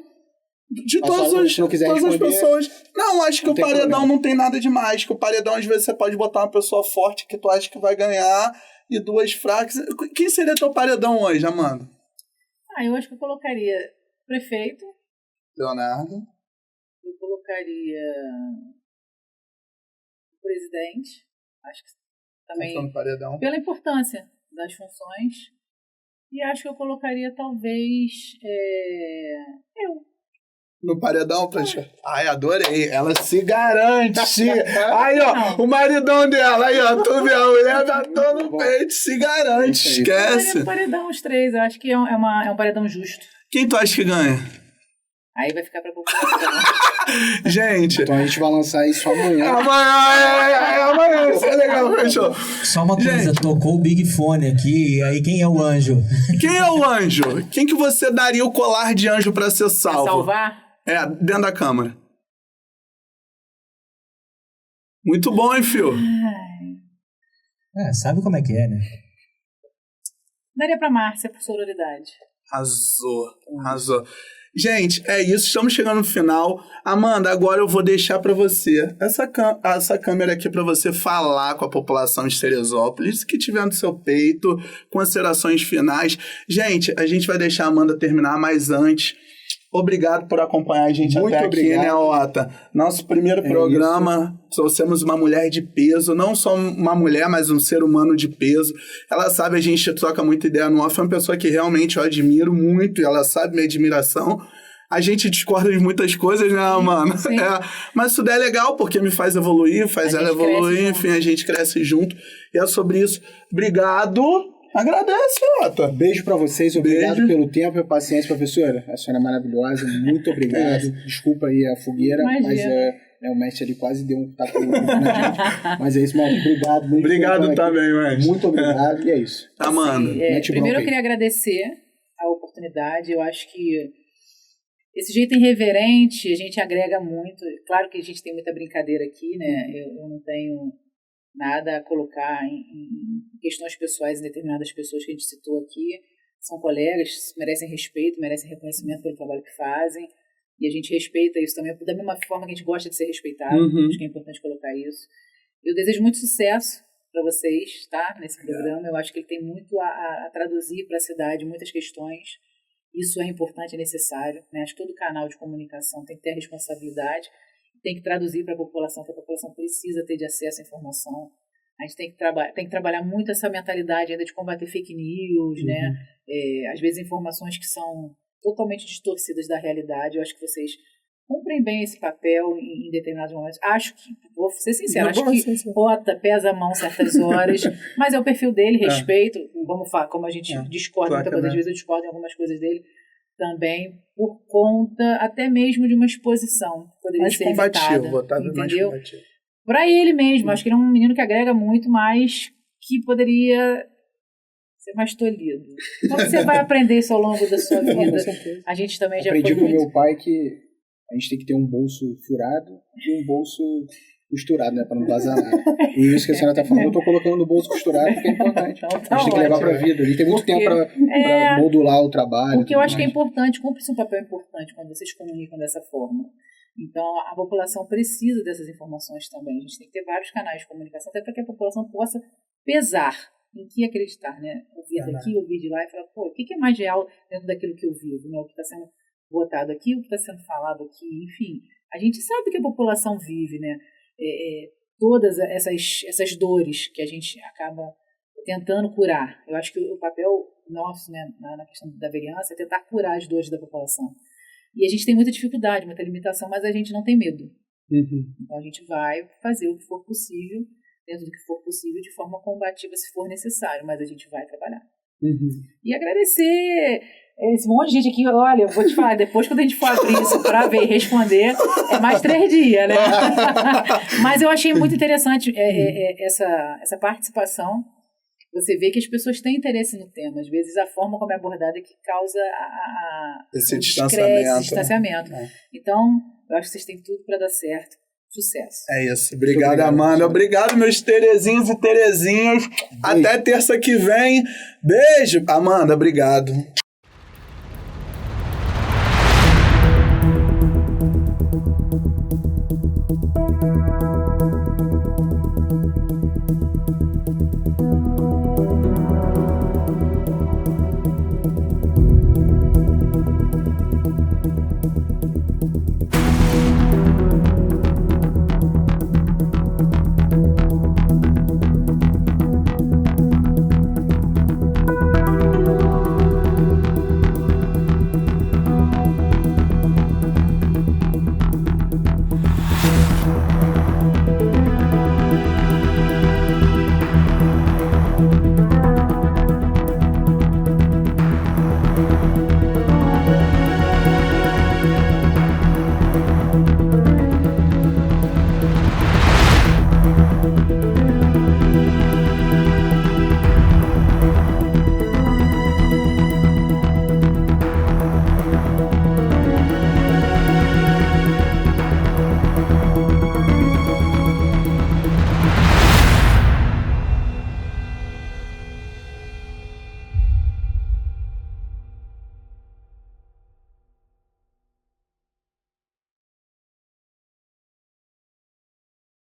De Mas todas, só se não quiser todas as responder, pessoas. Não, acho que não o tem paredão problema. não tem nada demais. Que o paredão, às vezes, você pode botar uma pessoa forte que tu acha que vai ganhar e duas fracas. Quem seria teu paredão hoje, Amanda? Ah, eu acho que eu colocaria prefeito, Leonardo. eu colocaria o presidente, acho que também Tá no paredão. pela importância das funções, e acho que eu colocaria talvez eu. No paredão, Francisco? Ai, adorei. Ela se garante. Aí, ó, o maridão dela. Aí, ó, tu vê, a mulher tá todo no peito. Se garante, Isso aí. Eu colocaria esquece. no paredão os três, eu acho que é um paredão justo. Quem tu acha que ganha? Aí vai ficar pra população. Gente, Então a gente vai lançar isso amanhã. amanhã, isso é legal, fechou. Só uma coisa, Gente. tocou o Big Fone aqui, e aí quem é o anjo? Quem é o anjo? Quem que você daria o colar de anjo pra ser Pra salvo? salvar? É, dentro da câmara. Muito bom, hein, Fio? Sabe como é que é, né? Daria pra Márcia por sororidade. Arrasou. Gente, é isso. Estamos chegando no final. Amanda, agora eu vou deixar pra você essa câmera aqui pra você falar com a população de Teresópolis, que tiver no seu peito, considerações finais. Gente, a gente vai deixar a Amanda terminar, mas antes, obrigado por acompanhar a gente Muito até aqui, obrigado. né, Ota? Nosso primeiro programa, trouxemos uma mulher de peso, não só uma mulher, mas um ser humano de peso. Ela sabe, a gente troca muita ideia no off, é uma pessoa que realmente eu admiro muito, e ela sabe minha admiração. A gente discorda de muitas coisas, né, mano? Sim. Mas isso daí é legal, porque me faz evoluir, faz A ela gente cresce evoluir, junto. enfim, a gente cresce junto. E é sobre isso. Obrigado. Agradece, Ota. Beijo pra vocês, obrigado Beijo. pelo tempo e a paciência, professora. A senhora é maravilhosa, muito obrigado. Desculpa aí a fogueira, Imagina. mas o mestre ali quase deu um tapa na gente. Mas é isso, mano. Obrigado. Muito Obrigado aqui. também, mestre. Muito obrigado, e é isso. Amanda. Assim, mete primeiro bronca eu aí. queria agradecer a oportunidade. Eu acho que esse jeito irreverente a gente agrega muito. Claro que a gente tem muita brincadeira aqui, né? Eu não tenho nada a colocar em questões pessoais em determinadas pessoas que a gente citou aqui. São colegas, merecem respeito, merecem reconhecimento pelo trabalho que fazem. E a gente respeita isso também, da mesma forma que a gente gosta de ser respeitado. Uhum. Acho que é importante colocar isso. Eu desejo muito sucesso para vocês, tá? Nesse programa. Eu acho que ele tem muito a traduzir para a cidade muitas questões. Isso é importante e necessário, né? Acho que todo canal de comunicação tem que ter a responsabilidade, tem que traduzir para a população, que a população precisa ter de acesso à informação. A gente tem que trabalhar muito essa mentalidade ainda de combater fake news, né? Às vezes informações que são totalmente distorcidas da realidade. Eu acho que vocês cumprem bem esse papel em determinados momentos. Acho que, vou ser sincera, acho que Ota pesa a mão certas horas, mas é o perfil dele, respeito. Vamos falar, como a gente discorda muita coisa, às vezes eu discordo em algumas coisas dele também, por conta até mesmo de uma exposição que poderia Mais ser combativo, evitada, Otávio, mais entendeu? combativo. Para ele mesmo, acho que ele é um menino que agrega muito, mas que poderia ser mais tolhido. Então você vai aprender isso ao longo da sua vida. A gente também já Aprendi foi com muito... meu pai que a gente tem que ter um bolso furado e um bolso costurado, né? Pra não vazar nada. E isso que a senhora tá falando, eu tô colocando no bolso costurado, porque é importante. Então, tá a gente tem que levar ótimo. pra vida. Ali tem muito Porque- tempo pra modular o trabalho. Porque eu tudo acho que é mais. importante, cumpre-se um papel importante quando vocês comunicam dessa forma. Então, a população precisa dessas informações também. A gente tem que ter vários canais de comunicação, até para que a população possa pesar em que acreditar, né? Ouvir daqui, ouvir de lá e falar, pô, o que é mais real dentro daquilo que eu vivo, né? O que está sendo votado aqui, o que está sendo falado aqui, enfim. A gente sabe que a população vive, né? Todas essas dores que a gente acaba tentando curar. Eu acho que o papel nosso, né, na questão da vereança é tentar curar as dores da população. E a gente tem muita dificuldade, muita limitação, mas a gente não tem medo. Então a gente vai fazer o que for possível, dentro do que for possível, de forma combativa, se for necessário, mas a gente vai trabalhar. E agradecer esse monte de gente aqui. Olha, eu vou te falar, depois quando a gente for abrir isso para ver e responder, é mais 3 dias, né? Mas eu achei muito interessante essa participação. Você vê que as pessoas têm interesse no tema. Às vezes a forma como é abordada é que causa Esse o distanciamento. distanciamento. Então, eu acho que vocês têm tudo para dar certo. Sucesso. É isso. Obrigado, Amanda. Obrigado, meus Terezinhos e Terezinhas. Até terça que vem. Beijo. Amanda, obrigado.